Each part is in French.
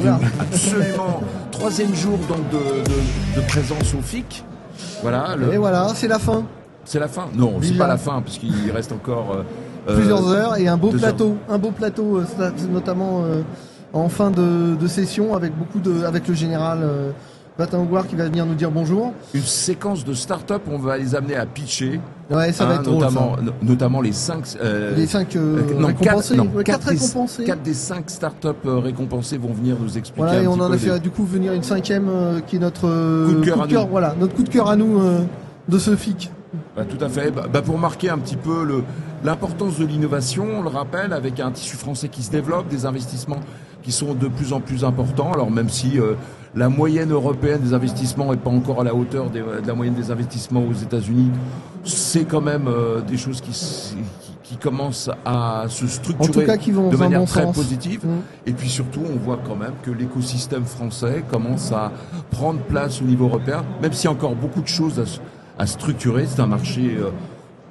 interview absolument. Troisième jour donc de présence au FIC. Voilà. Et voilà, c'est la fin. C'est la fin. Non, c'est pas la fin puisqu'il reste encore plusieurs heures et un beau plateau, notamment en fin de session avec avec le général Batin-Houguard qui va venir nous dire bonjour. Une séquence de start-up, on va les amener à pitcher. Ouais, ça va être notamment les 5 récompensés. 4 récompensés. 4 des 5 start-up récompensés vont venir nous expliquer. Voilà, et on en a fait du coup venir une 5e qui est notre coup de cœur. Voilà, notre coup de cœur à nous de ce FIC. Bah, tout à fait. Pour marquer un petit peu l'importance de l'innovation, on le rappelle, avec un tissu français qui se développe, des investissements qui sont de plus en plus importants. Alors même si la moyenne européenne des investissements n'est pas encore à la hauteur de la moyenne des investissements aux États-Unis, c'est quand même des choses qui commencent à se structurer en tout cas, qui vont de manière très sens. positive. Et puis surtout, on voit quand même que l'écosystème français commence à prendre place au niveau européen, même s'il y a encore beaucoup de choses à structurer. C'est un marché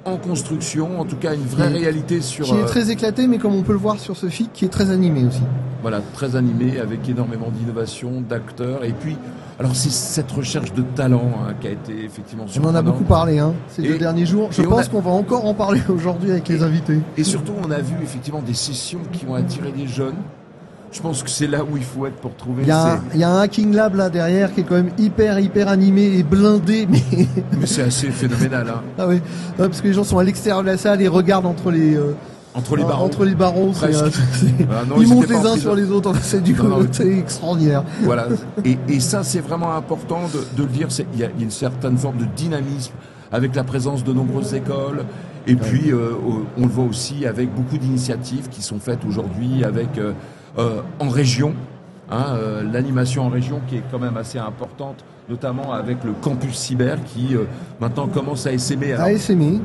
en construction, en tout cas une vraie réalité qui est très éclaté, mais comme on peut le voir sur ce FIC, qui est très animé aussi. Voilà, très animé, avec énormément d'innovation, d'acteurs, et puis, alors c'est cette recherche de talent qui a été effectivement surprenante. On en a beaucoup parlé ces 2 derniers jours. Je pense qu'on va encore en parler aujourd'hui avec les invités. Et surtout, on a vu effectivement des sessions qui ont attiré des jeunes. Je pense que c'est là où il faut être pour trouver. Il y a un hacking lab là derrière qui est quand même hyper animé et blindé, mais c'est assez phénoménal. Ah oui, parce que les gens sont à l'extérieur de la salle et regardent entre les barreaux. Ils montent les uns sur les autres. C'est c'est extraordinaire. Voilà. Et ça, c'est vraiment important de le dire. Il y a une certaine forme de dynamisme avec la présence de nombreuses écoles. Et puis, on le voit aussi avec beaucoup d'initiatives qui sont faites aujourd'hui avec en région, l'animation en région qui est quand même assez importante, notamment avec le campus cyber qui maintenant commence à essaimer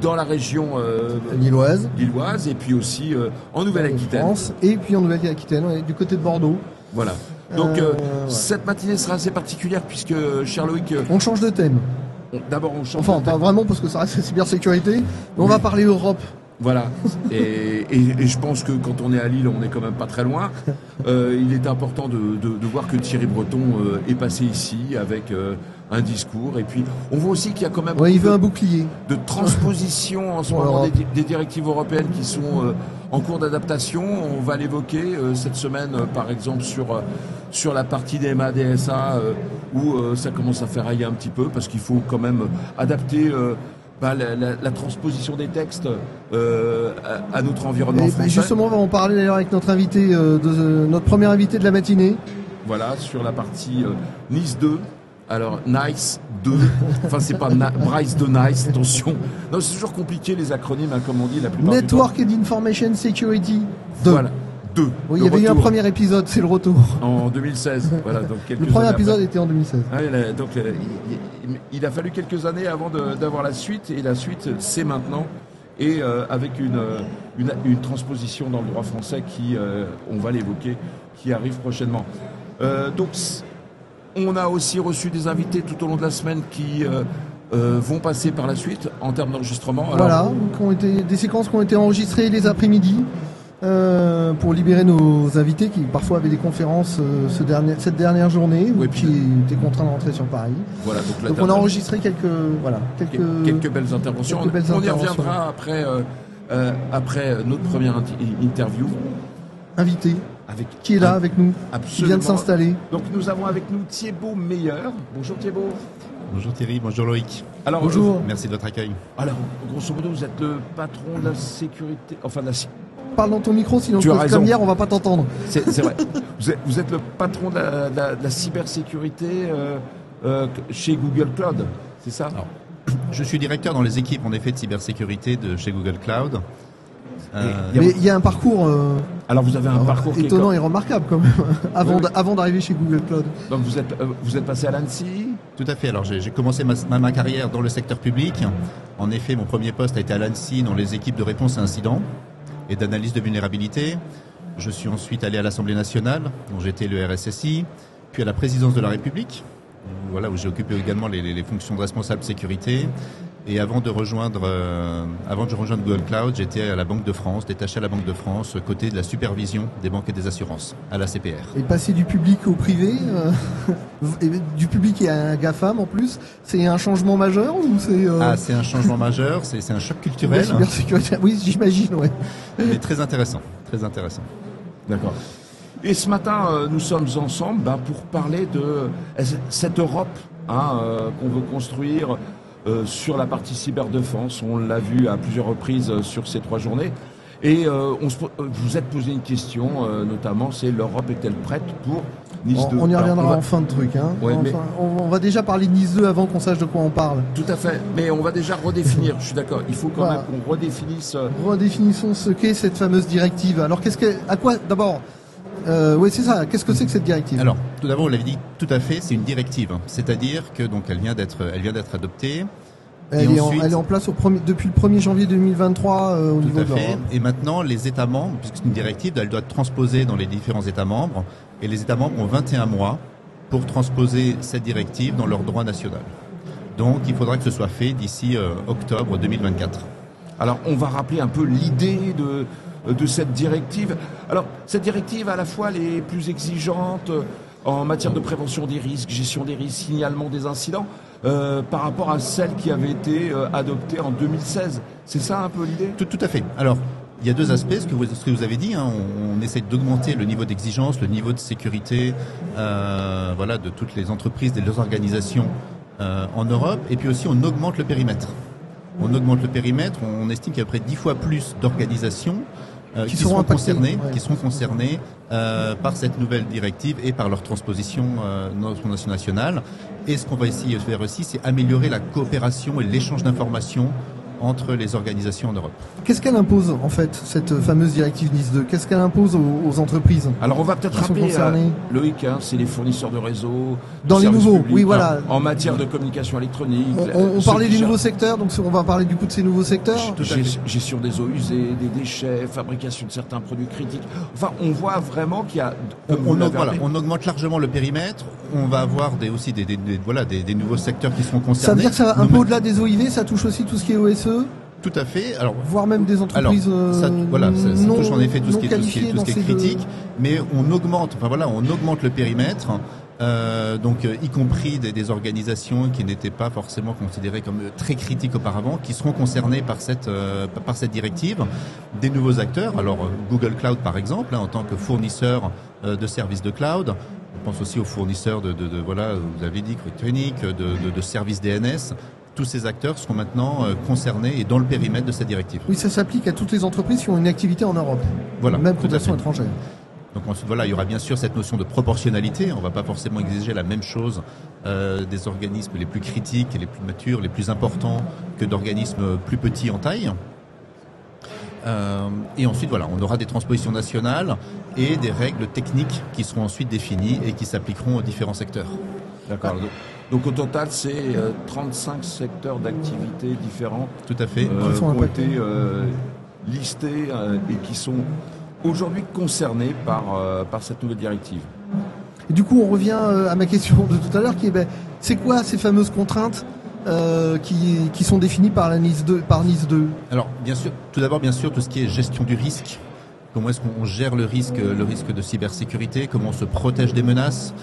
dans la région lilloise et puis aussi en Nouvelle-Aquitaine. Et puis en Nouvelle-Aquitaine, du côté de Bordeaux. Voilà. Donc cette matinée sera assez particulière puisque, cher Loïc... on change de thème. D'abord on change de thème. Pas vraiment parce que ça reste la cybersécurité, mais on va parler Europe. Voilà, et je pense que quand on est à Lille, on n'est quand même pas très loin. Il est important de voir que Thierry Breton est passé ici avec un discours. Et puis, on voit aussi qu'il y a quand même il veut un bouclier de transposition en ce moment des directives européennes qui sont en cours d'adaptation. On va l'évoquer cette semaine, par exemple, sur la partie des MA-DSA où ça commence à faire railler un petit peu parce qu'il faut quand même adapter... la transposition des textes à notre environnement français. Justement, on va en parler d'ailleurs avec notre invité, notre premier invité de la matinée. Voilà, sur la partie Nice 2. Alors, Nice 2, enfin c'est pas Bryce de Nice, attention. Non, c'est toujours compliqué les acronymes, comme on dit la plupart Network and Information Security 2. Voilà. Oui, il y avait eu un premier épisode, c'est le retour. En 2016. Voilà, donc le premier épisode était en 2016. Donc il a fallu quelques années avant d'avoir la suite, et la suite c'est maintenant, et avec une transposition dans le droit français qui, on va l'évoquer, qui arrive prochainement. Donc on a aussi reçu des invités tout au long de la semaine qui vont passer par la suite en termes d'enregistrement. Voilà, des séquences qui ont été enregistrées les après-midi. Pour libérer nos invités qui parfois avaient des conférences cette dernière journée ou qui étaient contraints de rentrer sur Paris. Voilà, donc on a enregistré quelques belles interventions. On y reviendra après notre première interview. Invité qui est là avec nous, absolument. Qui vient de s'installer. Donc nous avons avec nous Thibaut Meyer. Bonjour Thibaut. Bonjour Thierry, bonjour Loïc. Alors, bonjour. Merci de votre accueil. Alors, grosso modo, vous êtes le patron de la sécurité, Parle dans ton micro, sinon comme hier, on va pas t'entendre. C'est vrai. Vous êtes le patron de la cybersécurité chez Google Cloud, c'est ça? Alors, je suis directeur dans les équipes en effet de cybersécurité de chez Google Cloud. Mais il y a un parcours. Alors vous avez un parcours étonnant et remarquable quand même avant d'arriver chez Google Cloud. Donc vous êtes passé à l'ANSSI? Tout à fait. Alors j'ai commencé ma carrière dans le secteur public. En effet, mon premier poste a été à l'ANSSI dans les équipes de réponse à incidents et d'analyse de vulnérabilité. Je suis ensuite allé à l'Assemblée nationale, dont j'étais le RSSI, puis à la présidence de la République, où j'ai occupé également les fonctions de responsable sécurité. Et avant de rejoindre Google Cloud, j'étais à la Banque de France, détaché à la Banque de France, côté de la supervision des banques et des assurances, à la CPR. Et passer du public au privé, et du public et à un GAFAM en plus, c'est un changement majeur ou c'est c'est un changement majeur, c'est un choc culturel. La cybersécurité, oui, j'imagine, ouais. Mais très intéressant, très intéressant. D'accord. Et ce matin, nous sommes ensemble pour parler de cette Europe qu'on veut construire sur la partie cyberdéfense. On l'a vu à plusieurs reprises sur ces 3 journées. Et vous êtes posé une question, notamment, c'est l'Europe est-elle prête pour Nice 2 ? On y reviendra en fin de truc. Ouais, on va déjà parler de Nice 2 avant qu'on sache de quoi on parle. Tout à fait. Mais on va déjà redéfinir, je suis d'accord. Il faut quand même qu'on redéfinisse... Redéfinissons ce qu'est cette fameuse directive. Alors, d'abord, oui, c'est ça. Qu'est-ce que c'est que cette directive ? Alors, tout d'abord, vous l'avez dit tout à fait, c'est une directive. C'est-à-dire que donc elle vient d'être adoptée. Elle est en place depuis le 1er janvier 2023 au niveau de l'Europe. Et maintenant, les États membres, puisque c'est une directive, elle doit être transposée dans les différents États membres. Et les États membres ont 21 mois pour transposer cette directive dans leur droit national. Donc, il faudra que ce soit fait d'ici octobre 2024. Alors, on va rappeler un peu l'idée de cette directive. Alors, cette directive, à la fois, elle est plus exigeante en matière de prévention des risques, gestion des risques, signalement des incidents, par rapport à celle qui avait été adoptée en 2016. C'est ça un peu l'idée ? Tout à fait. Alors, il y a 2 aspects, ce que vous avez dit, on essaie d'augmenter le niveau d'exigence, le niveau de sécurité de toutes les entreprises, des organisations en Europe, et puis aussi on augmente le périmètre. On augmente le périmètre, on estime qu'il y a à peu près 10 fois plus d'organisations qui seront concernées par cette nouvelle directive et par leur transposition nationale. Et ce qu'on va essayer de faire aussi, c'est améliorer la coopération et l'échange d'informations entre les organisations en Europe. Qu'est-ce qu'elle impose, en fait, cette fameuse directive Nice 2 ? Qu'est-ce qu'elle impose aux entreprises ? Alors, on va peut-être rappeler, Loïc, c'est les fournisseurs de réseaux, dans les nouveaux, publics, oui, voilà. En matière de communication électronique. On parlait des nouveaux secteurs, donc on va parler du coup de ces nouveaux secteurs. Gestion des eaux usées, des déchets, fabrication de certains produits critiques. Enfin, on voit vraiment qu'il y a... On augmente largement le périmètre. On va avoir aussi des nouveaux secteurs qui seront concernés. Ça veut dire que ça va un peu au-delà des OIV, ça touche aussi tout ce qui est OSE ? Tout à fait. Alors, voire même des entreprises ça touche en effet tout ce qui est critique, mais on augmente le périmètre, y compris des organisations qui n'étaient pas forcément considérées comme très critiques auparavant, qui seront concernées par cette directive, des nouveaux acteurs. Alors Google Cloud par exemple, en tant que fournisseur de services de cloud. On pense aussi aux fournisseurs vous avez dit, Cryptonic, de services DNS. Tous ces acteurs seront maintenant concernés et dans le périmètre de cette directive. Oui, ça s'applique à toutes les entreprises qui ont une activité en Europe, même quand elles sont étrangères. Donc ensuite, il y aura bien sûr cette notion de proportionnalité. On ne va pas forcément exiger la même chose des organismes les plus critiques, et les plus matures, les plus importants que d'organismes plus petits en taille. Et ensuite, on aura des transpositions nationales et des règles techniques qui seront ensuite définies et qui s'appliqueront aux différents secteurs. D'accord. Donc au total, c'est 35 secteurs d'activité différents. Tout à fait. Qui ont été listés et qui sont aujourd'hui concernés par cette nouvelle directive. Et du coup, on revient à ma question de tout à l'heure, qui est c'est quoi ces fameuses contraintes qui sont définies par Nice 2 ? Alors, tout d'abord, tout ce qui est gestion du risque. Comment est-ce qu'on gère le risque de cybersécurité ? Comment on se protège des menaces ?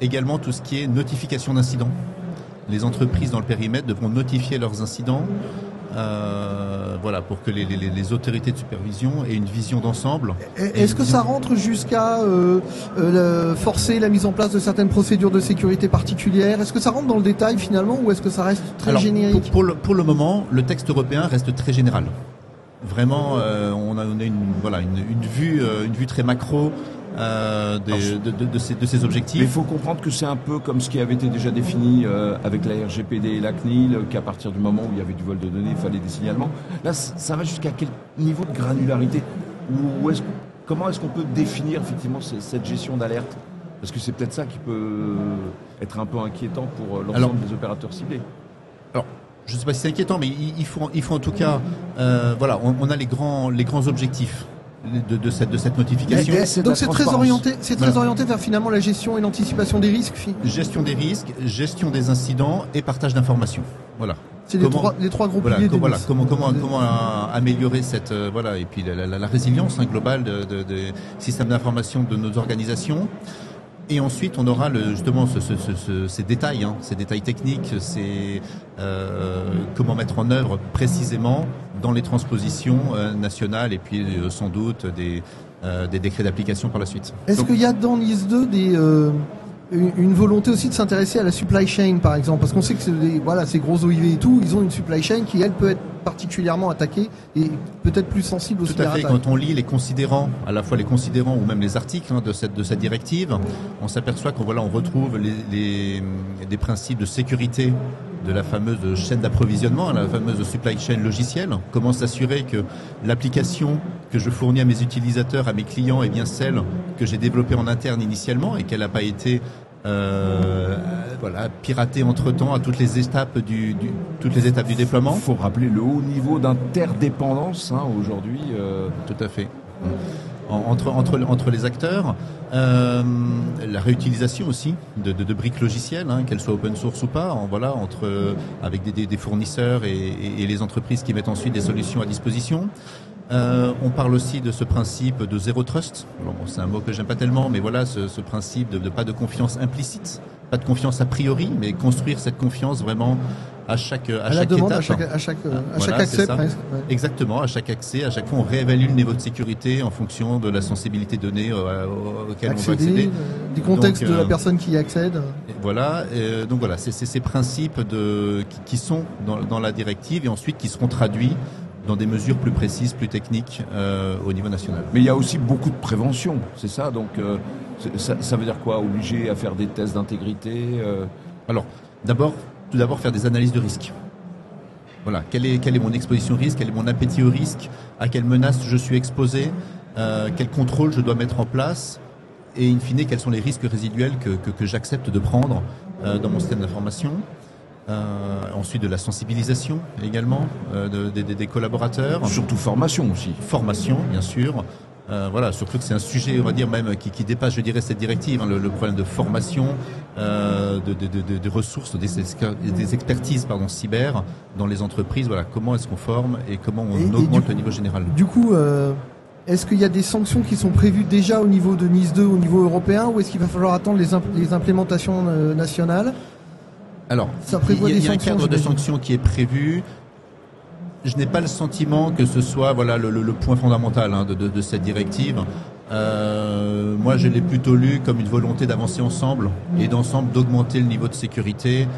Également tout ce qui est notification d'incidents. Les entreprises dans le périmètre devront notifier leurs incidents pour que les autorités de supervision aient une vision d'ensemble. Est-ce que ça rentre jusqu'à forcer la mise en place de certaines procédures de sécurité particulières ? Est-ce que ça rentre dans le détail finalement ou est-ce que ça reste très générique ? Pour le moment, le texte européen reste très général. Vraiment, on a une vue très macro de ces objectifs. Mais il faut comprendre que c'est un peu comme ce qui avait été déjà défini avec la RGPD et la CNIL, qu'à partir du moment où il y avait du vol de données, il fallait des signalements. Là, ça va jusqu'à quel niveau de granularité ? Comment est-ce qu'on peut définir effectivement cette gestion d'alerte ? Parce que c'est peut-être ça qui peut être un peu inquiétant pour l'ensemble des opérateurs ciblés. Alors, je ne sais pas si c'est inquiétant, mais il faut en tout cas, on a les grands objectifs. de cette notification. Donc c'est très orienté vers finalement la gestion et l'anticipation des risques. Gestion des risques, gestion des incidents et partage d'informations. Voilà. C'est les trois gros piliers. Comment améliorer cette et puis la résilience globale des systèmes d'information de nos organisations. Et ensuite, on aura justement ces détails, ces détails techniques, comment mettre en œuvre précisément dans les transpositions nationales et puis sans doute des décrets d'application par la suite. Est-ce qu'il y a dans NIS2 une volonté aussi de s'intéresser à la supply chain, par exemple, parce qu'on sait que ces gros OIV et tout, ils ont une supply chain qui, elle, peut être particulièrement attaquée et peut-être plus sensible aux cyberattaques. Tout à fait. Quand on lit les considérants, à la fois les considérants ou même les articles de cette directive, on s'aperçoit qu'on retrouve des principes de sécurité de la fameuse chaîne d'approvisionnement, la fameuse supply chain logicielle. Comment s'assurer que l'application que je fournis à mes utilisateurs, à mes clients, est bien celle que j'ai développée en interne initialement et qu'elle n'a pas été piratée entre-temps à toutes les étapes du déploiement. Il faut rappeler le haut niveau d'interdépendance aujourd'hui. Tout à fait. Entre les acteurs, la réutilisation aussi de briques logicielles, qu'elles soient open source ou pas, avec des fournisseurs et les entreprises qui mettent ensuite des solutions à disposition. On parle aussi de ce principe de zéro trust. Alors c'est un mot que j'aime pas tellement, mais ce principe de pas de confiance implicite, pas de confiance a priori, mais construire cette confiance vraiment à chaque demande, étape. À chaque accès presque. Ouais. Exactement, à chaque accès, à chaque fois on réévalue le niveau de sécurité en fonction de la sensibilité donnée auquel on va accéder. Du contexte de la personne qui y accède. C'est ces principes qui sont dans la directive et ensuite qui seront traduits dans des mesures plus précises, plus techniques au niveau national. Mais il y a aussi beaucoup de prévention, c'est ça. Donc ça veut dire quoi? Obligé à faire des tests d'intégrité Alors, tout d'abord faire des analyses de risque. Voilà, quelle est mon exposition au risque, quel est mon appétit au risque, à quelle menace je suis exposé, quel contrôle je dois mettre en place et in fine quels sont les risques résiduels que j'accepte de prendre dans mon système d'information. Ensuite de la sensibilisation également des collaborateurs. Surtout formation aussi. Formation, bien sûr. Surtout que c'est un sujet, on va dire même qui dépasse, je dirais, cette directive. Le problème de formation, de ressources, des expertises, cyber dans les entreprises. Voilà, comment est-ce qu'on forme et comment on augmente le niveau général. Du coup, est-ce qu'il y a des sanctions qui sont prévues déjà au niveau de NIS2, au niveau européen, ou est-ce qu'il va falloir attendre les implémentations nationales? Alors, il y a un cadre de sanctions qui est prévu. Je n'ai pas le sentiment que ce soit le point fondamental de cette directive. Moi, je l'ai plutôt lu comme une volonté d'avancer ensemble et d'ensemble d'augmenter le niveau de sécurité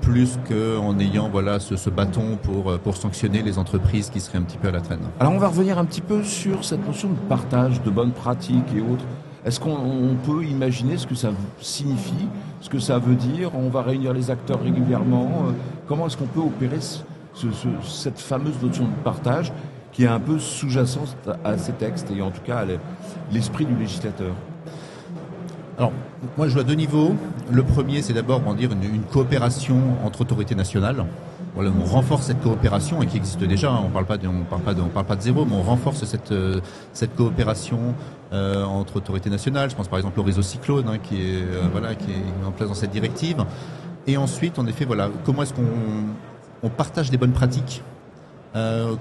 plus qu'en ayant ce bâton pour sanctionner les entreprises qui seraient un petit peu à la traîne. Alors, on va revenir un petit peu sur cette notion de partage, de bonnes pratiques et autres. Est-ce qu'on peut imaginer ce que ça signifie, ce que ça veut dire? On va réunir les acteurs régulièrement. Comment est-ce qu'on peut opérer cette fameuse notion de partage qui est un peu sous-jacente à ces textes et en tout cas à l'esprit du législateur? Alors, moi je vois deux niveaux. Le premier, c'est d'abord une coopération entre autorités nationales. On renforce cette coopération et qui existe déjà. On parle pas de zéro, mais on renforce cette coopération entre autorités nationales. Je pense par exemple au réseau Cyclone qui est en place dans cette directive. Et ensuite, en effet, comment est-ce qu'on partage des bonnes pratiques?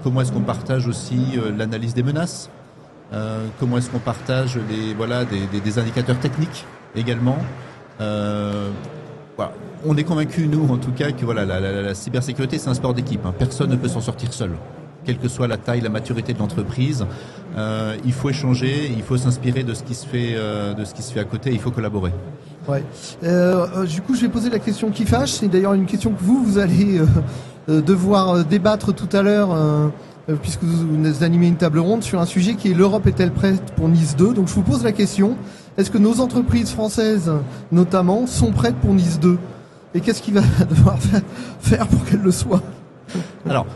Comment est-ce qu'on partage aussi l'analyse des menaces? Comment est-ce qu'on partage des indicateurs techniques également? On est convaincus, nous, en tout cas, que la cybersécurité, c'est un sport d'équipe. Personne ne peut s'en sortir seul. Quelle que soit la taille, la maturité de l'entreprise, il faut échanger, il faut s'inspirer de ce qui se fait à côté, il faut collaborer. Ouais. Du coup, je vais poser la question qui fâche. C'est d'ailleurs une question que vous allez devoir débattre tout à l'heure, puisque vous animez une table ronde sur un sujet qui est l'Europe est-elle prête pour NIS2? Donc, je vous pose la question. Est-ce que nos entreprises françaises, notamment, sont prêtes pour NIS2? Et qu'est-ce qu'il va devoir faire pour qu'elles le soient? Alors,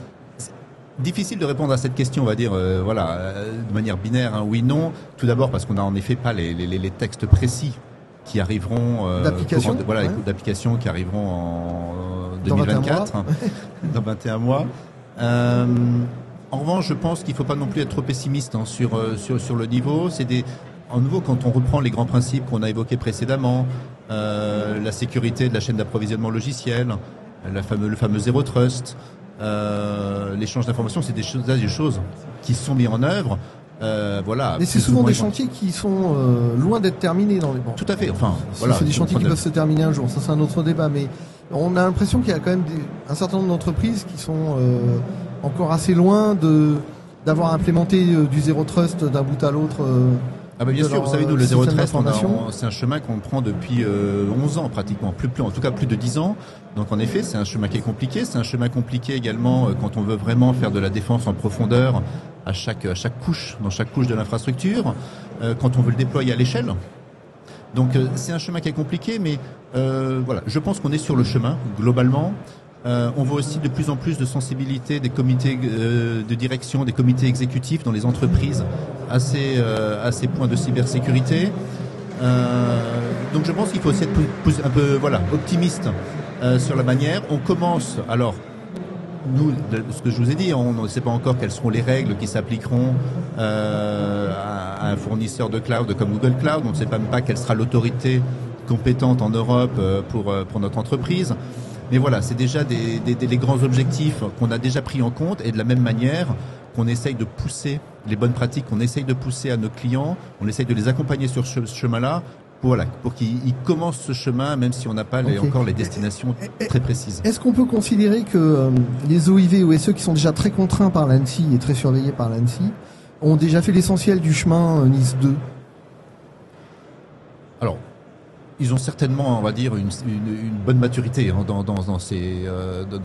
difficile de répondre à cette question, on va dire, de manière binaire, oui, non. Tout d'abord parce qu'on n'a en effet pas les textes précis qui arriveront d'application qui arriveront en 2024, dans 21 mois. En revanche, je pense qu'il ne faut pas non plus être trop pessimiste sur le niveau. En nouveau, quand on reprend les grands principes qu'on a évoqués précédemment, la sécurité de la chaîne d'approvisionnement logiciel, le fameux Zero Trust, l'échange d'informations, c'est des choses qui sont mises en œuvre. Voilà. Mais c'est souvent des chantiers qui sont loin d'être terminés dans les banques. Tout à fait. Enfin, voilà. C'est des chantiers qui peuvent se terminer un jour. Ça, c'est un autre débat. Mais on a l'impression qu'il y a quand même un certain nombre d'entreprises qui sont encore assez loin d'avoir implémenté du Zero Trust d'un bout à l'autre. Ah bah bien sûr, vous savez, nous, le Zero Trust, c'est un chemin qu'on prend depuis 11 ans pratiquement, en tout cas plus de 10 ans. Donc en effet, c'est un chemin qui est compliqué. C'est un chemin compliqué également quand on veut vraiment faire de la défense en profondeur dans chaque couche de l'infrastructure, quand on veut le déployer à l'échelle. Donc c'est un chemin qui est compliqué, mais voilà, je pense qu'on est sur le chemin, globalement. On voit aussi de plus en plus de sensibilité des comités de direction, des comités exécutifs dans les entreprises à ces points de cybersécurité. Donc je pense qu'il faut aussi être un peu optimiste sur la manière. On commence, alors, nous, ce que je vous ai dit, on ne sait pas encore quelles seront les règles qui s'appliqueront à un fournisseur de cloud comme Google Cloud. On ne sait même pas quelle sera l'autorité compétente en Europe pour notre entreprise. Mais voilà, c'est déjà les grands objectifs qu'on a déjà pris en compte, et de la même manière qu'on essaye de pousser les bonnes pratiques, qu'on essaye de pousser à nos clients, on essaye de les accompagner sur ce chemin-là pour qu'ils commencent ce chemin, même si on n'a pas encore les destinations très précises. Est-ce qu'on peut considérer que les OIV ou SE qui sont déjà très contraints par l'ANSSI et très surveillés par l'ANSSI ont déjà fait l'essentiel du chemin NIS 2 ? Alors, ils ont certainement, on va dire, une bonne maturité dans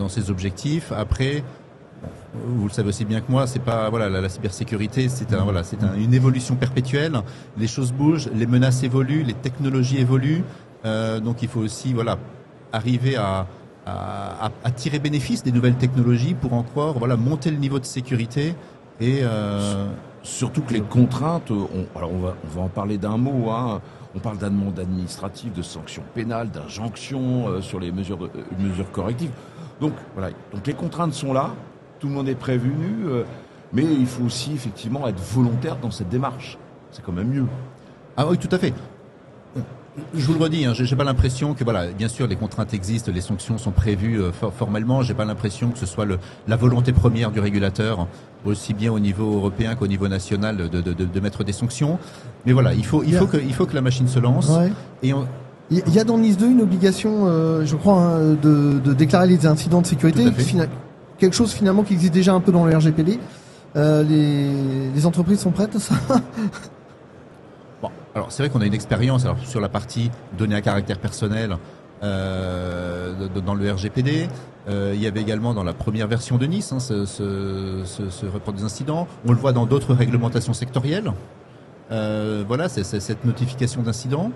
ces objectifs. Après, vous le savez aussi bien que moi, c'est pas la cybersécurité, c'est une évolution perpétuelle. Les choses bougent, les menaces évoluent, les technologies évoluent. Donc il faut aussi arriver à tirer bénéfice des nouvelles technologies pour encore monter le niveau de sécurité et surtout que les contraintes. On va en parler d'un mot. On parle d'amende administrative, de sanctions pénales, d'injonctions sur les mesures correctives. Donc les contraintes sont là, tout le monde est prévenu, mais il faut aussi effectivement être volontaire dans cette démarche. C'est quand même mieux. Ah oui, tout à fait. Je vous le redis, j'ai pas l'impression que bien sûr les contraintes existent, les sanctions sont prévues formellement. J'ai pas l'impression que ce soit la volonté première du régulateur, aussi bien au niveau européen qu'au niveau national, de mettre des sanctions. Mais voilà, il faut que la machine se lance. Ouais. Et il y a dans NIS 2 une obligation, je crois, de déclarer les incidents de sécurité, quelque chose finalement qui existe déjà un peu dans le RGPD. Les entreprises sont prêtes à ça? Bon, alors c'est vrai qu'on a une expérience sur la partie données à caractère personnel dans le RGPD. Il y avait également dans la première version de Nice ce report des incidents. On le voit dans d'autres réglementations sectorielles. C'est cette notification d'incidents.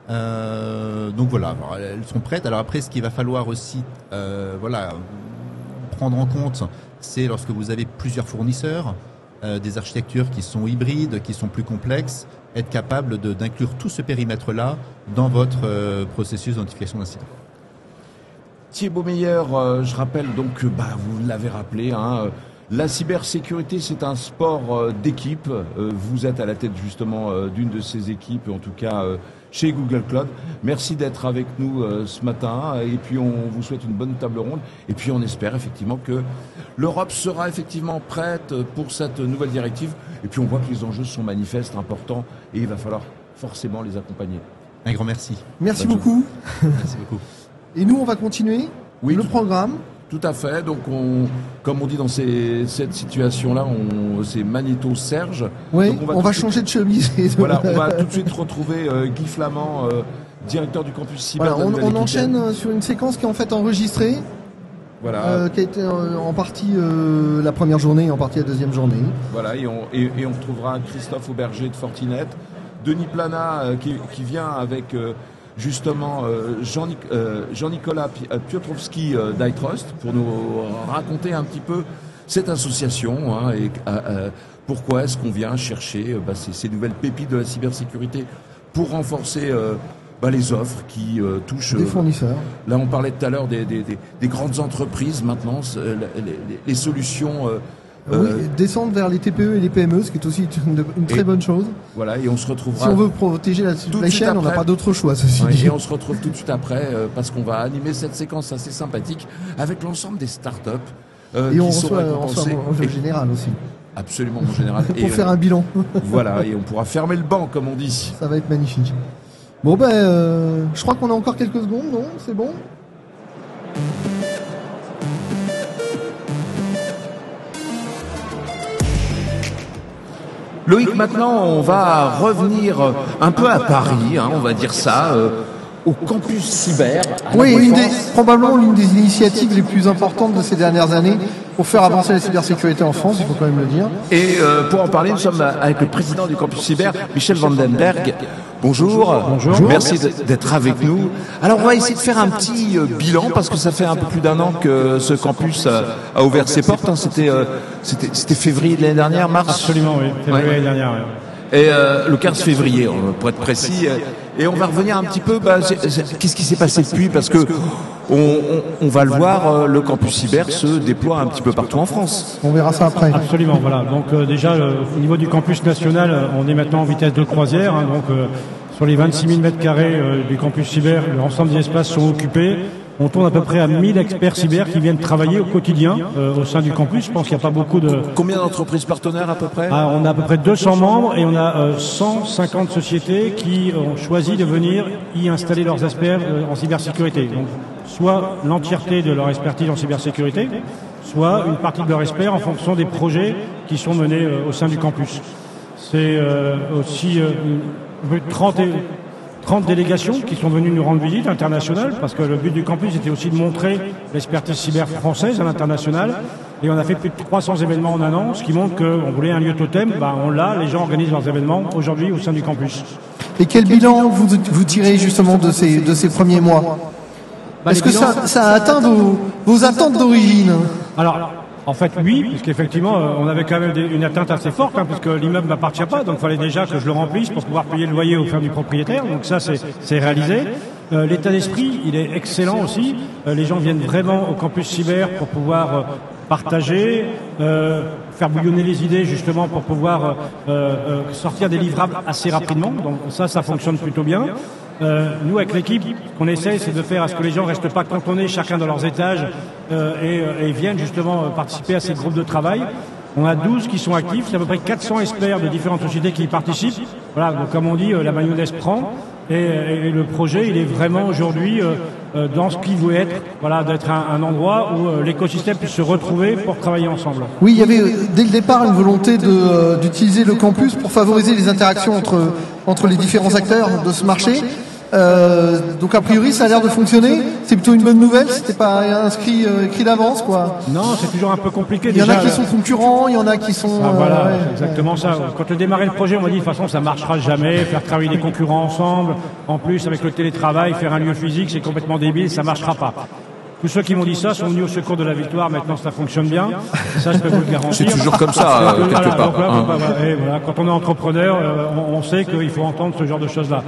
Donc voilà, alors, elles sont prêtes. Alors après, ce qu'il va falloir aussi prendre en compte, c'est lorsque vous avez plusieurs fournisseurs, des architectures qui sont hybrides, qui sont plus complexes, être capable d'inclure tout ce périmètre-là dans votre processus de notification d'incident. Thibaut Meyer, je rappelle donc, vous l'avez rappelé, la cybersécurité, c'est un sport d'équipe. Vous êtes à la tête justement d'une de ces équipes, en tout cas chez Google Cloud. Merci d'être avec nous ce matin. Et puis on vous souhaite une bonne table ronde. Et puis on espère effectivement que l'Europe sera effectivement prête pour cette nouvelle directive. Et puis on voit que les enjeux sont manifestes, importants, et il va falloir forcément les accompagner. Un grand merci. Merci beaucoup. Merci beaucoup. Et nous, on va continuer le programme. Tout à fait. Donc, comme on dit dans cette situation-là, c'est Magnéto Serge. Oui, donc on va changer de chemise. Voilà, on va tout de suite retrouver Guy Flamand, directeur du campus cyber. Voilà, on enchaîne sur une séquence qui est en fait enregistrée. Voilà. Qui a été en partie la première journée et en partie la deuxième journée. Voilà, et on retrouvera Christophe Auberger de Fortinet, Denis Plana qui vient avec justement Jean-Nicolas Piotrowski d'iTrust pour nous raconter un petit peu cette association et pourquoi est-ce qu'on vient chercher ces nouvelles pépites de la cybersécurité pour renforcer les offres qui touchent des fournisseurs. Là, on parlait tout à l'heure des grandes entreprises. Maintenant, les solutions Oui, descendre vers les TPE et les PME, ce qui est aussi une très bonne chose. Voilà, et on se retrouvera. Si on veut protéger la supply chain, on n'a pas d'autre choix, ceci dit. Et on se retrouve tout de suite après, parce qu'on va animer cette séquence assez sympathique avec l'ensemble des startups. Et on reçoit en général aussi. Absolument, mon général. Pour faire un bilan. Voilà, et on pourra fermer le banc, comme on dit. Ça va être magnifique. Bon, je crois qu'on a encore quelques secondes, non? C'est bon? Loïc, maintenant, on va revenir un peu à Paris, on va dire ça, au campus cyber. Oui, probablement l'une des initiatives les plus importantes de ces dernières années pour faire avancer la cybersécurité en France, il faut quand même le dire. Et pour en parler, nous sommes avec le président du campus cyber, Michel Vandenberg. Bonjour. Bonjour. Merci d'être avec nous. Alors, on va essayer de faire un petit bilan parce que ça fait un peu plus d'1 an que ce campus a ouvert ses portes. C'était février de l'année dernière, mars. Absolument, oui. Février l'année dernière. Oui. Et le 15 février, pour être précis. Et on va revenir un petit peu. Qu'est-ce qui s'est passé depuis? Parce que on va le voir, le campus cyber se déploie un petit peu partout en France. On verra ça après. Absolument, voilà. Donc déjà, au niveau du campus national, on est maintenant en vitesse de croisière. Sur les 26 000 mètres carrés du campus cyber, l'ensemble des espaces sont occupés. On tourne à peu près à 1000 experts cyber qui viennent travailler au quotidien au sein du campus. Je pense qu'il n'y a pas beaucoup de... Combien d'entreprises partenaires à peu près? On a à peu près 200 membres et on a 150 sociétés qui ont choisi de venir y installer leurs experts en cybersécurité. Donc, soit l'entièreté de leur expertise en cybersécurité, soit une partie de leur experts en fonction des projets qui sont menés au sein du campus. C'est aussi 30 délégations qui sont venues nous rendre visite internationale, parce que le but du campus était aussi de montrer l'expertise cyber française à l'international. Et on a fait plus de 300 événements en 1 an, ce qui montre qu'on voulait un lieu totem. On l'a, les gens organisent leurs événements aujourd'hui au sein du campus. Et quel bilan vous tirez justement de ces premiers mois? Est-ce que ça a atteint vos attentes d'origine? Alors, en fait, oui, parce qu'effectivement, on avait quand même une atteinte assez forte, puisque l'immeuble ne m'appartient pas, donc il fallait déjà que je le remplisse pour pouvoir payer le loyer aux fermes du propriétaire. Donc ça, c'est réalisé. L'état d'esprit, il est excellent aussi. Les gens viennent vraiment au campus cyber pour pouvoir partager, faire bouillonner les idées justement pour pouvoir sortir des livrables assez rapidement. Donc ça fonctionne plutôt bien. Nous, avec l'équipe, ce qu'on essaie, c'est de faire à ce que les gens ne restent pas cantonnés chacun dans leurs étages et viennent justement participer à ces groupes de travail. On a 12 qui sont actifs, c'est à peu près 400 experts de différentes sociétés qui y participent. Voilà, donc comme on dit, la mayonnaise prend. Et le projet, il est vraiment aujourd'hui dans ce qu'il veut être, voilà, d'être un endroit où l'écosystème puisse se retrouver pour travailler ensemble. Oui, il y avait dès le départ une volonté d'utiliser le campus pour favoriser les interactions entre les différents acteurs de ce marché. Donc a priori ça a l'air de fonctionner. C'est plutôt une bonne nouvelle. C'était pas écrit d'avance, quoi. Non, c'est toujours un peu compliqué. Il y en a qui sont concurrents, il y en a qui sont. Voilà, c'est exactement ça. Quand on démarrait le projet, on m'a dit de toute façon ça marchera jamais. Faire travailler des concurrents ensemble, en plus avec le télétravail, faire un lieu physique, c'est complètement débile, ça marchera pas. Tous ceux qui m'ont dit ça sont venus au secours de la victoire. Maintenant, ça fonctionne bien. Ça, je peux vous le garantir. C'est toujours comme ça, quelque part. Et voilà, quand on est entrepreneur, on sait qu'il faut entendre ce genre de choses-là.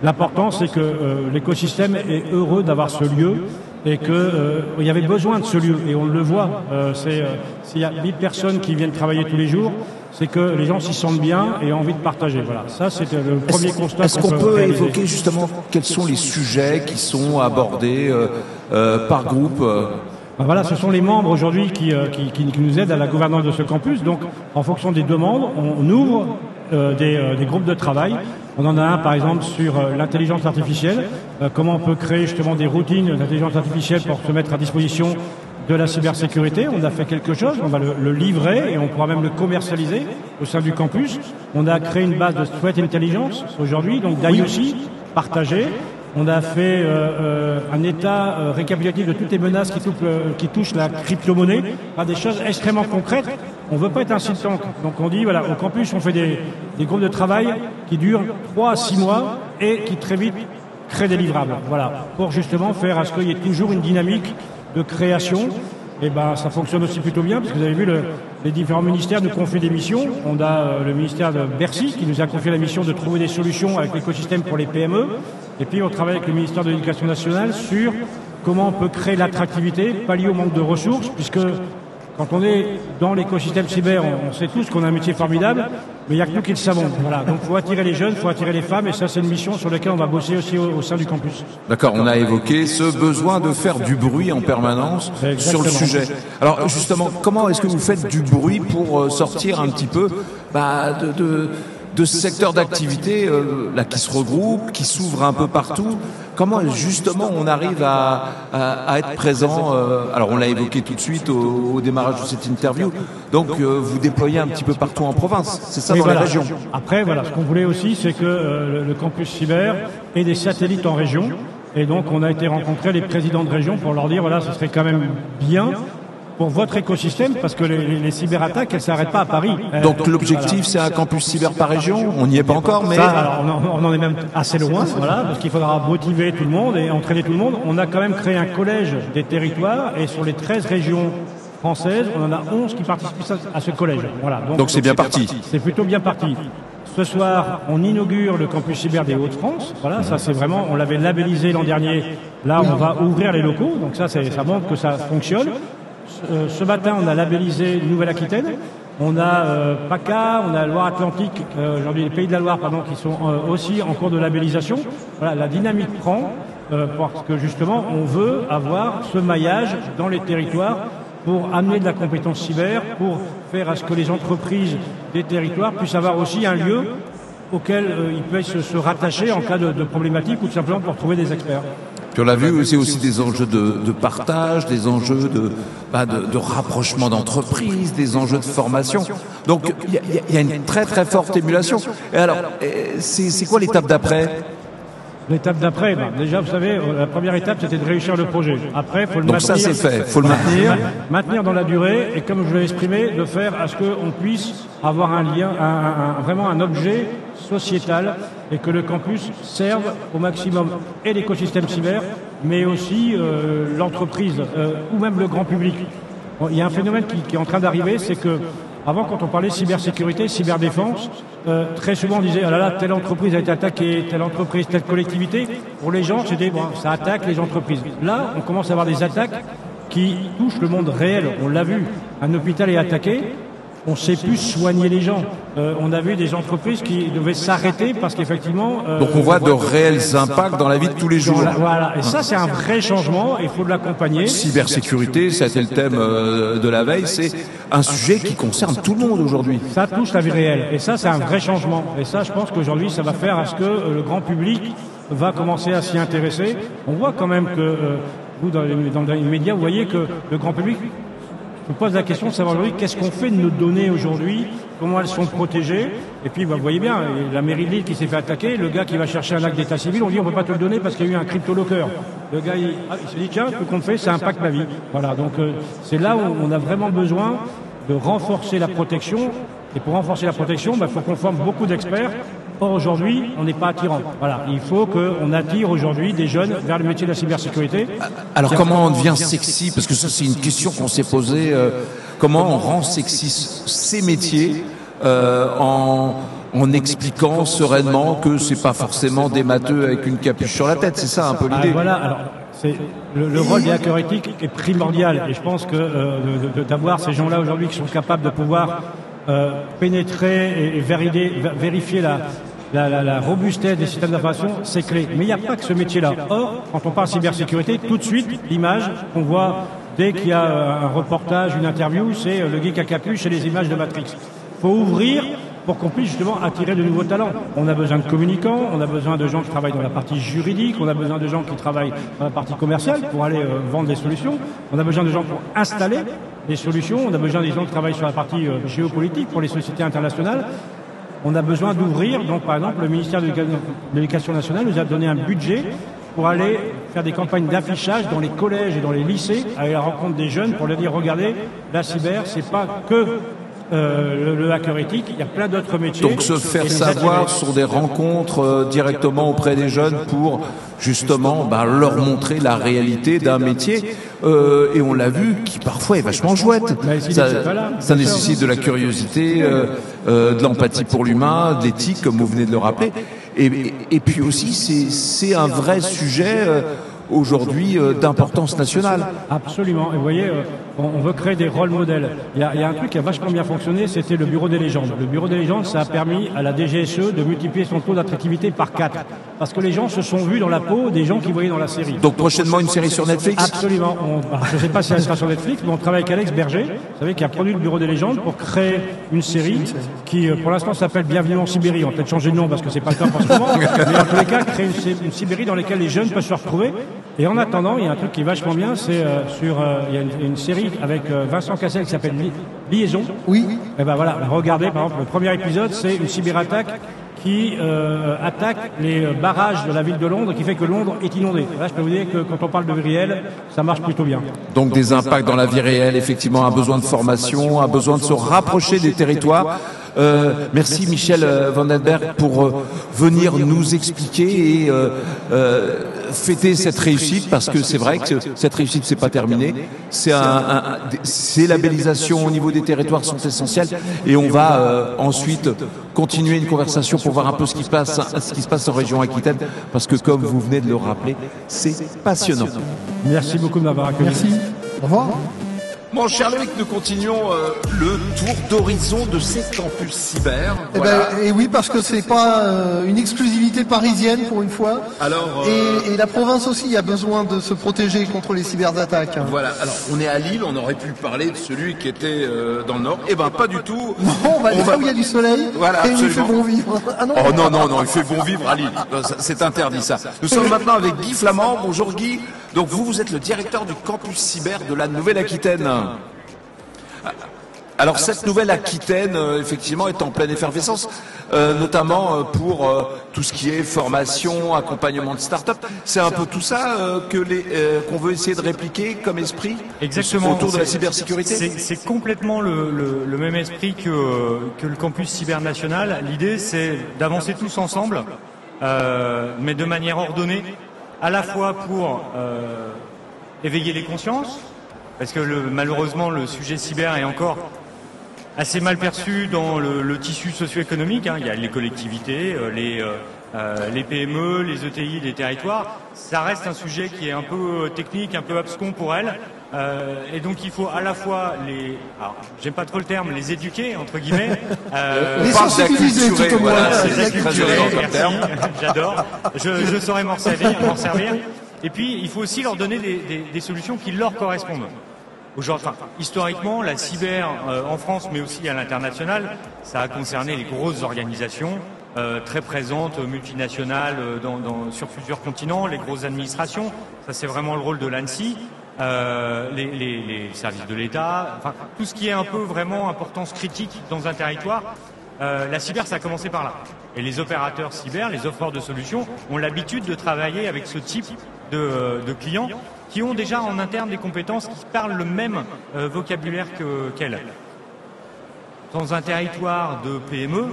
L'important, c'est que l'écosystème est heureux d'avoir ce lieu et qu'il y avait besoin de ce lieu. Et on le voit. S'il y a 1000 personnes qui viennent travailler tous les jours, c'est que les gens s'y sentent bien et ont envie de partager. Voilà, ça c'est le premier constat. Est-ce qu'on peut évoquer justement quels sont les sujets qui sont abordés par groupe? Voilà, ce sont les membres aujourd'hui qui nous aident à la gouvernance de ce campus. Donc, en fonction des demandes, on ouvre des groupes de travail. On en a un, par exemple, sur l'intelligence artificielle. Comment on peut créer justement des routines d'intelligence artificielle pour se mettre à disposition de la cybersécurité. On a fait quelque chose, on va le livrer et on pourra même le commercialiser au sein du campus. On a créé une base de threat intelligence aujourd'hui, donc d'IOC partagée. On a fait un état récapitulatif de toutes les menaces qui touchent la crypto-monnaie, des choses extrêmement concrètes. On ne veut pas être un think tank. Donc on dit, voilà, au campus, on fait des groupes de travail qui durent 3 à 6 mois et qui très vite créent des livrables. Voilà, pour justement faire à ce qu'il y ait toujours une dynamique de création. Et ça fonctionne aussi plutôt bien, parce que vous avez vu, les différents ministères nous confient des missions. On a le ministère de Bercy qui nous a confié la mission de trouver des solutions avec l'écosystème pour les PME. Et puis on travaille avec le ministère de l'Éducation nationale sur comment on peut créer l'attractivité, pallier au manque de ressources, puisque quand on est dans l'écosystème cyber, on sait tous qu'on a un métier formidable, mais il n'y a que nous qui le savons. Voilà. Donc, il faut attirer les jeunes, il faut attirer les femmes, et ça, c'est une mission sur laquelle on va bosser aussi au sein du campus. D'accord, on a évoqué ce besoin de faire du bruit en permanence sur le sujet. Alors, justement, comment est-ce que vous faites du bruit pour sortir un petit peu de ce secteur d'activité là qui se regroupe, qui s'ouvre un peu partout? Comment justement on arrive à être présent? Alors on l'a évoqué tout de suite au démarrage de cette interview. Donc vous déployez un petit peu partout en province, c'est ça, dans les régions. Après voilà, ce qu'on voulait aussi, c'est que le campus cyber ait des satellites en région. Et donc on a été rencontrer les présidents de région pour leur dire voilà, ce serait quand même bien pour votre écosystème, parce que les cyberattaques, elles ne s'arrêtent pas à Paris. Donc l'objectif, c'est un campus cyber par région. On n'y est pas encore, mais... Ça, alors, on en est même assez loin, voilà, parce qu'il faudra motiver tout le monde et entraîner tout le monde. On a quand même créé un collège des territoires, et sur les 13 régions françaises, on en a 11 qui participent à ce collège. Voilà. Donc c'est bien parti. C'est plutôt bien parti. Ce soir, on inaugure le campus cyber des Hauts-de-France. Voilà, ça c'est vraiment, on l'avait labellisé l'an dernier. Là, on va ouvrir les locaux, donc ça montre que ça fonctionne. Ce matin, on a labellisé Nouvelle-Aquitaine, on a PACA, on a Loire-Atlantique, aujourd'hui les Pays de la Loire, pardon, qui sont aussi en cours de labellisation. Voilà, la dynamique prend parce que justement, on veut avoir ce maillage dans les territoires pour amener de la compétence cyber, pour faire à ce que les entreprises des territoires puissent avoir aussi un lieu auquel ils puissent se rattacher en cas de problématique ou tout simplement pour trouver des experts. Puis on l'a vu, c'est aussi des enjeux de partage, des enjeux de rapprochement d'entreprises, des enjeux de formation. Donc il y a une très très forte émulation. Et alors, c'est quoi l'étape d'après? L'étape d'après, déjà, vous savez, la première étape, c'était de réussir le projet. Après, il faut le maintenir. Donc ça, c'est fait. Il faut le maintenir. Maintenir dans la durée, et comme je l'ai exprimé, de faire à ce qu'on puisse avoir un lien, vraiment un objet sociétal, et que le campus serve au maximum et l'écosystème cyber, mais aussi l'entreprise, ou même le grand public. Bon, il y a un phénomène qui est en train d'arriver, c'est que avant, quand on parlait cybersécurité, cyberdéfense, très souvent on disait ah là là, telle entreprise a été attaquée, telle entreprise, telle collectivité. Pour les gens, c'était bon, ça attaque les entreprises. Là, on commence à avoir des attaques qui touchent le monde réel. On l'a vu, un hôpital est attaqué. On ne sait plus soigner les gens. On a vu des entreprises qui devaient s'arrêter parce qu'effectivement... Donc on voit de réels impacts dans la vie de tous les jours. Voilà, et ça c'est un vrai changement, il faut l'accompagner. Cybersécurité, ça a été le thème de la veille, c'est un sujet qui concerne tout le monde aujourd'hui. Ça touche la vie réelle, et ça c'est un vrai changement. Et ça je pense qu'aujourd'hui ça va faire à ce que le grand public va commencer à s'y intéresser. On voit quand même que, vous dans les médias, vous voyez que le grand public... Je me pose la question de savoir aujourd'hui qu'est-ce qu'on fait de nos données aujourd'hui, comment elles sont protégées. Et puis, vous voyez bien, la mairie de Lille qui s'est fait attaquer, le gars qui va chercher un acte d'état civil, on dit on ne peut pas te le donner parce qu'il y a eu un crypto-locker. Le gars, il s'est dit tiens, ce qu'on fait, ça impacte ma vie. Voilà, donc c'est là où on a vraiment besoin de renforcer la protection. Et pour renforcer la protection, il faut qu'on forme beaucoup d'experts. Or, aujourd'hui, on n'est pas attirant. Voilà. Il faut qu'on attire aujourd'hui des jeunes vers le métier de la cybersécurité. Alors, comment on devient sexy? Parce que ça, c'est une question qu'on s'est posée. Comment on rend sexy ces métiers en expliquant sereinement que c'est pas forcément des matheux avec une capuche sur la tête? C'est ça un peu l'idée. Voilà. Alors, le rôle des hackers éthiques est primordial. Et je pense que d'avoir ces gens-là aujourd'hui qui sont capables de pouvoir pénétrer et vérifier la robustesse des systèmes d'information, c'est clé. Mais il n'y a pas que ce métier-là. Or, quand on parle cybersécurité, tout de suite, l'image qu'on voit dès qu'il y a un reportage, une interview, c'est le geek à capuche et les images de Matrix. Il faut ouvrir pour qu'on puisse justement attirer de nouveaux talents. On a besoin de communicants, on a besoin de gens qui travaillent dans la partie juridique, on a besoin de gens qui travaillent dans la partie commerciale pour aller vendre des solutions, on a besoin de gens pour installer des solutions, on a besoin des gens qui travaillent sur la partie géopolitique pour les sociétés internationales. On a besoin d'ouvrir, donc par exemple le ministère de l'Éducation nationale nous a donné un budget pour aller faire des campagnes d'affichage dans les collèges et dans les lycées, aller à la rencontre des jeunes pour leur dire regardez, la cyber, c'est pas que le hacker éthique, il y a plein d'autres métiers. Donc se faire savoir sur des rencontres directement auprès des jeunes pour justement leur montrer la réalité d'un métier et on l'a vu qui parfois est vachement chouette. Ça nécessite de la curiosité, de l'empathie pour l'humain, de l'éthique comme vous venez de le rappeler et puis aussi c'est un vrai sujet aujourd'hui d'importance nationale. Absolument. Et vous voyez, on veut créer des rôles modèles. Il y a un truc qui a vachement bien fonctionné, c'était le Bureau des légendes. Le Bureau des légendes, ça a permis à la DGSE de multiplier son taux d'attractivité par 4. Parce que les gens se sont vus dans la peau des gens qui voyaient dans la série. Donc prochainement une série sur Netflix? Absolument. Je ne sais pas si elle sera sur Netflix, mais on travaille avec Alex Berger, vous savez, qui a produit le Bureau des légendes pour créer une série qui, pour l'instant, s'appelle Bienvenue en Sibérie. On va peut-être changer de nom parce que c'est pas le temps en ce moment. Mais en tous les cas, créer une Sibérie dans laquelle les jeunes peuvent se retrouver. Et en attendant, il y a un truc qui est vachement bien, c'est il y a une série avec Vincent Cassel qui s'appelle Liaison. Oui. Et ben voilà, regardez, par exemple, le premier épisode, c'est une cyberattaque qui attaque les barrages de la ville de Londres, qui fait que Londres est inondée. Là, je peux vous dire que quand on parle de vie réelle, ça marche plutôt bien. Donc des impacts dans la vie réelle, effectivement, un besoin de formation, un besoin de se rapprocher des territoires. Merci Michel Vandenberg pour venir nous expliquer et fêter cette réussite, parce que c'est vrai que cette réussite c'est pas terminé. Ces labellisations au niveau des territoires sont essentielles, et on va ensuite continuer une conversation pour voir un peu ce qui se passe en région Aquitaine, parce que comme vous venez de le rappeler, c'est passionnant. Merci beaucoup de m'avoir accueilli. Merci. Au revoir. Mon cher Loïc, nous continuons le tour d'horizon de ces campus cyber. Eh Voilà. ben, et oui, parce que c'est pas une exclusivité parisienne pour une fois. Alors, Et la province aussi a besoin de se protéger contre les cyberattaques. voilà. Alors, on est à Lille, on aurait pu parler de celui qui était dans le Nord. Eh ben, pas du tout. Non, on va aller là où il y a du soleil. Voilà, et où il fait absolument. bon vivre. Ah non. Oh non, non, non, il fait bon vivre à Lille. Non, c'est interdit ça. Nous sommes maintenant avec Guy Flamand. Bonjour Guy. Donc vous êtes le directeur du campus cyber de la Nouvelle-Aquitaine. Alors cette Nouvelle-Aquitaine, effectivement, est en pleine effervescence, notamment pour tout ce qui est formation, accompagnement de start-up. C'est un peu tout ça qu'on veut essayer de répliquer comme esprit. Exactement. Autour de la cybersécurité. C'est complètement le même esprit que le campus cyber national. L'idée, c'est d'avancer tous ensemble, mais de manière ordonnée, à la fois pour éveiller les consciences, parce que malheureusement le sujet cyber est encore assez mal perçu dans le tissu socio-économique. Il y a les collectivités, les PME, les ETI, les territoires. Ça reste un sujet qui est un peu technique, un peu abscon pour elles. Et donc il faut à la fois alors j'aime pas trop le terme, les éduquer entre guillemets. Les sensibiliser tout au moins. Voilà, c'est c'est très élégant comme terme. J'adore. Je saurais m'en servir. Et puis il faut aussi leur donner des solutions qui leur correspondent. Aujourd'hui, historiquement, la cyber en France, mais aussi à l'international, ça a concerné les grosses organisations très présentes, multinationales, sur plusieurs continents, les grosses administrations. Ça, c'est vraiment le rôle de l'ANSSI, les services de l'État, enfin tout ce qui est un peu vraiment importance critique dans un territoire. La cyber, ça a commencé par là. Et les opérateurs cyber, les offreurs de solutions, ont l'habitude de travailler avec ce type de clients qui ont déjà en interne des compétences qui parlent le même vocabulaire qu'elles. Dans un territoire de PME,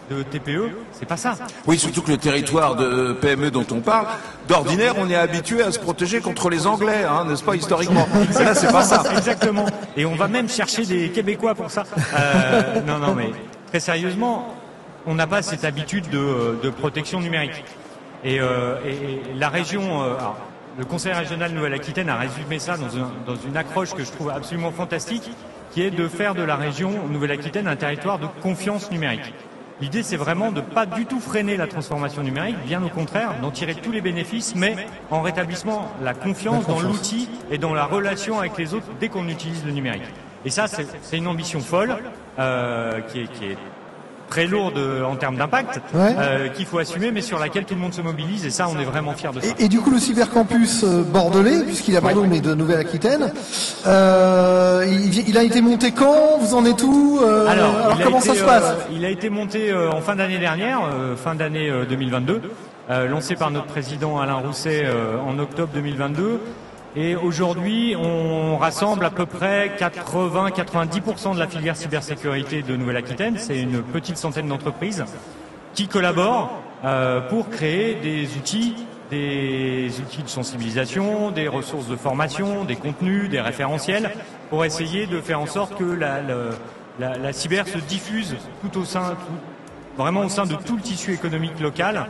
de TPE, c'est pas ça. Oui, surtout que le territoire de PME dont on parle, d'ordinaire, on est habitué à se protéger contre les Anglais, n'est-ce pas, historiquement. Et là, c'est pas ça. Exactement. Et on va même chercher des Québécois pour ça. Non, mais très sérieusement, on n'a pas cette habitude de protection numérique. Et la région... le Conseil régional Nouvelle-Aquitaine a résumé ça dans une accroche que je trouve absolument fantastique, qui est de faire de la région Nouvelle-Aquitaine un territoire de confiance numérique. L'idée, c'est vraiment de pas du tout freiner la transformation numérique, bien au contraire, d'en tirer tous les bénéfices, mais en rétablissant la confiance dans l'outil et dans la relation avec les autres dès qu'on utilise le numérique. Et ça, c'est une ambition folle qui est très lourde en termes d'impact, qu'il faut assumer, mais sur laquelle tout le monde se mobilise, et ça, on est vraiment fiers de ça. Et du coup, le cybercampus bordelais, puisqu'il est à Bordeaux, mais de Nouvelle-Aquitaine, il a été monté quand? Vous en êtes où? Alors comment ça se passe? Il a été monté en fin d'année dernière, fin d'année 2022, lancé par notre président Alain Rousset en octobre 2022. Et aujourd'hui, on rassemble à peu près 80-90% de la filière cybersécurité de Nouvelle-Aquitaine. C'est une petite centaine d'entreprises qui collaborent pour créer des outils de sensibilisation, des ressources de formation, des contenus, des référentiels, pour essayer de faire en sorte que la cyber se diffuse vraiment au sein de tout le tissu économique local,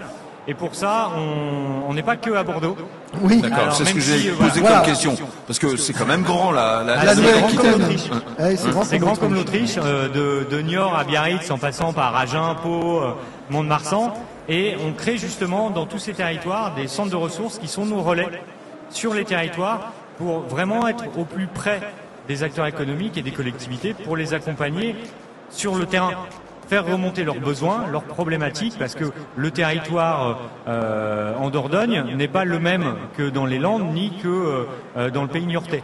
Et pour ça, on n'est pas que à Bordeaux. Oui. D'accord, Alors, c'est ce même que j'ai si, posé voilà. comme question. Parce que c'est quand même grand, la c'est grand comme Nouvelle-Aquitaine. l'Autriche. Ouais, C'est grand comme l'Autriche, de Niort à Biarritz, en passant par Agen, Pau, Mont-de-Marsan. Et on crée justement dans tous ces territoires des centres de ressources qui sont nos relais sur les territoires pour vraiment être au plus près des acteurs économiques et des collectivités pour les accompagner sur le terrain, faire remonter leurs besoins, leurs problématiques, parce que le territoire en Dordogne n'est pas le même que dans les Landes ni que dans le pays niortais.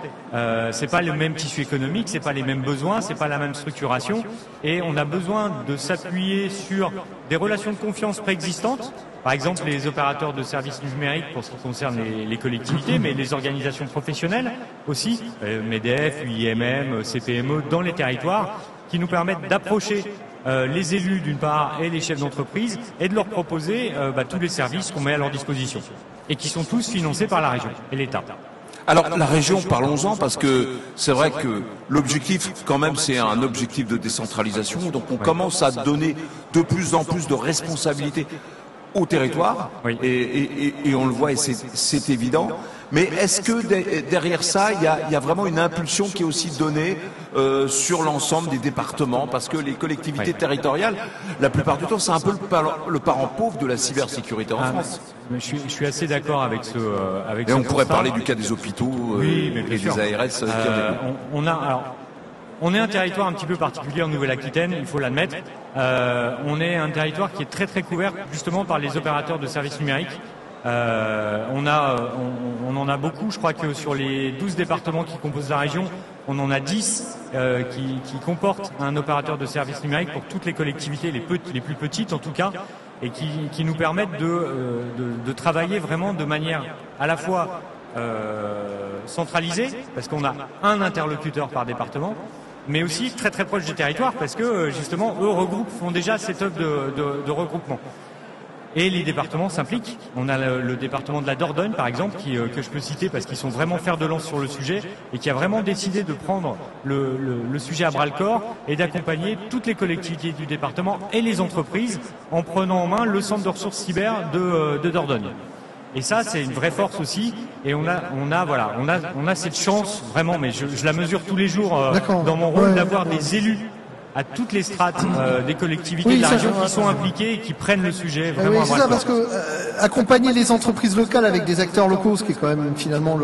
C'est pas le même tissu économique, c'est pas les mêmes besoins, c'est pas la même structuration, et on a besoin de s'appuyer sur des relations de confiance préexistantes. Par exemple, les opérateurs de services numériques pour ce qui concerne les collectivités, mais les organisations professionnelles aussi, MEDEF, UIMM, CPME, dans les territoires, qui nous permettent d'approcher les élus d'une part et les chefs d'entreprise et de leur proposer tous les services qu'on met à leur disposition et qui sont tous financés par la région et l'État. Alors la région, parlons-en, parce que c'est vrai que l'objectif, quand même, c'est un objectif de décentralisation. Donc on commence à donner de plus en plus de responsabilités au territoire, Oui. et on le voit, et c'est évident. Mais est-ce que derrière ça, il y a vraiment une impulsion qui est aussi donnée sur l'ensemble des départements? Parce que les collectivités territoriales, la plupart du temps, c'est un peu le parent pauvre de la cybersécurité en France. Je suis assez d'accord avec ce Et on pourrait parler du cas des hôpitaux Oui, mais et bien des sûr. ARS. On est un territoire un petit peu particulier en Nouvelle-Aquitaine, il faut l'admettre. On est un territoire qui est très très couvert justement par les opérateurs de services numériques. On en a beaucoup, je crois que sur les 12 départements qui composent la région, on en a 10 qui comportent un opérateur de services numériques pour toutes les collectivités, les plus petites en tout cas, et qui nous permettent de travailler vraiment de manière à la fois centralisée, parce qu'on a un interlocuteur par département, mais aussi très très proche des territoires, parce que justement eux font déjà cette œuvre de regroupement. Et les départements s'impliquent. On a le département de la Dordogne, par exemple, que je peux citer parce qu'ils sont vraiment fers de lance sur le sujet et qui a vraiment décidé de prendre le sujet à bras-le-corps et d'accompagner toutes les collectivités du département et les entreprises en prenant en main le centre de ressources cyber de Dordogne. Et ça, c'est une vraie force aussi. Et on a cette chance vraiment, mais je la mesure tous les jours dans mon rôle, d'avoir des élus à toutes les strates des collectivités de la région qui sont impliquées et qui prennent le sujet vraiment à c'est ça, bras-le-corps. parce que accompagner les entreprises locales avec des acteurs locaux, ce qui est quand même finalement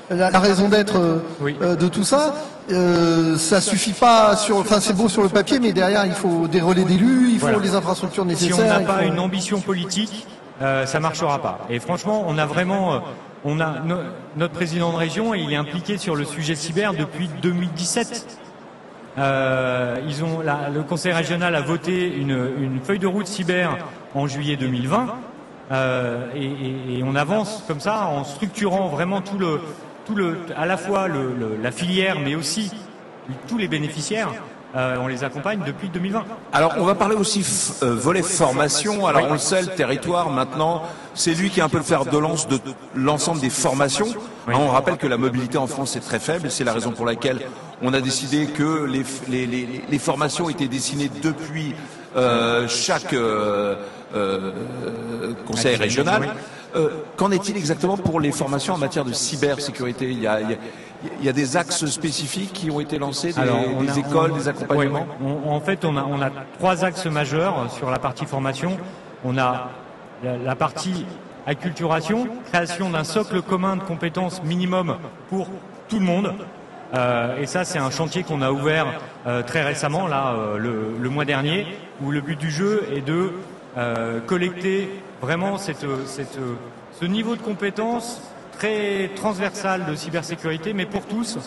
la raison d'être de tout ça, ça suffit pas c'est beau sur le papier, mais derrière il faut des relais d'élus, il faut les infrastructures Si nécessaires. on n'a pas une ambition politique, ça marchera pas. Et franchement, on a vraiment, notre président de région, il est impliqué sur le sujet cyber depuis 2017. Le conseil régional a voté une feuille de route cyber en juillet 2020 et on avance comme ça en structurant vraiment à la fois la filière mais aussi tous les bénéficiaires. On les accompagne depuis 2020. Alors, on va parler aussi volet formation. Alors, on le sait, le territoire, maintenant, c'est lui qui est un peu le fer de lance de l'ensemble des formations. Oui. On rappelle que la mobilité en France est très faible, et c'est la raison pour laquelle on a décidé que les formations étaient dessinées depuis chaque conseil régional. Qu'en est-il exactement pour les formations en matière de cybersécurité? Il y a des axes spécifiques qui ont été lancés, des écoles, des accompagnements. En fait, on a 3 axes majeurs sur la partie formation. On a la partie acculturation, création d'un socle commun de compétences minimum pour tout le monde. Et ça, c'est un chantier qu'on a ouvert très récemment, là, le mois dernier, où le but du jeu est de collecter vraiment ce niveau de compétences très transversal de cybersécurité, mais pour tous,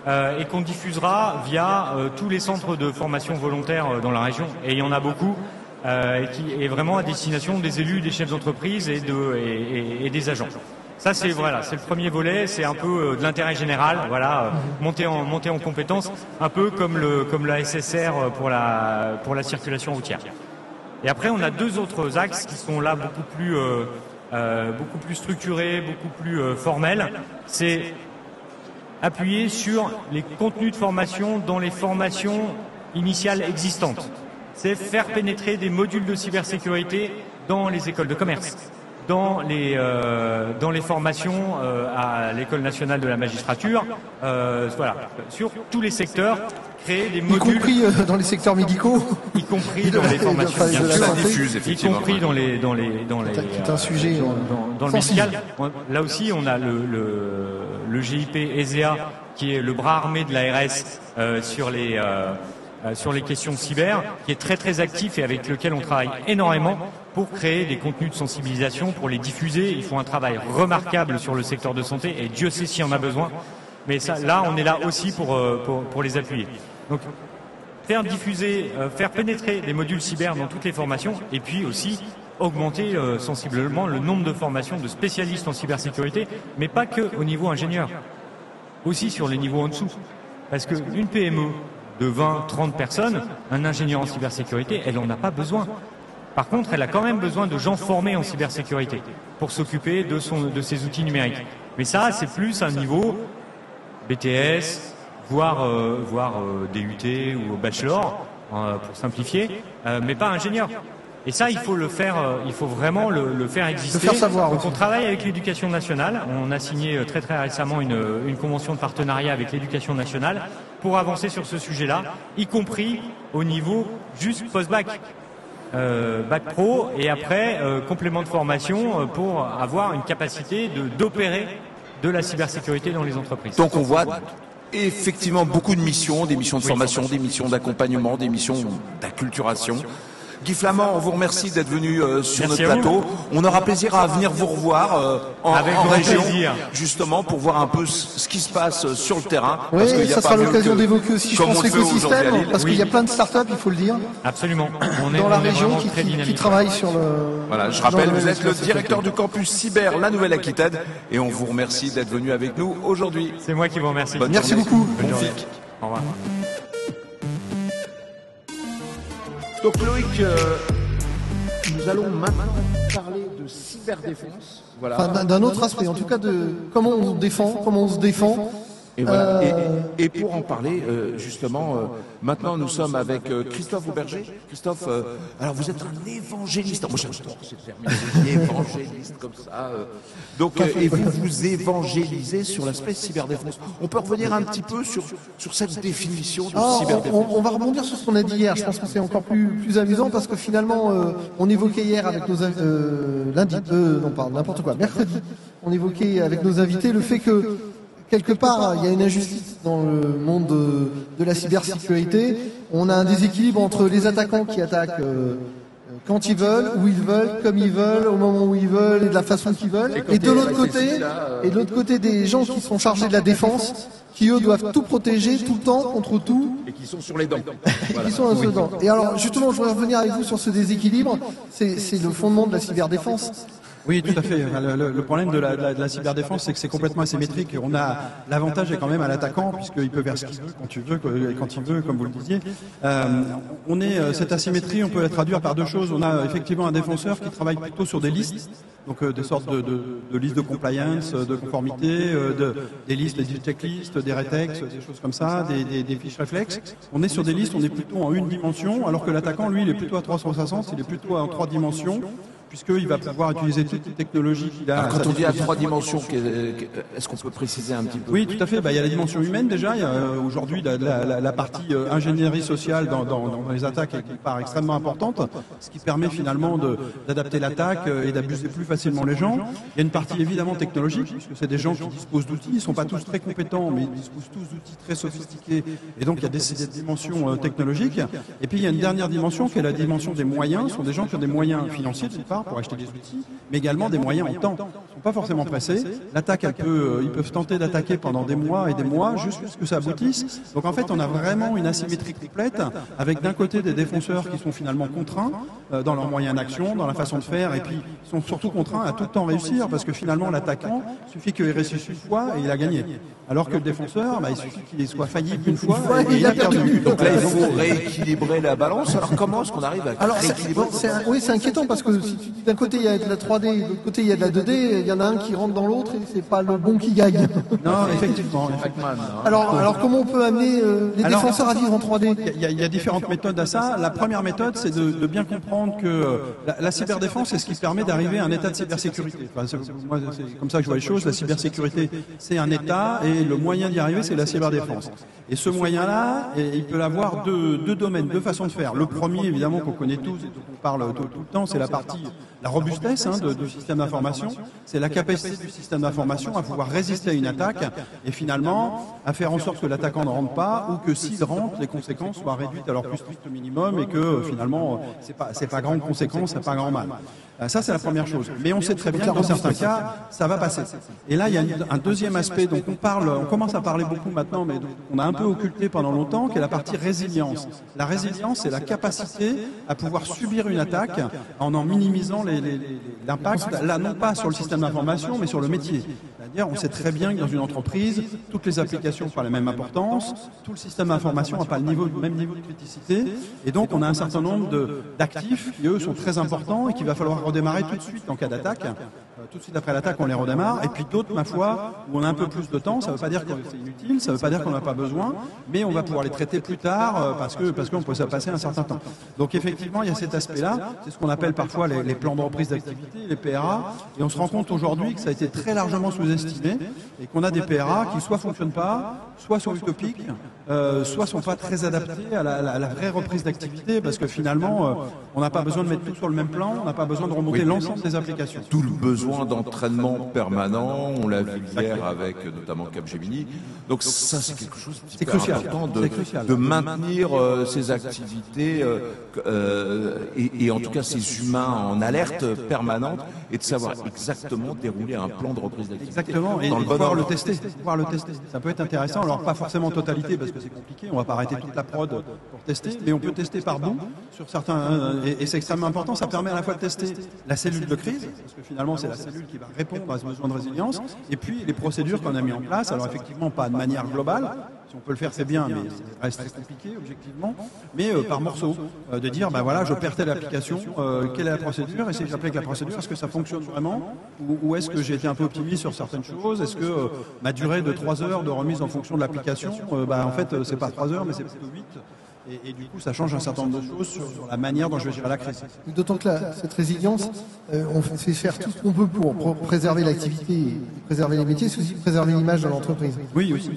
et qu'on diffusera via tous les centres de formation volontaire dans la région. Et il y en a beaucoup, et qui est vraiment à destination des élus, des chefs d'entreprise et des agents. Ça, c'est le premier volet, c'est un peu de l'intérêt général, monter en compétences, un peu comme la SSR pour la circulation routière. Et après, on a 2 autres axes qui sont là beaucoup plus structurés, beaucoup plus formels. C'est appuyer sur les contenus de formation dans les formations initiales existantes. C'est faire pénétrer des modules de cybersécurité dans les écoles de commerce, dans les formations à l'École nationale de la magistrature, voilà, sur tous les secteurs, créer des modules, y compris dans les secteurs médicaux, y compris dans les formations, bien sûr, ça diffuse, effectivement. y compris dans les c'est un sujet dans le médical. Là aussi, on a le GIP ESEA qui est le bras armé de l'ARS sur les questions cyber, qui est très très actif et avec lequel on travaille énormément pour créer des contenus de sensibilisation, pour les diffuser. Ils font un travail remarquable sur le secteur de santé et Dieu sait s'il y en a besoin. Mais ça, là, on est là aussi pour les appuyer. Donc, faire diffuser, faire pénétrer les modules cyber dans toutes les formations et puis aussi augmenter sensiblement le nombre de formations de spécialistes en cybersécurité, mais pas que au niveau ingénieur, aussi sur les niveaux en dessous. Parce qu'une PME de 20, 30 personnes, un ingénieur en cybersécurité, elle n'en a pas besoin. Par contre, elle a quand même besoin de gens formés en cybersécurité pour s'occuper de ses outils numériques. Mais ça, c'est plus un niveau BTS, voire DUT ou bachelor, pour simplifier, mais pas ingénieur. Et ça, il faut le faire, il faut vraiment le faire exister. Le faire savoir. Donc, on travaille avec l'Éducation nationale. On a signé très très récemment une convention de partenariat avec l'Éducation nationale pour avancer sur ce sujet-là, y compris au niveau juste post-bac. Bac pro et après complément de formation pour avoir une capacité d'opérer de la cybersécurité dans les entreprises. Donc on voit effectivement beaucoup de missions, des missions de formation, des missions d'accompagnement, des missions d'acculturation. Guy Flamand, on vous remercie d'être venu sur Merci notre à vous. plateau. On aura plaisir à venir vous revoir en Avec grand région, plaisir. justement pour voir un peu ce qui se passe sur le terrain. Oui, Parce qu'il y a ça pas sera mieux l'occasion que- d'évoquer aussi, je comme pense, on le fait aujourd'hui à l'écosystème, Lille. parce qu'il y a plein de startups, il faut le dire, Absolument. On dans la est région vraiment qui très dynamique. travaillent sur le... Voilà, je dans rappelle, le vous êtes le cybersécurité. directeur du campus cyber La Nouvelle-Aquitaine et on vous remercie d'être venu avec nous aujourd'hui. C'est moi qui vous remercie. Bonne Merci journée. beaucoup. Bon Bonne journée. fic. Au revoir. Donc Loïc, nous allons maintenant parler de cyberdéfense. Voilà. Enfin, d'un autre aspect, en tout cas de comment on défend, comment on se défend. Et, voilà. Et pour en parler, justement, maintenant nous sommes avec Christophe Auberger. Christophe, alors vous êtes un évangéliste. Moi j'adore ce terme, évangéliste comme ça. Donc, et vous évangélisez sur l'aspect cyberdéfense. On peut revenir un petit peu sur cette définition de cyberdéfense. On va rebondir sur ce qu'on a dit hier. Je pense que c'est encore plus amusant parce que finalement, on évoquait hier avec nos mercredi, on évoquait avec nos invités le fait que quelque part, il y a une injustice dans le monde de la cybersécurité. On a un déséquilibre entre les attaquants qui attaquent quand ils veulent, où ils veulent, comme ils veulent, au moment où ils veulent et de la façon qu'ils veulent. Et de l'autre côté, des gens qui sont chargés de la défense, qui eux doivent tout protéger tout le temps contre tout. Et qui sont sur les dents. Et qui sont dedans. Et alors, justement, je voudrais revenir avec vous sur ce déséquilibre. C'est le fondement de la cyberdéfense. Oui, tout à fait. Le problème de la cyberdéfense, c'est que c'est complètement asymétrique. On a l'avantage est quand même à l'attaquant, puisqu'il peut faire ce qu'il veut, quand il veut, comme vous le disiez. Cette asymétrie, on peut la traduire par deux choses. On a effectivement un défenseur qui travaille plutôt sur des listes, donc des sortes de listes de compliance, de conformité, des listes, des checklists, des retex, des choses comme ça, des fiches réflexes. On est sur des listes, on est plutôt en une dimension, alors que l'attaquant, lui, il est plutôt à 360, il est plutôt en trois dimensions, puisqu'il va pouvoir utiliser toutes les technologies qu'il a. Alors, quand on dit à trois dimensions, est-ce qu'on peut préciser un petit peu? Oui, tout à fait. Il y a la dimension humaine déjà. Il y a aujourd'hui la partie ingénierie sociale dans les attaques qui part extrêmement importante, ce qui permet finalement d'adapter l'attaque et d'abuser plus facilement les gens. Il y a une partie évidemment technologique, puisque c'est des gens qui disposent d'outils. Ils ne sont pas tous très compétents, mais ils disposent tous d'outils très sophistiqués. Et donc il y a des dimensions technologiques. Et puis il y a une dernière dimension qui est la dimension des moyens. Ce sont des gens qui ont des moyens financiers d'une part pour acheter des outils, mais également des moyens en temps. Ils ne sont pas forcément pressés. L'attaque, ils peuvent tenter d'attaquer pendant des mois et des mois, juste pour que ça aboutisse. Donc en fait, on a vraiment une asymétrie complète, avec d'un côté des défenseurs qui sont finalement contraints dans leurs moyens d'action, dans la façon de faire, et puis ils sont surtout contraints à tout le temps réussir, parce que finalement, l'attaquant, il suffit qu'il réussisse une fois et il a gagné. Alors que le défenseur, il suffit qu'il soit faillible une fois et il a perdu. Donc là, il faut rééquilibrer la balance. Alors comment est-ce qu'on arrive à rééquilibrer? Oui, c'est inquiétant parce que si tu d'un côté il y a de la 3D, de l'autre côté il y a de la 2D, il y en a un qui rentre dans l'autre et c'est pas le bon qui gagne. Non, effectivement. Alors comment on peut amener les défenseurs à vivre en 3D? Il y a différentes méthodes à ça. La première méthode, c'est de bien comprendre que la cyberdéfense, c'est ce qui permet d'arriver à un état de cybersécurité. Enfin, moi, c'est comme ça que je vois les choses. La cybersécurité, c'est un état, et le moyen d'y arriver, c'est la cyberdéfense. Et ce moyen-là, il peut avoir deux domaines, deux façons de faire. Le premier, évidemment, qu'on connaît tous et dont on parle tout le temps, c'est la robustesse du système d'information. C'est la capacité du système d'information à pouvoir résister à une attaque et finalement à faire en sorte que l'attaquant ne rentre pas, ou que s'il rentre, les conséquences soient réduites à leur plus strict minimum et que finalement c'est pas grande conséquence, c'est pas grand mal. Ça, c'est la première chose. Mais on sait très bien que dans certains cas, ça va passer. Et là, il y a un deuxième aspect. Donc on commence à parler beaucoup maintenant, mais on a un peu occulté pendant longtemps, qui est la partie résilience. La résilience, c'est la capacité à pouvoir subir une attaque en minimisant l'impact, là non pas sur le système d'information, mais sur le métier. C'est-à-dire, on sait très bien que dans une entreprise, toutes les applications n'ont pas la même importance, tout le système d'information n'a pas le même niveau de criticité, et donc on a un certain nombre d'actifs qui, eux, sont très importants et qu'il va falloir redémarrer tout de suite en cas d'attaque. Tout de suite après l'attaque, on les redémarre, et puis d'autres, ma foi, où on a un peu plus de temps. Ça ne veut pas dire que c'est inutile, ça ne veut pas dire qu'on n'a pas besoin, mais on va pouvoir les traiter plus tard parce qu'on peut se passer un certain temps. Donc effectivement, il y a cet aspect-là. C'est ce qu'on appelle parfois les plans de reprise d'activité, les PRA, et on se rend compte aujourd'hui que ça a été très largement sous-estimé et qu'on a des PRA qui soit fonctionnent pas, soit sont utopiques, soit sont pas très adaptés à la vraie reprise d'activité, parce que finalement, on n'a pas besoin de mettre tout sur le même plan, on n'a pas besoin de remonter l'ensemble des applications. Tout le besoin d'entraînement permanent, on l'a vu hier avec notamment Capgemini. Donc ça, c'est quelque chose d'hyper important de maintenir ces activités et en tout cas ces humains en alerte permanente, et de savoir exactement dérouler un plan de reprise d'activité. Exactement, et pouvoir le tester. Ça peut être intéressant, alors pas forcément en totalité parce que c'est compliqué, on va pas arrêter toute la prod pour tester, mais on peut tester par bout sur certains, et c'est extrêmement important. Ça permet à la fois de tester la cellule de crise, parce que finalement c'est la cellule qui va répondre à ce besoin de résilience, et puis les procédures qu'on a mis en place. Alors effectivement pas de manière globale, si on peut le faire c'est bien, mais ça reste très compliqué objectivement, mais par morceaux, de dire ben voilà, je perds telle application, quelle est la procédure, et si j'applique la procédure, est-ce que ça fonctionne vraiment, ou est-ce que j'ai été un peu optimiste sur certaines choses, est-ce que ma durée de 3 heures de remise en fonction de l'application, en fait c'est pas 3 heures mais c'est plutôt 8. Et du coup, ça change un certain nombre de choses sur la manière dont je vais gérer la crise. D'autant que cette résilience, on fait faire tout ce qu'on peut pour préserver l'activité et préserver les métiers, c'est aussi préserver l'image de l'entreprise. Oui, aussi.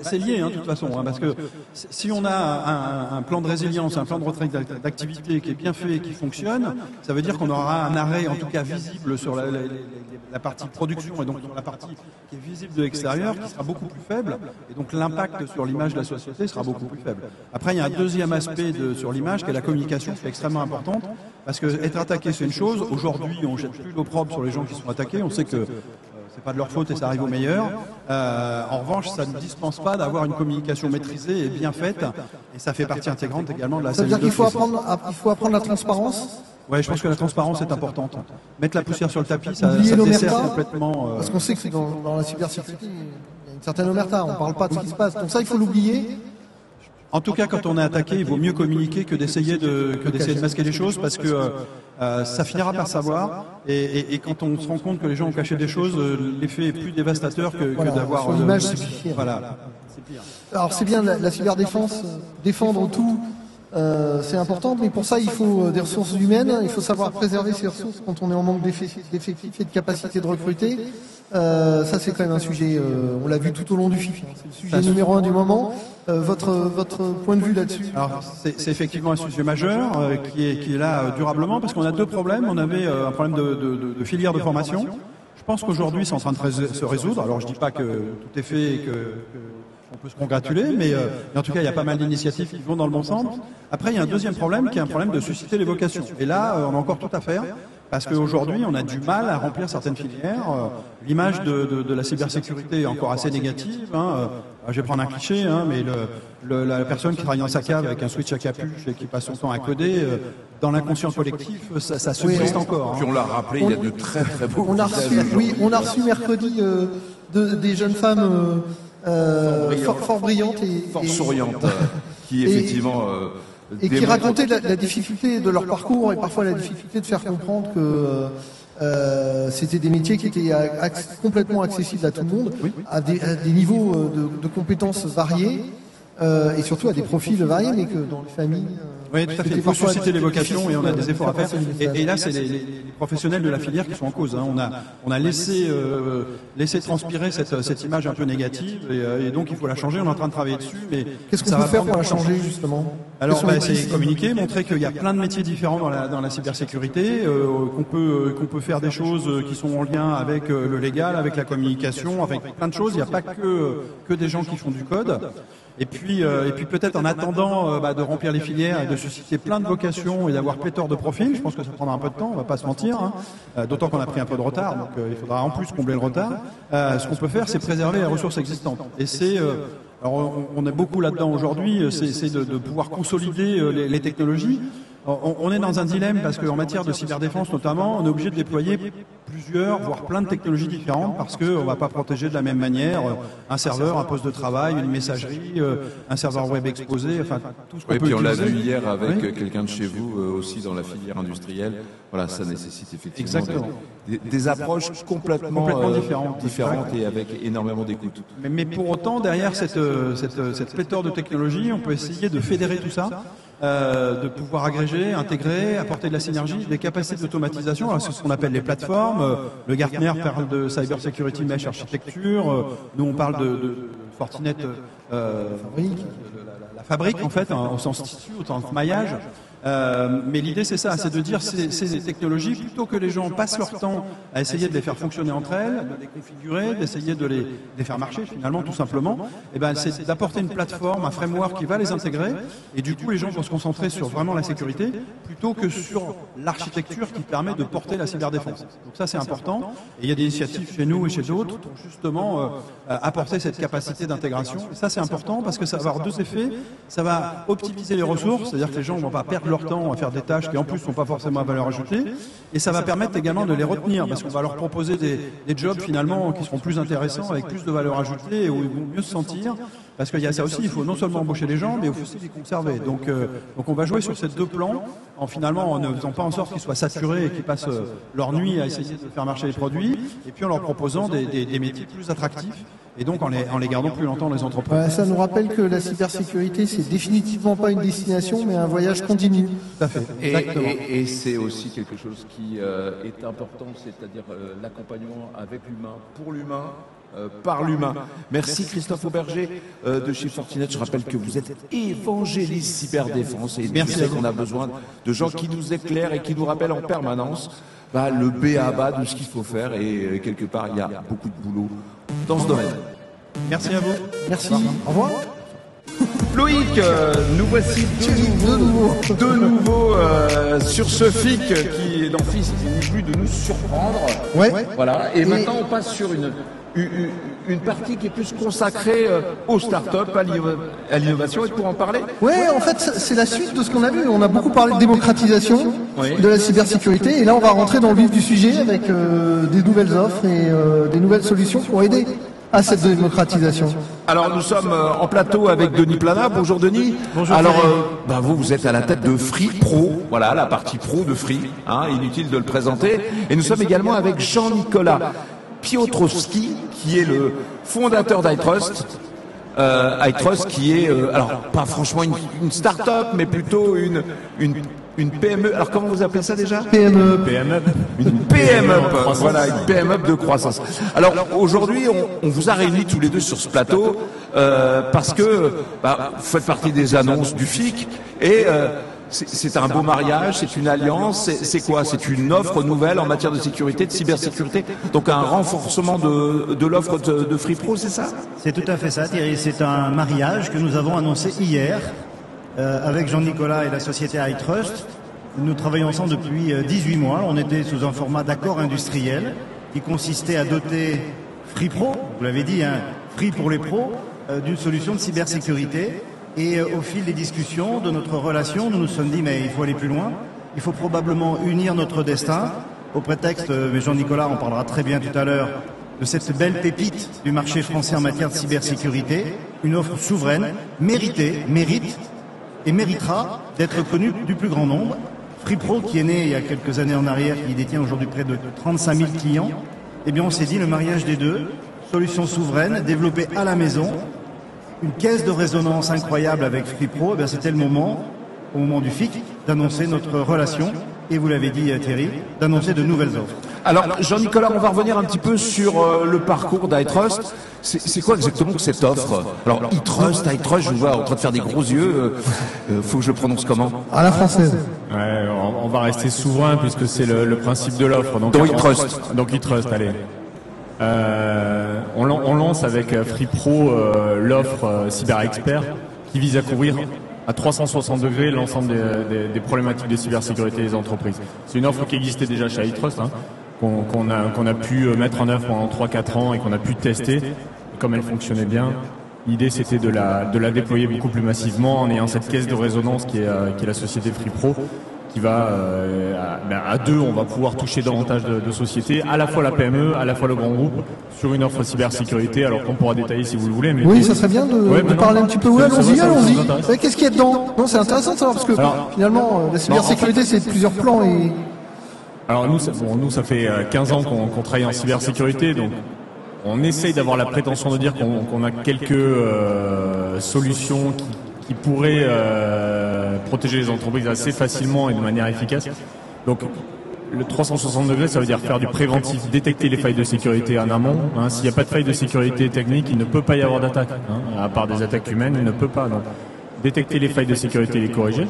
C'est lié, de toute façon, parce que si on a un plan de résilience, un plan de retrait d'activité qui est bien fait et qui fonctionne, ça veut dire qu'on aura un arrêt, en tout cas visible, sur la partie production, et donc sur la partie qui est visible de l'extérieur, qui sera beaucoup plus faible, et donc l'impact sur l'image de la société sera beaucoup plus faible. Après, il y a un deuxième aspect sur l'image, qui est la communication, qui est extrêmement importante, parce que être attaqué, c'est une chose. Aujourd'hui, on jette plus l'eau propre sur les gens qui sont attaqués. On sait que c'est pas de leur faute et ça arrive au meilleur. En revanche, ça ne dispense pas d'avoir une communication maîtrisée et bien faite, et ça fait partie intégrante également de la cellule de crise. Ça veut dire qu'il faut apprendre la transparence. Ouais, je pense que la transparence est importante. Mettre la poussière sur le tapis, ça dessert complètement. Parce qu'on sait que dans la cybersécurité, il y a une certaine omerta. On ne parle pas de ce qui se passe. Donc ça, il faut l'oublier. En tout cas, quand on est attaqué, il vaut mieux communiquer que d'essayer de masquer les choses, parce que ça finira par savoir. Et quand on se rend compte que les gens ont caché des choses, l'effet est plus dévastateur que d'avoir. Sur l'image, c'est pire. Voilà. C'est pire. Alors c'est bien la cyberdéfense, défendre tout. C'est important, mais pour ça il faut des ressources humaines, il faut savoir préserver ces ressources quand on est en manque d'effectifs et de capacité de recruter. Ça c'est quand même un sujet, on l'a vu tout au long du FIF, c'est le sujet numéro 1 du moment. Votre point de vue là-dessus? Alors c'est effectivement un sujet majeur qui est là durablement, parce qu'on a deux problèmes. On avait un problème de filière de formation. Je pense qu'aujourd'hui c'est en train de se résoudre. Alors je dis pas que tout est fait et que on peut se congratuler, mais en tout cas, il y a pas mal d'initiatives qui vont dans le bon sens. Après, il y a un deuxième problème qui est un problème de susciter les vocations. Et là, on a encore tout à faire, parce qu'aujourd'hui, on a du mal à remplir certaines filières. L'image de la cybersécurité est encore assez négative. Je vais prendre un cliché, mais la personne qui travaille dans sa cave avec un switch à capuche et qui passe son temps à coder, dans l'inconscient collectif, ça subsiste encore. Puis on l'a rappelé, il y a de très très beaux on a reçu mercredi des jeunes femmes fort brillantes et fort souriantes, qui effectivement Et qui racontaient la difficulté de leur parcours et parfois la difficulté de faire comprendre que c'était des métiers qui étaient complètement accessibles à tout le monde, à des niveaux de compétences variés et surtout à des profils variés, mais que dans les familles... Oui, tout à fait. Il faut susciter les vocations et on a des efforts à faire. Et là, c'est les professionnels de la filière qui sont en cause. Hein. On a laissé transpirer cette image un peu négative et donc il faut la changer. On est en train de travailler dessus. Mais qu'est-ce qu'on peut faire pour la changer justement? Alors, c'est communiquer, montrer qu'il y a plein de métiers différents dans la cybersécurité, qu'on peut faire des choses qui sont en lien avec le légal, avec la communication, avec plein de choses. Il n'y a pas que des gens qui font du code. Et puis peut-être en attendant de remplir les filières et de susciter plein de vocations et d'avoir pléthore de profils, je pense que ça prendra un peu de temps, on va pas se mentir, hein, d'autant qu'on a pris un peu de retard, donc il faudra en plus combler le retard. Ce qu'on peut faire, c'est préserver les ressources existantes. Et alors on est beaucoup là-dedans aujourd'hui, c'est de pouvoir consolider les technologies. On est dans un dilemme parce qu'en matière de cyberdéfense notamment, on est obligé de déployer plusieurs, voire plein de technologies différentes parce qu'on ne va pas protéger de la même manière un serveur, un poste de travail, une messagerie, un serveur web exposé, enfin tout ce qu'on peut utiliser. Et puis on l'a vu hier avec quelqu'un de chez vous aussi dans la filière industrielle. Voilà, ça nécessite effectivement des approches complètement différentes et avec énormément d'écoute. Mais pour autant, derrière cette pléthore de technologies, on peut essayer de fédérer tout ça. De pouvoir agréger, intégrer, apporter de la synergie, des capacités d'automatisation. C'est ce qu'on appelle les plateformes. Le Gartner parle de Cyber Security Mesh Architecture. Nous, on parle de Fortinet, la fabrique en fait, au sens tissu, au sens maillage. Mais l'idée c'est ça, c'est de dire ces technologies, plutôt que les gens passent leur temps à essayer de les faire fonctionner entre elles, de les configurer, d'essayer de les faire marcher finalement tout simplement, et c'est d'apporter une plateforme, un framework qui va les intégrer, et du coup les gens vont se concentrer sur vraiment la sécurité, plutôt que sur l'architecture qui permet de porter la cyberdéfense. Donc ça c'est important, et il y a des initiatives chez nous et chez d'autres pour justement apporter cette capacité d'intégration. Et ça c'est important parce que ça va avoir deux effets, ça va optimiser les ressources, c'est-à-dire que les gens ne vont pas perdre leur temps à faire des tâches qui en plus ne sont pas forcément à valeur ajoutée, et ça va permettre également de les retenir parce qu'on va leur proposer des jobs finalement qui seront plus intéressants avec plus de valeur ajoutée et où ils vont mieux se sentir, parce qu'il y a ça aussi, il faut non seulement embaucher les gens mais il faut aussi les conserver. Donc on va jouer sur ces deux plans en finalement en ne faisant pas en sorte qu'ils soient saturés et qu'ils passent leur nuit à essayer de faire marcher les produits, et puis en leur proposant des métiers plus attractifs et donc en les gardant plus longtemps dans les entreprises. Ça nous rappelle que la cybersécurité, c'est définitivement pas une destination, mais un voyage continu. Tout à fait. Et c'est aussi quelque chose qui est important, c'est-à-dire l'accompagnement avec l'humain, pour l'humain, par l'humain. Merci Christophe Auberger de chez Fortinet. Je rappelle que vous êtes évangéliste cyberdéfense et merci qu'on a besoin de gens qui nous éclairent et qui nous rappellent en permanence le b.a.-ba de ce qu'il faut faire, et quelque part il y a beaucoup de boulot dans ce domaine. Merci à vous. Merci. Au revoir. Loïc, nous voici de nouveau sur ce FIC qui, dans FIC, n'est plus de nous surprendre. Ouais. Voilà. Et maintenant, on passe sur une partie qui est plus consacrée aux startups, à l'innovation. Et pour en parler? Ouais, en fait, c'est la suite de ce qu'on a vu. On a beaucoup parlé de démocratisation de la cybersécurité, et là, on va rentrer dans le vif du sujet avec des nouvelles offres et des nouvelles solutions pour aider à cette démocratisation. Alors nous sommes en plateau avec Denis Plana. Bonjour Denis. Bonjour. Alors vous êtes à la tête de Free Pro, voilà la partie pro de Free, inutile de le présenter. Et nous sommes également avec Jean-Nicolas Piotrowski, qui est le fondateur d'iTrust. iTrust qui est alors pas franchement une start-up, mais plutôt une PME. Alors comment vous appelez ça déjà? PME. Une PME, voilà, une PME de croissance. Alors aujourd'hui, on vous a réunis tous les deux sur ce plateau parce que vous faites partie des annonces du FIC et c'est un beau mariage, c'est une alliance, c'est quoi? C'est une offre nouvelle en matière de sécurité, de cybersécurité, donc un renforcement de l'offre de Free Pro, c'est ça? C'est tout à fait ça, Thierry. C'est un mariage que nous avons annoncé hier avec Jean-Nicolas et la société iTrust. Nous travaillons ensemble depuis 18 mois. On était sous un format d'accord industriel qui consistait à doter Free Pro, vous l'avez dit, Free pour les pros, d'une solution de cybersécurité. Et au fil des discussions de notre relation, nous nous sommes dit mais il faut aller plus loin. Il faut probablement unir notre destin au prétexte, mais Jean-Nicolas en parlera très bien tout à l'heure, de cette belle pépite du marché français en matière de cybersécurité, une offre souveraine, mérite et méritera d'être connu du plus grand nombre. FreePro, qui est né il y a quelques années en arrière, qui détient aujourd'hui près de 35 000 clients, eh bien on s'est dit le mariage des deux, solution souveraine, développée à la maison, une caisse de résonance incroyable avec FreePro, eh bien c'était le moment, au moment du FIC, d'annoncer notre relation, et vous l'avez dit Thierry, d'annoncer de nouvelles offres. Alors, Jean-Nicolas, on va revenir un petit peu sur le parcours d'iTrust. C'est quoi exactement que cette offre? Alors, iTrust, je vous vois en train de faire des gros yeux. Faut que je prononce comment? À la française. Ouais, on va rester souverain puisque c'est le principe de l'offre. Donc iTrust. Donc iTrust, allez. On lance avec FreePro l'offre Cyber Expert qui vise à couvrir à 360 degrés l'ensemble des problématiques de cybersécurité des entreprises. C'est une offre qui existait déjà chez iTrust, qu'on a pu mettre en œuvre pendant 3-4 ans et qu'on a pu tester. Et comme elle fonctionnait bien, l'idée c'était de la déployer beaucoup plus massivement en ayant cette caisse de résonance qui est la société FreePro, qui va à deux, on va pouvoir toucher davantage de sociétés, à la fois la PME, à la fois le grand groupe, sur une offre cybersécurité, alors qu'on pourra détailler si vous le voulez. Mais oui, ça serait bien de parler un petit peu. Oui, allons-y. Qu'est-ce qu'il y a dedans? Non, c'est intéressant de savoir, parce que finalement, la cybersécurité, c'est plusieurs plans. Et... Alors nous, ça fait 15 ans qu'on travaille en cybersécurité, donc on essaye d'avoir la prétention de dire qu'on a quelques solutions qui pourraient protéger les entreprises assez facilement et de manière efficace. Donc le 360 degrés, ça veut dire faire du préventif, détecter les failles de sécurité en amont. S'il n'y a pas de faille de sécurité technique, il ne peut pas y avoir d'attaque. À part des attaques humaines, il ne peut pas. Donc, détecter les failles de sécurité et les corriger.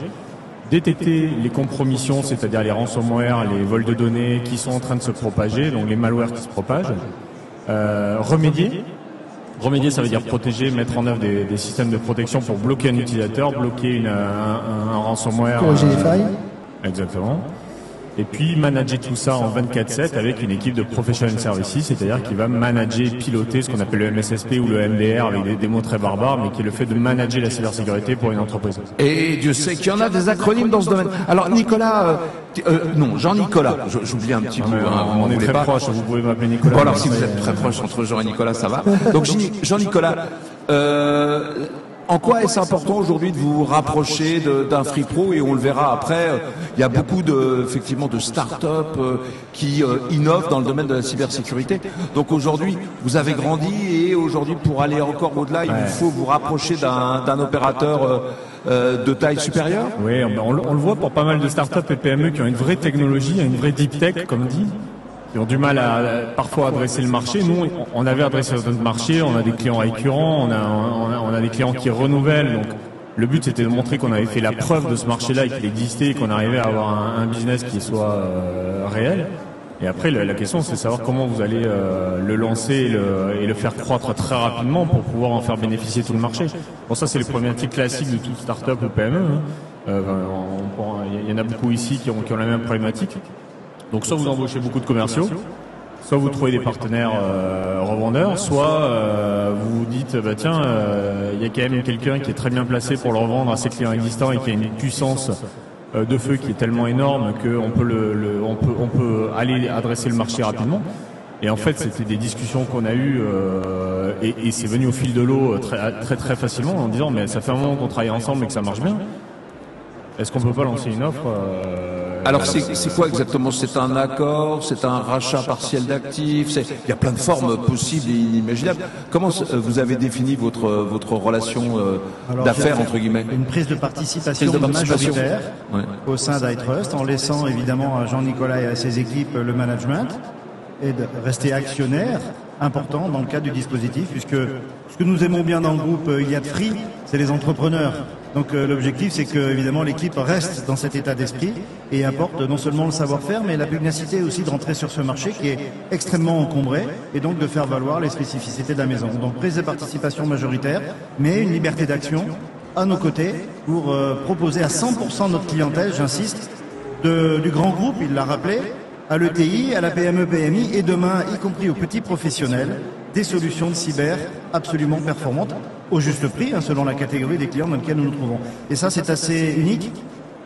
Détecter les compromissions, c'est-à-dire les ransomware, les vols de données qui sont en train de se propager, donc les malwares qui se propagent. Remédier. Remédier, ça veut dire protéger, mettre en œuvre des systèmes de protection pour bloquer un utilisateur, bloquer un ransomware. Corriger les failles. Exactement. Et puis manager tout ça en 24/7 avec une équipe de professional services, c'est-à-dire qui va manager, piloter ce qu'on appelle le MSSP ou le MDR avec des mots très barbares, mais qui est le fait de manager la cybersécurité pour une entreprise. Et Dieu sait qu'il y en a des acronymes dans ce domaine. Alors Nicolas, non, Jean-Nicolas, j'oublie un petit peu. On est très proches, vous pouvez m'appeler Nicolas. Bon, alors si vous êtes très proche entre Jean et Nicolas, ça va. Donc Jean-Nicolas, en quoi est-ce important aujourd'hui de vous rapprocher d'un FreePro, et on le verra après, il y a beaucoup effectivement de start-up qui innovent dans le domaine de la cybersécurité. Donc aujourd'hui, vous avez grandi, et aujourd'hui, pour aller encore au-delà, il vous faut vous rapprocher d'un opérateur de taille supérieure. Oui, on le voit pour pas mal de start-up et PME qui ont une vraie technologie, une vraie deep tech, comme dit, qui ont du mal à parfois adresser le marché. Nous, on avait adressé notre marché, on a des clients récurrents, on a des clients qui renouvellent. Donc, le but c'était de montrer qu'on avait fait la preuve de ce marché-là et qu'il existait, et qu'on arrivait à avoir un business qui soit réel. Et après, la question c'est de savoir comment vous allez le lancer et le faire croître très rapidement pour pouvoir en faire bénéficier tout le marché. Bon, ça c'est les problématiques classiques de toute start-up ou PME. Il y en a beaucoup ici qui ont la même problématique. Donc soit vous embauchez beaucoup de commerciaux, soit vous trouvez des partenaires revendeurs, soit vous vous dites tiens, il y a quand même quelqu'un qui est très bien placé pour le revendre à ses clients existants et qui a une puissance de feu qui est tellement énorme qu'on peut aller adresser le marché rapidement. Et en fait, c'était des discussions qu'on a eues et c'est venu au fil de l'eau très très facilement en disant mais ça fait un moment qu'on travaille ensemble et que ça marche bien. Est-ce qu'on peut pas lancer une offre Alors c'est quoi exactement? C'est un accord? C'est un rachat partiel d'actifs? Il y a plein de formes possibles et inimaginables. Comment vous avez défini votre relation d'affaires entre guillemets? Une prise de participation majoritaire au sein d'iTrust, en laissant évidemment à Jean-Nicolas et à ses équipes le management, et de rester actionnaire important dans le cadre du dispositif, puisque ce que nous aimons bien dans le groupe Iliad Free, c'est les entrepreneurs. Donc l'objectif, c'est que évidemment l'équipe reste dans cet état d'esprit et apporte non seulement le savoir-faire, mais la pugnacité aussi de rentrer sur ce marché qui est extrêmement encombré, et donc de faire valoir les spécificités de la maison. Donc prise de participation majoritaire, mais une liberté d'action à nos côtés pour proposer à 100% notre clientèle, j'insiste, du grand groupe, il l'a rappelé, à l'ETI, à la PME, PMI, et demain, y compris aux petits professionnels, des solutions de cyber absolument performantes, au juste prix, selon la catégorie des clients dans lesquels nous nous trouvons. Et ça, c'est assez unique.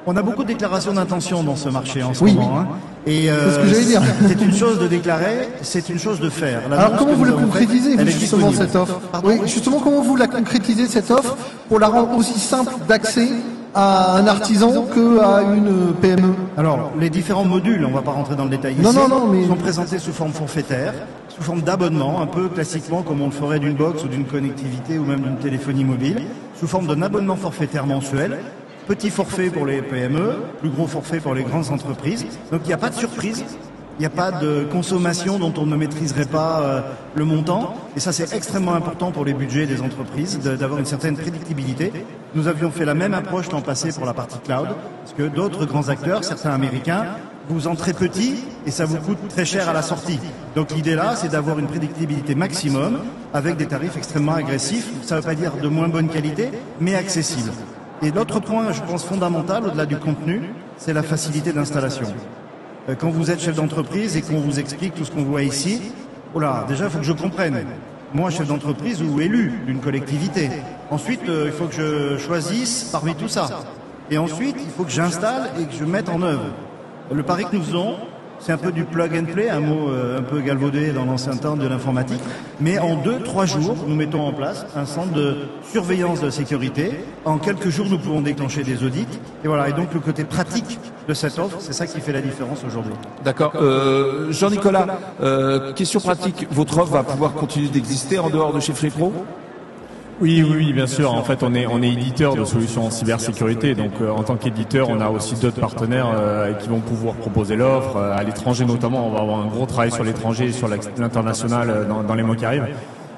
On a beaucoup de déclarations d'intention dans ce marché en ce moment. Et c'est ce que j'allais dire. C'est une chose de déclarer, c'est une chose de faire. Alors comment vous la concrétisez, vous, justement, cette offre? Oui, justement, comment vous la concrétisez, cette offre, pour la rendre aussi simple d'accès à un artisan qu'à une PME? Alors, les différents modules, on va pas rentrer dans le détail Non, ici, non, mais... sont présentés sous forme forfaitaire, sous forme d'abonnement, un peu classiquement comme on le ferait d'une box ou d'une connectivité ou même d'une téléphonie mobile, sous forme d'un abonnement forfaitaire mensuel, petit forfait pour les PME, plus gros forfait pour les grandes entreprises. Donc il n'y a pas de surprise, il n'y a pas de consommation dont on ne maîtriserait pas le montant. Et ça, c'est extrêmement important pour les budgets des entreprises, d'avoir une certaine prédictibilité. Nous avions fait la même approche l'an passé pour la partie cloud, parce que d'autres grands acteurs, certains américains, vous entrez petit et ça vous coûte très cher à la sortie. Donc l'idée là, c'est d'avoir une prédictibilité maximum avec des tarifs extrêmement agressifs. Ça ne veut pas dire de moins bonne qualité, mais accessible. Et l'autre point, je pense, fondamental, au-delà du contenu, c'est la facilité d'installation. Quand vous êtes chef d'entreprise et qu'on vous explique tout ce qu'on voit ici, oh là, déjà, il faut que je comprenne. Moi, chef d'entreprise ou élu d'une collectivité. Ensuite, il faut que je choisisse parmi tout ça. Et ensuite, il faut que j'installe et que je mette en œuvre. Le pari que nous faisons, c'est un peu du plug and play, un mot un peu galvaudé dans l'ancien temps de l'informatique. Mais en 2-3 jours, nous mettons en place un centre de surveillance de la sécurité. En quelques jours, nous pouvons déclencher des audits. Et voilà. Et donc, le côté pratique de cette offre, c'est ça qui fait la différence aujourd'hui. D'accord. Jean-Nicolas, question pratique. Votre offre va pouvoir continuer d'exister en dehors de chez FreePro ? Oui, bien sûr. En fait, on est éditeur de solutions en cybersécurité. Donc, en tant qu'éditeur, on a aussi d'autres partenaires qui vont pouvoir proposer l'offre. À l'étranger notamment, on va avoir un gros travail sur l'étranger et sur l'international dans les mois qui arrivent.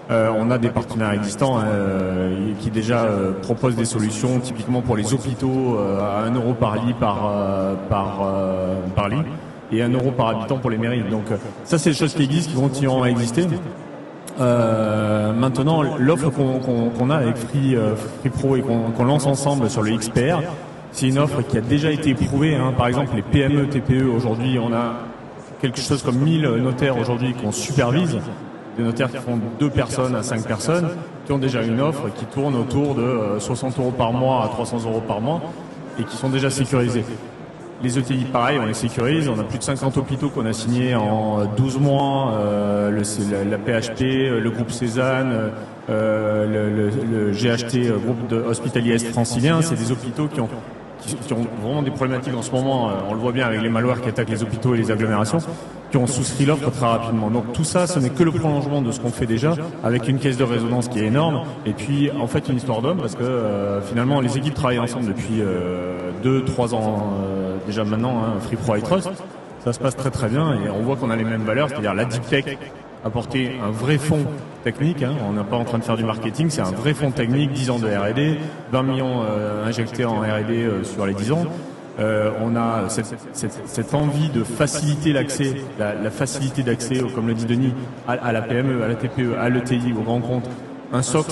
On a des partenaires existants qui déjà proposent des solutions typiquement pour les hôpitaux à 1 euro par lit par lit et 1 euro par habitant pour les mairies. Donc ça, c'est des choses qui existent, qui continueront à exister. Maintenant, l'offre qu'on a avec FreePro et qu'on lance ensemble sur le XPR, c'est une offre qui a déjà été éprouvée. Par exemple, les PME, TPE, aujourd'hui, on a quelque chose comme 1000 notaires aujourd'hui qu'on supervise. Des notaires qui font 2 personnes à 5 personnes, qui ont déjà une offre qui tourne autour de 60 euros par mois à 300 euros par mois et qui sont déjà sécurisés. Les ETI, pareil, on les sécurise. On a plus de 50 hôpitaux qu'on a signés en 12 mois. La PHP, le groupe Cézanne, le GHT, groupe hospitalier est francilien, c'est des hôpitaux qui ont vraiment des problématiques en ce moment. On le voit bien avec les malwares qui attaquent les hôpitaux et les agglomérations, qui ont souscrit l'offre très rapidement. Donc tout ça, ce n'est que le prolongement de ce qu'on fait déjà, avec une caisse de résonance qui est énorme, et puis en fait une histoire d'homme, parce que finalement les équipes travaillent ensemble depuis 2-3 ans déjà maintenant, FreePro iTrust. Ça se passe très très bien, et on voit qu'on a les mêmes valeurs, c'est-à-dire la deep tech, apporter un vrai fonds technique, on n'est pas en train de faire du marketing, c'est un vrai fonds technique, 10 ans de R&D, 20 millions injectés en R&D sur les 10 ans. On a cette envie de faciliter l'accès, la facilité d'accès, comme le dit Denis, à la PME, à la TPE, à l'ETI, au grand compte. Un SOC,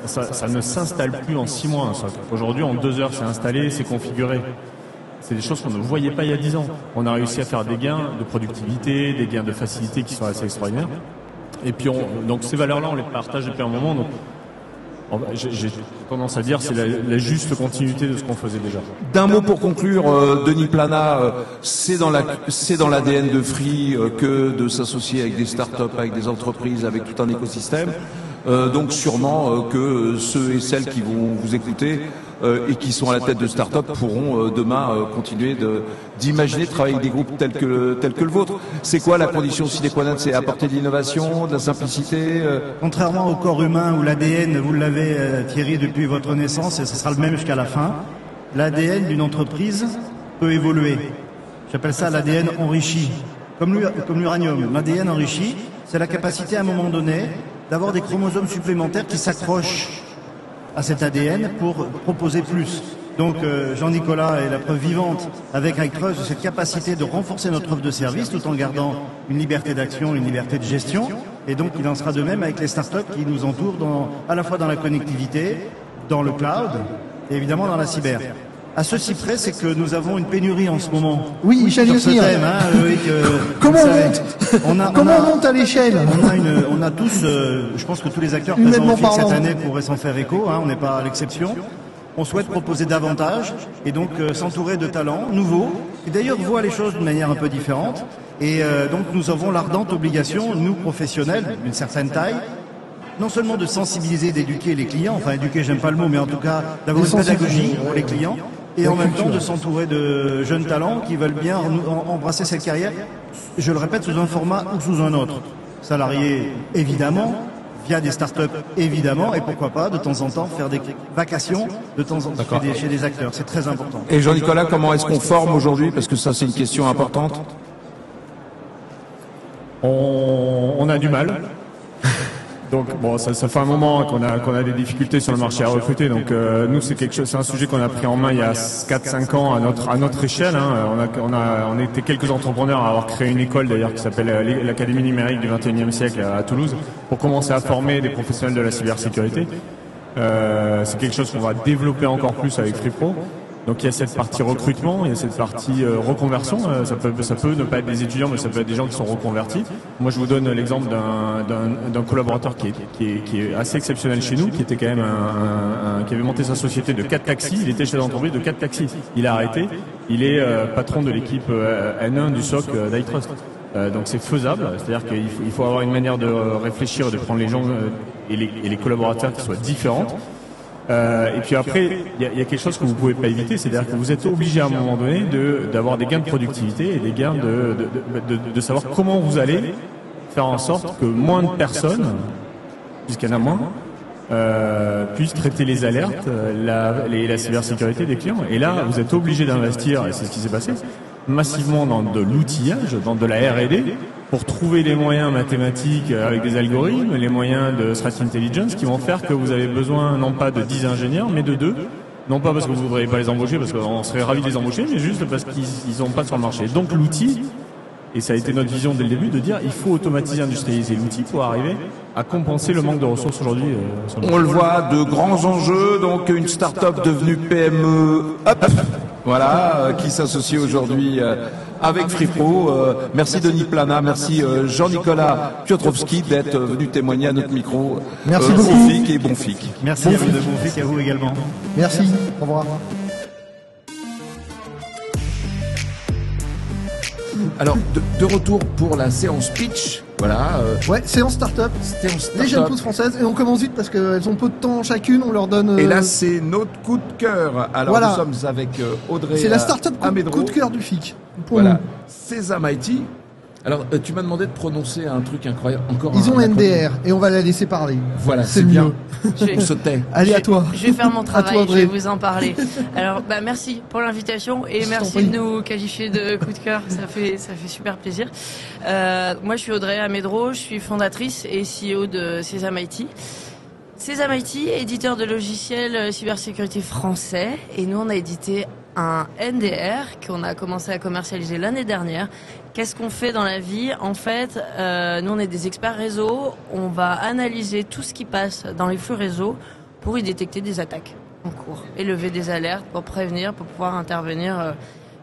ça ne s'installe plus en 6 mois, un SOC. Aujourd'hui, en 2 heures, c'est installé, c'est configuré. C'est des choses qu'on ne voyait pas il y a 10 ans. On a réussi à faire des gains de productivité, des gains de facilité qui sont assez extraordinaires. Et puis, donc ces valeurs-là, on les partage depuis un moment. Donc, j'ai tendance à dire c'est la juste continuité de ce qu'on faisait déjà. D'un mot pour conclure, Denis Plana, c'est dans l'ADN de Free que de s'associer avec des startups, avec des entreprises, avec tout un écosystème. Donc sûrement que ceux et celles qui vont vous écouter et qui sont à la tête de start-up pourront demain continuer d'imaginer travailler avec des groupes tels que le vôtre. C'est quoi la condition sine qua non? C'est apporter de l'innovation, de la simplicité Contrairement au corps humain où l'ADN, vous l'avez Thierry depuis votre naissance et ce sera le même jusqu'à la fin, l'ADN d'une entreprise peut évoluer. J'appelle ça l'ADN enrichi. Comme l'uranium, l'ADN enrichi, c'est la capacité à un moment donné d'avoir des chromosomes supplémentaires qui s'accrochent à cet ADN pour proposer plus. Donc Jean-Nicolas est la preuve vivante avec iTrust de cette capacité de renforcer notre offre de service tout en gardant une liberté d'action, une liberté de gestion. Et donc il en sera de même avec les startups qui nous entourent à la fois dans la connectivité, dans le cloud et évidemment dans la cyber. À ceci près, c'est que nous avons une pénurie en ce moment. Oui, j'allais sur ce dire. thème, Comment on monte à l'échelle? On a tous, je pense que tous les acteurs présents au FIC cette année pourraient s'en faire écho, on n'est pas à l'exception. On souhaite proposer davantage et donc s'entourer de talents nouveaux qui d'ailleurs voient les choses d'une manière un peu différente. Et donc nous avons l'ardente obligation, nous professionnels d'une certaine taille, non seulement de sensibiliser, d'éduquer les clients, enfin éduquer j'aime pas le mot, mais en tout cas d'avoir une pédagogie pour les clients, et en même temps de s'entourer de jeunes talents qui veulent bien embrasser cette carrière, je le répète, sous un format ou sous un autre. Salariés, évidemment, via des startups, évidemment, et pourquoi pas, de temps en temps, faire des vacations de temps en temps chez des acteurs. C'est très important. Et Jean-Nicolas, comment est-ce qu'on forme aujourd'hui? Parce que ça, c'est une question importante. On a du mal. Donc bon, ça fait un moment qu'on a des difficultés sur le marché à recruter. Donc nous, c'est un sujet qu'on a pris en main il y a 4-5 ans à notre échelle. Hein. On était quelques entrepreneurs à avoir créé une école d'ailleurs qui s'appelle l'Académie numérique du 21e siècle à Toulouse pour commencer à former des professionnels de la cybersécurité. C'est quelque chose qu'on va développer encore plus avec FreePro. Donc il y a cette partie recrutement, il y a cette partie reconversion. Ça peut ne pas être des étudiants, mais ça peut être des gens qui sont reconvertis. Moi, je vous donne l'exemple d'un collaborateur qui est assez exceptionnel chez nous, qui était quand même qui avait monté sa société de 4 taxis. Il était chef d'entreprise de 4 taxis. Il a arrêté. Il est patron de l'équipe N1 du SOC d'iTrust. Donc c'est faisable. C'est-à-dire qu'il faut avoir une manière de réfléchir, de prendre les gens et les collaborateurs qui soient différentes. Et puis après, il y a quelque chose que vous pouvez pas éviter, c'est-à-dire que vous êtes obligé à un moment donné d'avoir des gains de productivité et des gains de savoir comment vous allez faire en sorte que moins de personnes, puisqu'il y en a moins, puissent traiter les alertes, la cybersécurité des clients. Et là, vous êtes obligé d'investir, et c'est ce qui s'est passé, massivement dans de l'outillage, dans de la R&D, pour trouver les moyens mathématiques avec des algorithmes, les moyens de threat intelligence qui vont faire que vous avez besoin non pas de 10 ingénieurs, mais de 2. Non pas parce que vous ne voudriez pas les embaucher, parce qu'on serait ravis de les embaucher, mais juste parce qu'ils n'ont pas sur le marché. Donc l'outil, et ça a été notre vision dès le début, de dire il faut automatiser, industrialiser l'outil pour arriver à compenser le manque de ressources aujourd'hui. On le voit, de grands enjeux, donc une start-up devenue PME, voilà, qui s'associe aujourd'hui avec FreePro. Merci Denis Plana, merci Jean-Nicolas Piotrowski d'être venu témoigner à notre micro. Merci beaucoup. Bon FIC et bon FIC. Merci à vous de bon FIC, à vous également. Merci. Au revoir. Alors, de retour pour la séance pitch. Voilà. Ouais, séance start-up. Les jeunes pousses françaises. Et on commence vite parce qu'elles ont peu de temps chacune. On leur donne. Et là, c'est notre coup de cœur. Alors, voilà. Nous sommes avec Audrey. C'est la start-up coup de cœur du FIC. Pour nous. Sesame IT. Alors, tu m'as demandé de prononcer un truc incroyable. Ils ont NDR et on va la laisser parler. Voilà, c'est bien. On se tait. Allez, à toi. Je vais faire mon travail, toi, je vais vous en parler. Alors, merci pour l'invitation et merci de nous qualifier de coup de cœur. Ça fait super plaisir. Moi, je suis Audrey Amédro, je suis fondatrice et CEO de Sesame IT. Sesame IT, éditeur de logiciels cybersécurité français, et nous, on a édité un NDR qu'on a commencé à commercialiser l'année dernière. Qu'est-ce qu'on fait dans la vie? En fait, nous, on est des experts réseau. On va analyser tout ce qui passe dans les flux réseau pour y détecter des attaques en cours et lever des alertes pour prévenir, pour pouvoir intervenir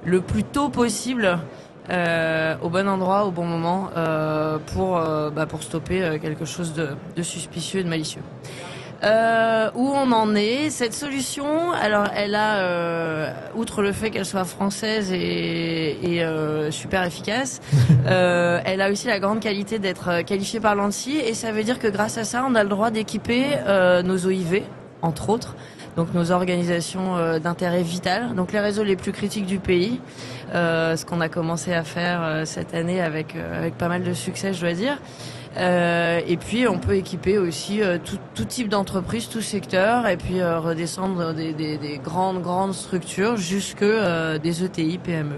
le plus tôt possible au bon endroit, au bon moment pour stopper quelque chose de suspicieux et de malicieux. Où on en est, cette solution, alors elle a, outre le fait qu'elle soit française et super efficace, elle a aussi la grande qualité d'être qualifiée par l'ANSSI, et ça veut dire que grâce à ça, on a le droit d'équiper nos OIV, entre autres, donc nos organisations d'intérêt vital, donc les réseaux les plus critiques du pays, ce qu'on a commencé à faire cette année avec pas mal de succès, je dois dire. Et puis on peut équiper aussi tout type d'entreprise, tout secteur, et puis redescendre des grandes structures jusque des ETI, PME.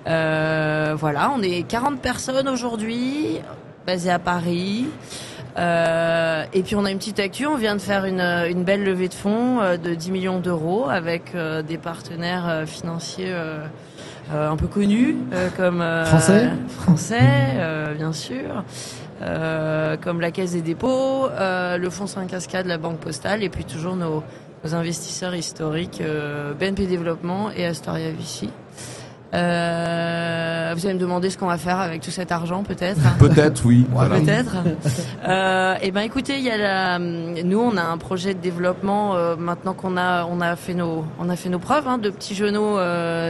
Voilà, on est 40 personnes aujourd'hui, basées à Paris. Et puis on a une petite actu, on vient de faire une belle levée de fonds de 10 millions d'euros avec des partenaires financiers un peu connus comme français bien sûr, comme la Caisse des dépôts, le Fonds 5 Cascade, la Banque Postale, et puis toujours nos investisseurs historiques BNP Développement et Astoria Vichy. Vous allez me demander ce qu'on va faire avec tout cet argent, peut-être. Peut-être, oui. Voilà. Peut-être. Écoutez, nous, on a un projet de développement maintenant qu'on a fait nos preuves, de petits genoux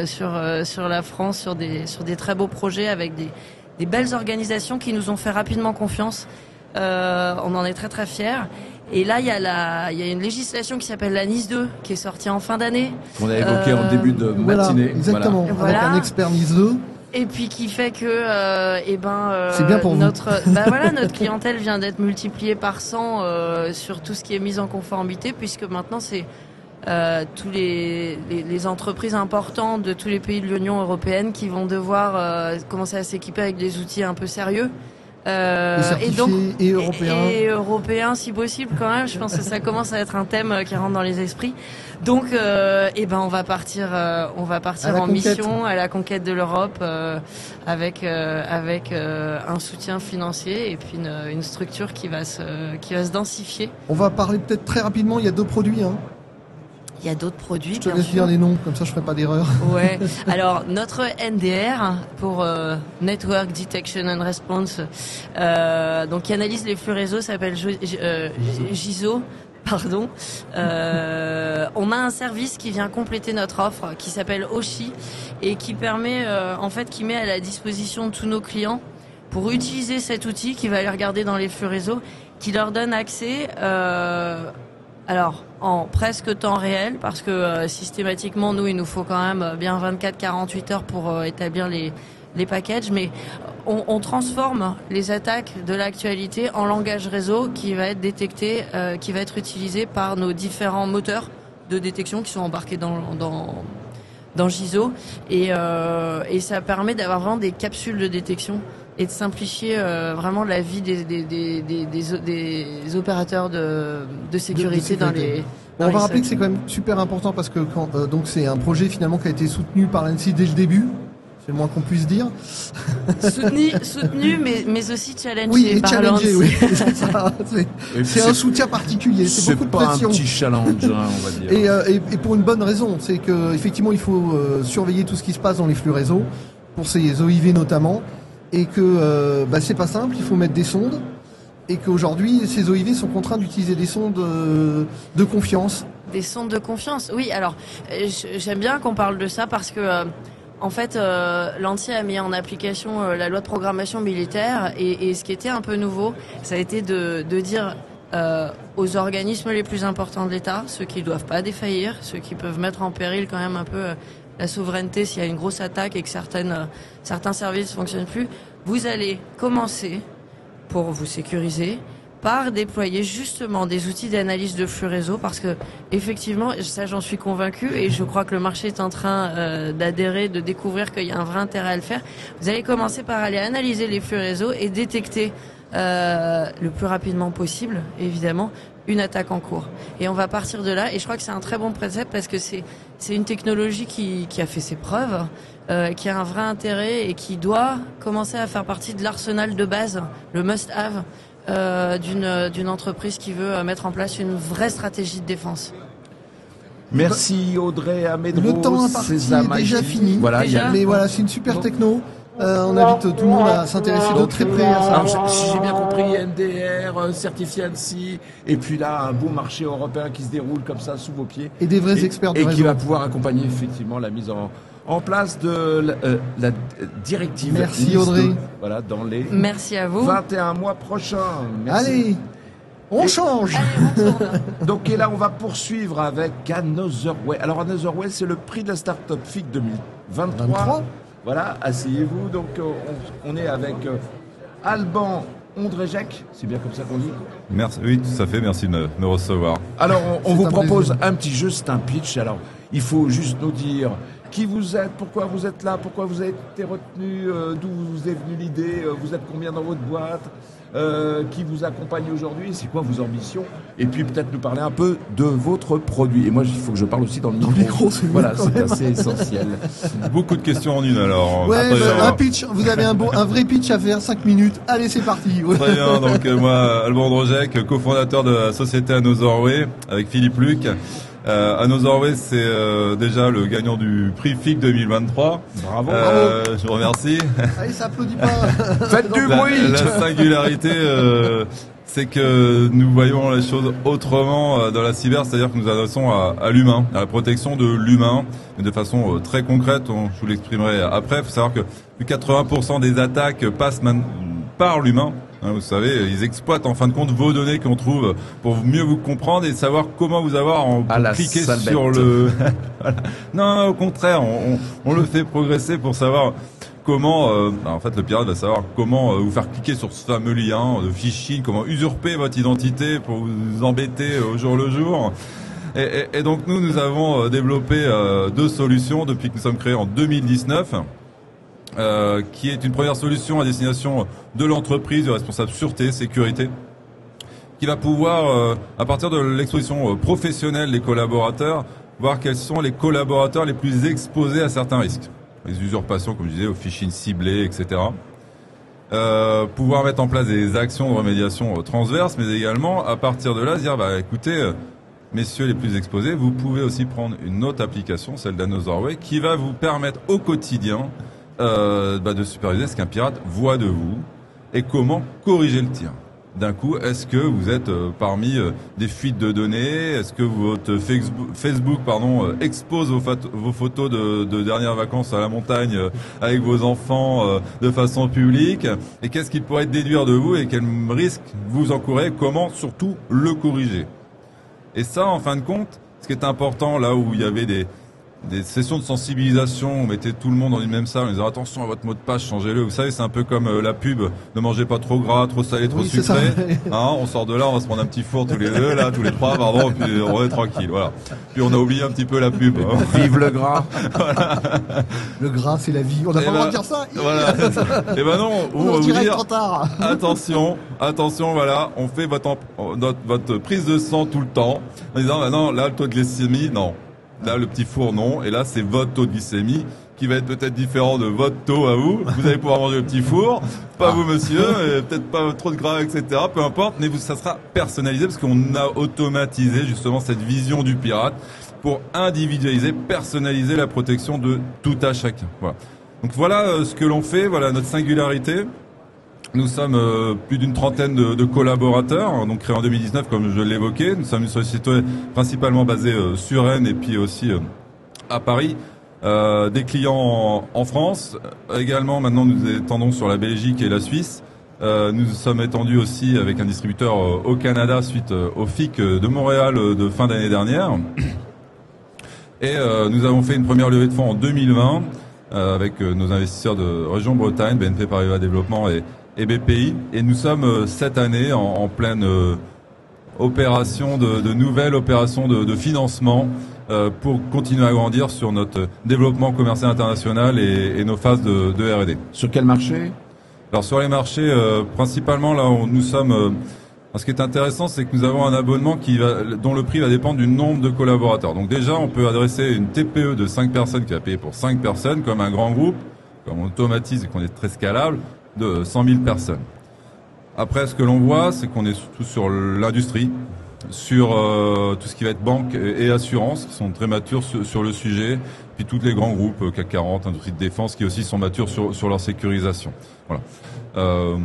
sur la France, sur des très beaux projets avec des belles organisations qui nous ont fait rapidement confiance. On en est très très fiers. Et là, il y a une législation qui s'appelle la NIS 2 qui est sortie en fin d'année. Qu'on a évoqué en début de matinée. Exactement. Avec un expert NIS 2. Et puis qui fait que, c'est bien pour notre clientèle vient d'être multipliée par 100 sur tout ce qui est mise en conformité, puisque maintenant c'est tous les entreprises importantes de tous les pays de l'Union européenne qui vont devoir commencer à s'équiper avec des outils un peu sérieux. Et européens si possible quand même. Je pense que ça commence à être un thème qui rentre dans les esprits. Donc, on va partir en mission à la conquête de l'Europe avec un soutien financier et puis une structure qui va se densifier. On va parler peut-être très rapidement. Il y a deux produits. Il y a d'autres produits. Je te laisse dire les noms, comme ça je ferai pas d'erreur. Ouais. Alors notre NDR pour Network Detection and Response, donc qui analyse les flux réseau, s'appelle GISO. Pardon. On a un service qui vient compléter notre offre, qui s'appelle Oshi et qui permet, qui met à la disposition de tous nos clients pour utiliser cet outil qui va aller regarder dans les flux réseau, qui leur donne accès. Alors, en presque temps réel, parce que systématiquement, il nous faut quand même bien 24-48 heures pour établir les packages, mais on transforme les attaques de l'actualité en langage réseau qui va être détecté, qui va être utilisé par nos différents moteurs de détection qui sont embarqués dans GISO, et ça permet d'avoir vraiment des capsules de détection et de simplifier vraiment la vie des opérateurs de sécurité dans les... On va rappeler que c'est quand même super important parce que donc c'est un projet finalement qui a été soutenu par l'ANSSI dès le début. C'est le moins qu'on puisse dire. Soutenu, mais aussi challengé. Oui, et par challengé, oui. C'est un soutien particulier. C'est beaucoup de pression. C'est pas un petit challenge, on va dire. Et pour une bonne raison, c'est que effectivement, il faut surveiller tout ce qui se passe dans les flux réseau, pour ces OIV notamment, et que c'est pas simple. Il faut mettre des sondes, et qu'aujourd'hui, ces OIV sont contraints d'utiliser des sondes de confiance. Des sondes de confiance. Oui. Alors, j'aime bien qu'on parle de ça parce que. En fait, l'ANSSI a mis en application la loi de programmation militaire et ce qui était un peu nouveau, ça a été de dire aux organismes les plus importants de l'État, ceux qui ne doivent pas défaillir, ceux qui peuvent mettre en péril quand même un peu la souveraineté s'il y a une grosse attaque et que certains services ne fonctionnent plus, vous allez commencer, pour vous sécuriser, par déployer justement des outils d'analyse de flux réseau, parce que effectivement, ça j'en suis convaincue et je crois que le marché est en train d'adhérer, de découvrir qu'il y a un vrai intérêt à le faire. Vous allez commencer par aller analyser les flux réseau et détecter le plus rapidement possible, évidemment, une attaque en cours. Et on va partir de là, et je crois que c'est un très bon précepte parce que c'est une technologie qui a fait ses preuves, qui a un vrai intérêt et qui doit commencer à faire partie de l'arsenal de base, le must-have, d'une entreprise qui veut mettre en place une vraie stratégie de défense. Merci Audrey Amedro. Le temps imparti est déjà fini. Voilà, mais voilà, c'est une super techno. On invite tout le monde à s'intéresser de très près à ça. Alors, si j'ai bien compris, NDR, certifié ANSSI, et puis là, un beau marché européen qui se déroule comme ça sous vos pieds. Et des vrais experts du réseau. Et qui va pouvoir accompagner effectivement la mise en place de la directive. Merci Audrey. Voilà, dans les Merci à vous. 21 mois prochains. Merci. Allez, on change. Donc et là, on va poursuivre avec Another Way. Alors Another Way, c'est le prix de la Startup FIC 2023. Voilà, asseyez-vous. Donc on est avec Alban Ondřejek, c'est bien comme ça qu'on dit. Merci, oui, tout à fait, merci de me recevoir. Alors on vous propose un petit jeu, c'est un pitch. Alors il faut juste nous dire qui vous êtes, pourquoi vous êtes là, pourquoi vous avez été retenu, d'où vous est venue l'idée, vous êtes combien dans votre boîte, qui vous accompagne aujourd'hui, c'est quoi vos ambitions, et puis peut-être nous parler un peu de votre produit. Et moi, il faut que je parle aussi dans le micro. Voilà, c'est assez essentiel. Beaucoup de questions en une alors. Ouais, un pitch, vous avez un vrai pitch à faire, 5 minutes. Allez, c'est parti. Très bien, donc moi, Alban Ondřejek, cofondateur de la société Another Way, avec Philippe Luc. Another Way, c'est déjà le gagnant du prix FIC 2023. Bravo. Je vous remercie. Allez, ça applaudit pas. Faites du bruit. La singularité, c'est que nous voyons les choses autrement dans la cyber, c'est-à-dire que nous adressons à l'humain, à la protection de l'humain, mais de façon très concrète. Je vous l'exprimerai après. Il faut savoir que plus 80% des attaques passent par l'humain. Vous savez, ils exploitent en fin de compte vos données qu'on trouve pour mieux vous comprendre et savoir comment vous avoir en cliquer sur le. Voilà. Non, au contraire, on le fait progresser pour savoir comment. En fait, le pirate va savoir comment vous faire cliquer sur ce fameux lien de phishing, comment usurper votre identité pour vous embêter au jour le jour. Et donc nous avons développé 2 solutions depuis que nous sommes créés en 2019. Qui est une première solution à destination de l'entreprise, du responsable sûreté, sécurité, qui va pouvoir, à partir de l'exposition professionnelle des collaborateurs, voir quels sont les collaborateurs les plus exposés à certains risques. Les usurpations, comme je disais, au phishing ciblé, etc. Pouvoir mettre en place des actions de remédiation transverses, mais également, à partir de là, dire, écoutez, messieurs les plus exposés, vous pouvez aussi prendre une autre application, celle d'Anotherway, qui va vous permettre au quotidien de superviser ce qu'un pirate voit de vous et comment corriger le tir. D'un coup, est-ce que vous êtes parmi des fuites de données? Est-ce que votre Facebook expose vos photos de dernières vacances à la montagne avec vos enfants de façon publique? Et qu'est-ce qu'il pourrait déduire de vous et quel risque vous encourez? Comment surtout le corriger? Et ça, en fin de compte, ce qui est important là où il y avait des sessions de sensibilisation, on mettait tout le monde dans une même salle, on disait attention à votre mot de passe, changez-le. Vous savez, c'est un peu comme la pub, ne mangez pas trop gras, trop salé, trop sucré. On sort de là, on va se prendre un petit four tous les deux, là, tous les trois, puis on est tranquille, voilà. Puis on a oublié un petit peu la pub. Vive le gras. Voilà. Le gras, c'est la vie. On n'a pas le droit de dire ça. Voilà. Et non, on va vous dire trop tard. Attention, voilà, on fait votre prise de sang tout le temps, en disant non, là, le taux de glycémie, non. Là, le petit four, non. Et là, c'est votre taux de glycémie qui va être peut-être différent de votre taux à vous. Vous allez pouvoir manger le petit four. Pas vous, monsieur. Peut-être pas trop de gras, etc. Peu importe. Mais ça sera personnalisé parce qu'on a automatisé justement cette vision du pirate pour individualiser, personnaliser la protection de tout à chacun. Voilà. Donc voilà ce que l'on fait. Voilà notre singularité. Nous sommes plus d'une trentaine de collaborateurs, donc créés en 2019, comme je l'évoquais. Nous sommes une société principalement basée sur Rennes et puis aussi à Paris. Des clients en France. Également, maintenant, nous étendons sur la Belgique et la Suisse. Nous sommes étendus aussi avec un distributeur au Canada suite au FIC de Montréal de fin d'année dernière. Et nous avons fait une première levée de fonds en 2020 avec nos investisseurs de région Bretagne, BNP Paribas Développement et BPI, et nous sommes cette année en pleine opération de nouvelles opérations de financement pour continuer à grandir sur notre développement commercial international et nos phases de R&D. Sur quel marché? Alors sur les marchés, principalement là où nous sommes. Ce qui est intéressant, c'est que nous avons un abonnement dont le prix va dépendre du nombre de collaborateurs. Donc déjà, on peut adresser une TPE de 5 personnes qui va payer pour 5 personnes, comme un grand groupe, comme on automatise et qu'on est très scalable, de 100 000 personnes. Après, ce que l'on voit, c'est qu'on est surtout sur l'industrie, sur tout ce qui va être banque et assurance, qui sont très matures sur le sujet, puis tous les grands groupes, CAC 40, industrie de défense, qui aussi sont matures sur leur sécurisation. Voilà.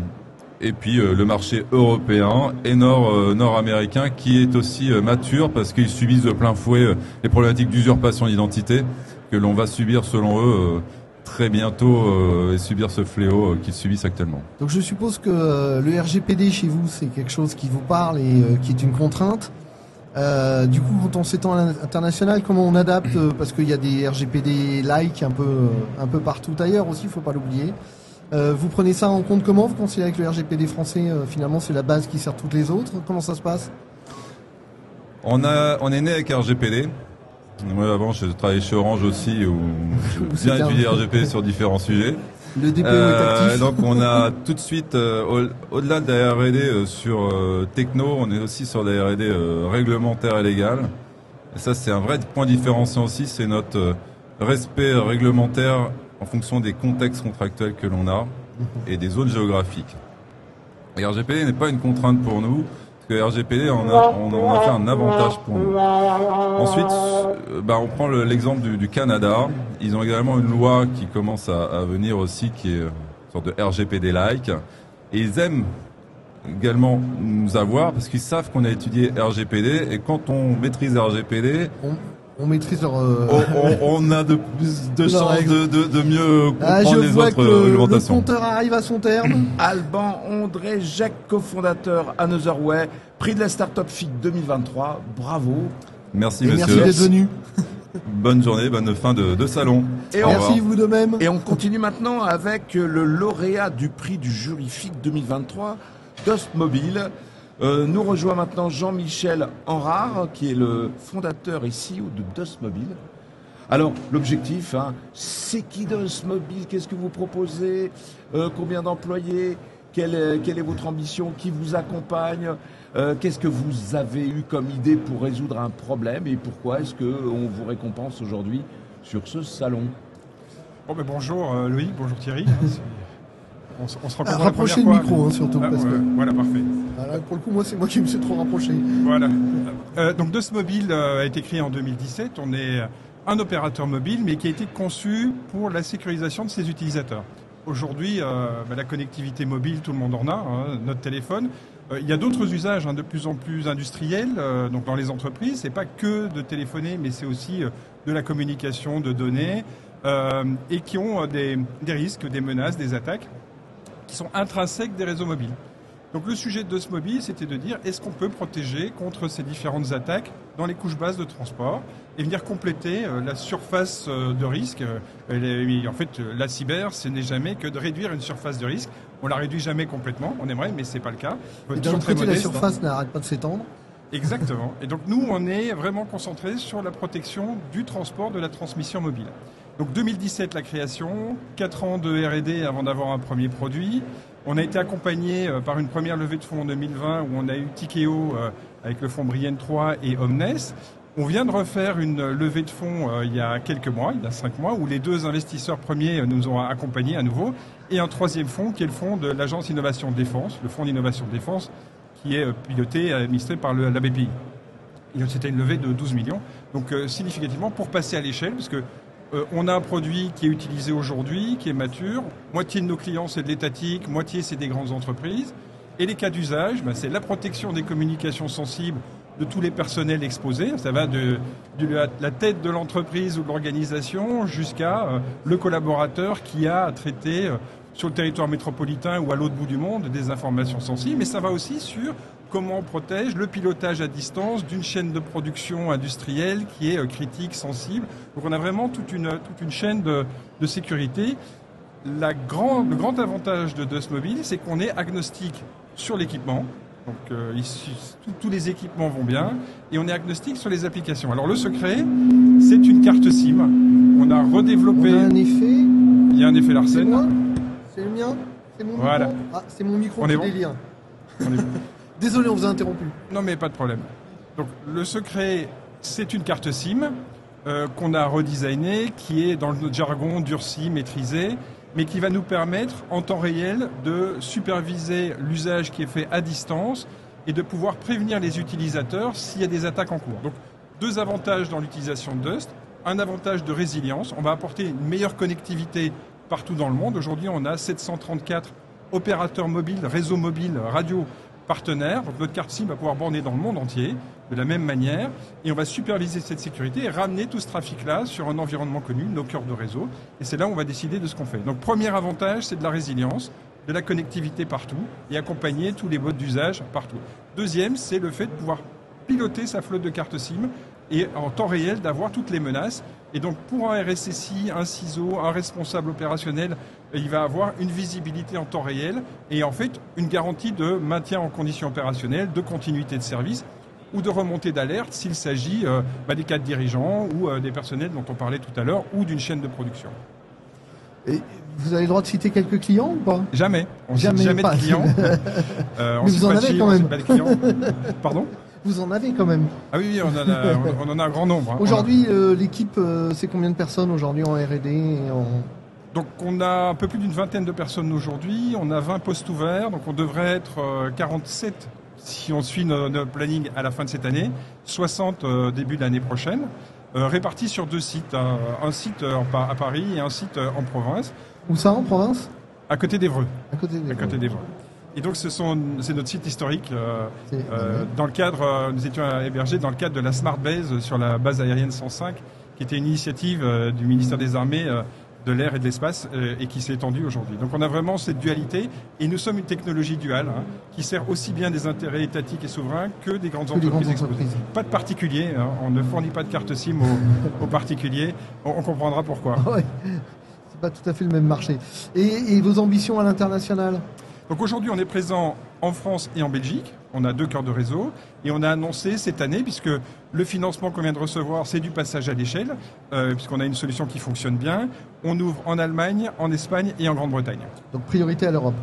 Et puis le marché européen et nord-américain, qui est aussi mature, parce qu'ils subissent de plein fouet les problématiques d'usurpation d'identité, que l'on va subir, selon eux, très bientôt et subir ce fléau qu'ils subissent actuellement. Donc je suppose que le RGPD chez vous, c'est quelque chose qui vous parle et qui est une contrainte. Du coup, quand on s'étend à l'international, comment on adapte parce qu'il y a des RGPD like un peu partout ailleurs aussi, il faut pas l'oublier. Vous prenez ça en compte comment? Vous considérez que le RGPD français, finalement, c'est la base qui sert toutes les autres? Comment ça se passe? On est né avec RGPD. Moi, avant, je travaillais chez Orange aussi, où j'ai bien étudié RGPD sur différents sujets. Le DPO est actif. Donc, on a tout de suite, au-delà de la R&D sur techno, on est aussi sur la R&D réglementaire et légale. Et ça, c'est un vrai point différenciant aussi, c'est notre respect réglementaire en fonction des contextes contractuels que l'on a et des zones géographiques. Et RGPD n'est pas une contrainte pour nous, parce que RGPD, on a fait un avantage pour nous. Ensuite, on prend l'exemple du Canada. Ils ont également une loi qui commence à venir aussi, qui est une sorte de RGPD-like. Et ils aiment également nous avoir, parce qu'ils savent qu'on a étudié RGPD, et quand on maîtrise RGPD, On maîtrise leur... On a de plus de chances de mieux comprendre je les vois autres que le réglementations. compteur arrive à son terme. Alban André Jacques, cofondateur Another Way, prix de la Startup FIC 2023. Bravo. Merci, Et monsieur. merci d'être venu. Bonne journée, bonne fin de salon. Et Au Merci, revoir. vous de même. Et on continue maintenant avec le lauréat du prix du jury FIC 2023, Dust Mobile. Nous rejoint maintenant Jean-Michel Henrard, qui est le fondateur et CEO de Dust Mobile. Alors, l'objectif, c'est qui Dust Mobile? Qu'est-ce que vous proposez? Combien d'employés? Quelle est votre ambition? Qui vous accompagne? Qu'est-ce que vous avez eu comme idée pour résoudre un problème? Et pourquoi est-ce qu'on vous récompense aujourd'hui sur ce salon? Bonjour Loïc, bonjour Thierry. On se rencontre Rapprochez le micro, surtout. Parce que... Voilà, parfait. Voilà, pour le coup, c'est moi qui me suis trop rapproché. Voilà. Donc Dust Mobile a été créé en 2017. On est un opérateur mobile, mais qui a été conçu pour la sécurisation de ses utilisateurs. Aujourd'hui, la connectivité mobile, tout le monde en a, notre téléphone. Il y a d'autres usages de plus en plus industriels, donc dans les entreprises. C'est pas que de téléphoner, mais c'est aussi de la communication, de données, et qui ont des risques, des menaces, des attaques qui sont intrinsèques des réseaux mobiles. Donc le sujet de Dust Mobile, c'était de dire est-ce qu'on peut protéger contre ces différentes attaques dans les couches basses de transport et venir compléter la surface de risque. En fait, la cyber, ce n'est jamais que de réduire une surface de risque. On la réduit jamais complètement, on aimerait, mais c'est pas le cas. Et d'un autre côté, la surface n'arrête pas de s'étendre. Exactement. Et donc nous, on est vraiment concentré sur la protection du transport, de la transmission mobile. Donc 2017, la création, 4 ans de R&D avant d'avoir un premier produit. On a été accompagné par une première levée de fonds en 2020 où on a eu Tikeo avec le fonds Brienne 3 et Omnes. On vient de refaire une levée de fonds il y a quelques mois, il y a 5 mois, où les 2 investisseurs premiers nous ont accompagnés à nouveau. Et un troisième fonds qui est le fonds de l'Agence Innovation Défense, le fonds d'innovation Défense, qui est piloté et administré par la BPI. C'était une levée de 12 millions. Donc significativement pour passer à l'échelle, parce que on a un produit qui est utilisé aujourd'hui, qui est mature. Moitié de nos clients, c'est de l'étatique, moitié, c'est des grandes entreprises. Et les cas d'usage, c'est la protection des communications sensibles de tous les personnels exposés. Ça va de la tête de l'entreprise ou de l'organisation jusqu'à le collaborateur qui a à traiter sur le territoire métropolitain ou à l'autre bout du monde des informations sensibles. Mais ça va aussi sur comment on protège le pilotage à distance d'une chaîne de production industrielle qui est critique, sensible. Donc on a vraiment toute une chaîne de sécurité. Le grand avantage de Dust Mobile, c'est qu'on est agnostique sur l'équipement. Donc tous les équipements vont bien et on est agnostique sur les applications. Alors le secret, c'est une carte SIM. On a redéveloppé... On a un effet. Il y a un effet Larsen. C'est moi? C'est le mien? C'est mon voilà. micro? Ah, c'est mon micro qui délire. Désolé, on vous a interrompu. Non, mais pas de problème. Donc, le secret, c'est une carte SIM qu'on a redesignée, qui est dans notre jargon durci, maîtrisé, mais qui va nous permettre, en temps réel, de superviser l'usage qui est fait à distance et de pouvoir prévenir les utilisateurs s'il y a des attaques en cours. Donc, 2 avantages dans l'utilisation de Dust. Un avantage de résilience. On va apporter une meilleure connectivité partout dans le monde. Aujourd'hui, on a 734 opérateurs mobiles, réseaux mobiles, radio partenaires. Donc notre carte SIM va pouvoir borner dans le monde entier de la même manière et on va superviser cette sécurité et ramener tout ce trafic-là sur un environnement connu, nos cœurs de réseau. Et c'est là où on va décider de ce qu'on fait. Donc premier avantage, c'est de la résilience, de la connectivité partout et accompagner tous les modes d'usage partout. Deuxième, c'est le fait de pouvoir piloter sa flotte de cartes SIM et en temps réel d'avoir toutes les menaces. Et donc pour un RSSI, un CISO, un responsable opérationnel, il va avoir une visibilité en temps réel et en fait une garantie de maintien en conditions opérationnelles, de continuité de service ou de remontée d'alerte s'il s'agit des cadres dirigeants ou des personnels dont on parlait tout à l'heure ou d'une chaîne de production. Et vous avez le droit de citer quelques clients ou pas? Jamais. On ne cite jamais de clients. Mais vous en avez quand même. Pardon? Vous en avez quand même. Ah oui, on en a un grand nombre. Aujourd'hui, l'équipe, c'est combien de personnes aujourd'hui en R&D et en... Donc on a un peu plus d'une vingtaine de personnes aujourd'hui, on a 20 postes ouverts, donc on devrait être 47 si on suit notre planning à la fin de cette année, 60 début de l'année prochaine, répartis sur 2 sites, un site à Paris et un site en province. Où ça, en province? À côté d'Évreux. À côté d'Évreux. Et donc c'est notre site historique. Dans le cadre, nous étions hébergés dans le cadre de la Smart Base sur la base aérienne 105, qui était une initiative du ministère des Armées, de l'air et de l'espace, et qui s'est étendue aujourd'hui. Donc on a vraiment cette dualité, et nous sommes une technologie duale qui sert aussi bien des intérêts étatiques et souverains que des grandes entreprises exposées. Pas de particuliers, on ne fournit pas de carte SIM aux particuliers. On comprendra pourquoi. Ouais. C'est pas tout à fait le même marché. Et vos ambitions à l'international? Donc aujourd'hui, on est présent en France et en Belgique. On a 2 cœurs de réseau et on a annoncé cette année, puisque le financement qu'on vient de recevoir, c'est du passage à l'échelle, puisqu'on a une solution qui fonctionne bien. On ouvre en Allemagne, en Espagne et en Grande-Bretagne. Donc priorité à l'Europe.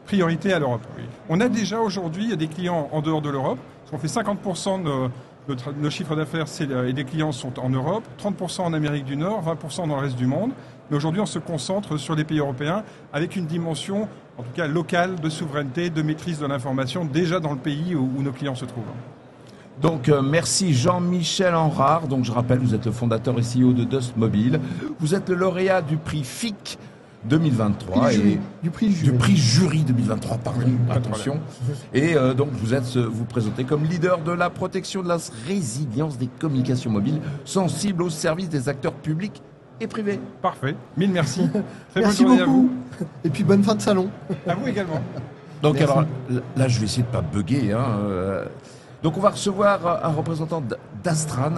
Priorité à l'Europe, oui. On a déjà aujourd'hui des clients en dehors de l'Europe. On fait 50% de nos chiffres d'affaires et des clients sont en Europe, 30% en Amérique du Nord, 20% dans le reste du monde. Mais aujourd'hui, on se concentre sur les pays européens avec une dimension, en tout cas locale, de souveraineté, de maîtrise de l'information, déjà dans le pays où nos clients se trouvent. Donc merci Jean-Michel Enrard. Donc je rappelle, vous êtes le fondateur et CEO de Dust Mobile. Vous êtes le lauréat du prix FIC 2023 du prix jury 2023, pardon, attention. Et donc vous présentez comme leader de la protection de la résilience des communications mobiles, sensible au service des acteurs publics et privés. Parfait, mille merci. Merci bonne journée beaucoup. À vous. Et puis bonne fin de salon. À vous également. Donc Merci. alors là, je vais essayer de pas bugger. Donc on va recevoir un représentant d'Astran,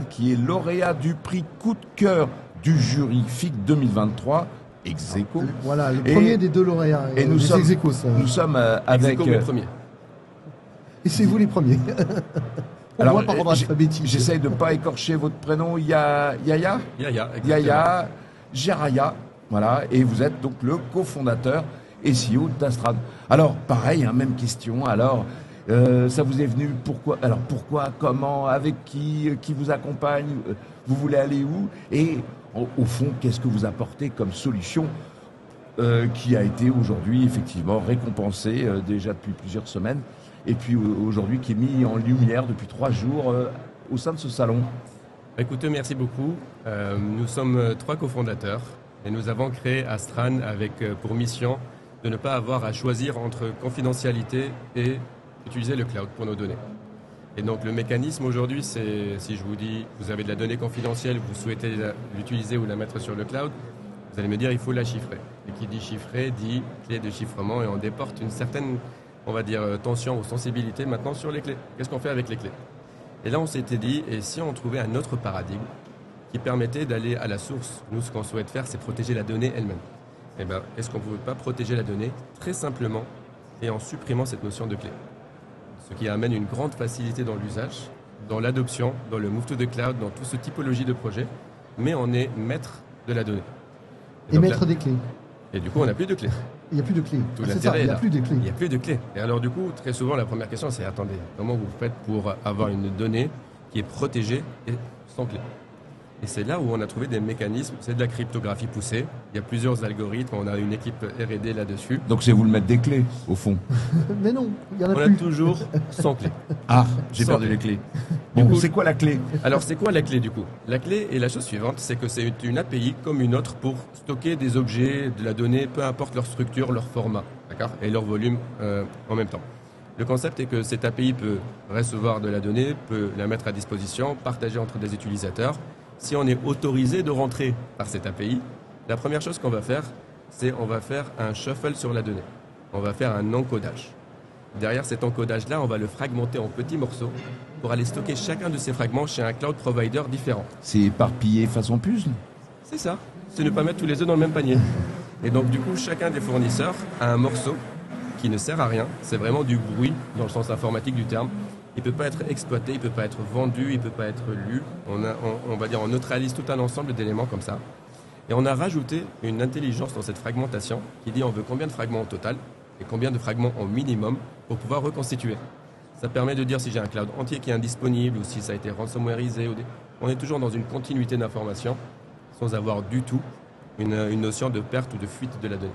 qui est lauréat du prix coup de cœur du jury FIC 2023. Ex aequo. Voilà, le premier des 2 lauréats. Et nous sommes avec. Et c'est vous les premiers. Alors, j'essaye de ne pas écorcher votre prénom. Yaya Geraya. Voilà. Et vous êtes donc le cofondateur et CEO d'Astran. Alors, pareil, même question. Alors, ça vous est venu pourquoi? Alors, pourquoi, comment, avec qui vous accompagne? Vous voulez aller où? Et au fond, qu'est-ce que vous apportez comme solution qui a été aujourd'hui effectivement récompensée déjà depuis plusieurs semaines et puis aujourd'hui qui est mis en lumière depuis 3 jours au sein de ce salon? Écoutez, merci beaucoup. Nous sommes 3 cofondateurs et nous avons créé Astran avec pour mission de ne pas avoir à choisir entre confidentialité et utiliser le cloud pour nos données. Et donc le mécanisme aujourd'hui, c'est si je vous dis vous avez de la donnée confidentielle, vous souhaitez l'utiliser ou la mettre sur le cloud, vous allez me dire il faut la chiffrer. Et qui dit chiffrer dit clé de chiffrement et on déporte une certaine, on va dire, tension ou sensibilité maintenant sur les clés. Qu'est-ce qu'on fait avec les clés? Et là on s'était dit, et si on trouvait un autre paradigme qui permettait d'aller à la source? Nous ce qu'on souhaite faire c'est protéger la donnée elle-même. Et bien est-ce qu'on ne pouvait pas protéger la donnée très simplement et en supprimant cette notion de clé? Ce qui amène une grande facilité dans l'usage, dans l'adoption, dans le move to the cloud, dans toute cette typologie de projet, mais on est maître de la donnée. Et maître des clés. Et du coup, on n'a plus de clés. Il n'y a plus de clés. Tout l'intérêt il n'y a plus de clés. Il n'y a plus de clés. Et alors du coup, très souvent, la première question, c'est attendez, comment vous faites pour avoir une donnée qui est protégée et sans clé? Et c'est là où on a trouvé des mécanismes, c'est de la cryptographie poussée. Il y a plusieurs algorithmes, on a une équipe R&D là-dessus. Donc c'est vous le maître des clés, au fond? Mais non, il y en a plus. On a toujours sans clé. Ah, j'ai perdu les clés. Bon, c'est quoi la clé? Alors c'est quoi la clé du coup? La clé est la chose suivante, c'est que c'est une API comme une autre pour stocker des objets, de la donnée, peu importe leur structure, leur format, d'accord, et leur volume en même temps. Le concept est que cette API peut recevoir de la donnée, peut la mettre à disposition, partager entre des utilisateurs. Si on est autorisé de rentrer par cette API, la première chose qu'on va faire, c'est on va faire un shuffle sur la donnée. On va faire un encodage. Derrière cet encodage-là, on va le fragmenter en petits morceaux pour aller stocker chacun de ces fragments chez un cloud provider différent. C'est éparpillé façon puzzle? C'est ça. C'est ne pas mettre tous les œufs dans le même panier. Et donc du coup, chacun des fournisseurs a un morceau qui ne sert à rien. C'est vraiment du bruit dans le sens informatique du terme. Il ne peut pas être exploité, il ne peut pas être vendu, il ne peut pas être lu. On va dire, on neutralise tout un ensemble d'éléments comme ça. Et on a rajouté une intelligence dans cette fragmentation qui dit on veut combien de fragments au total et combien de fragments au minimum pour pouvoir reconstituer. Ça permet de dire si j'ai un cloud entier qui est indisponible ou si ça a été ransomwareisé. On est toujours dans une continuité d'information sans avoir du tout une notion de perte ou de fuite de la donnée.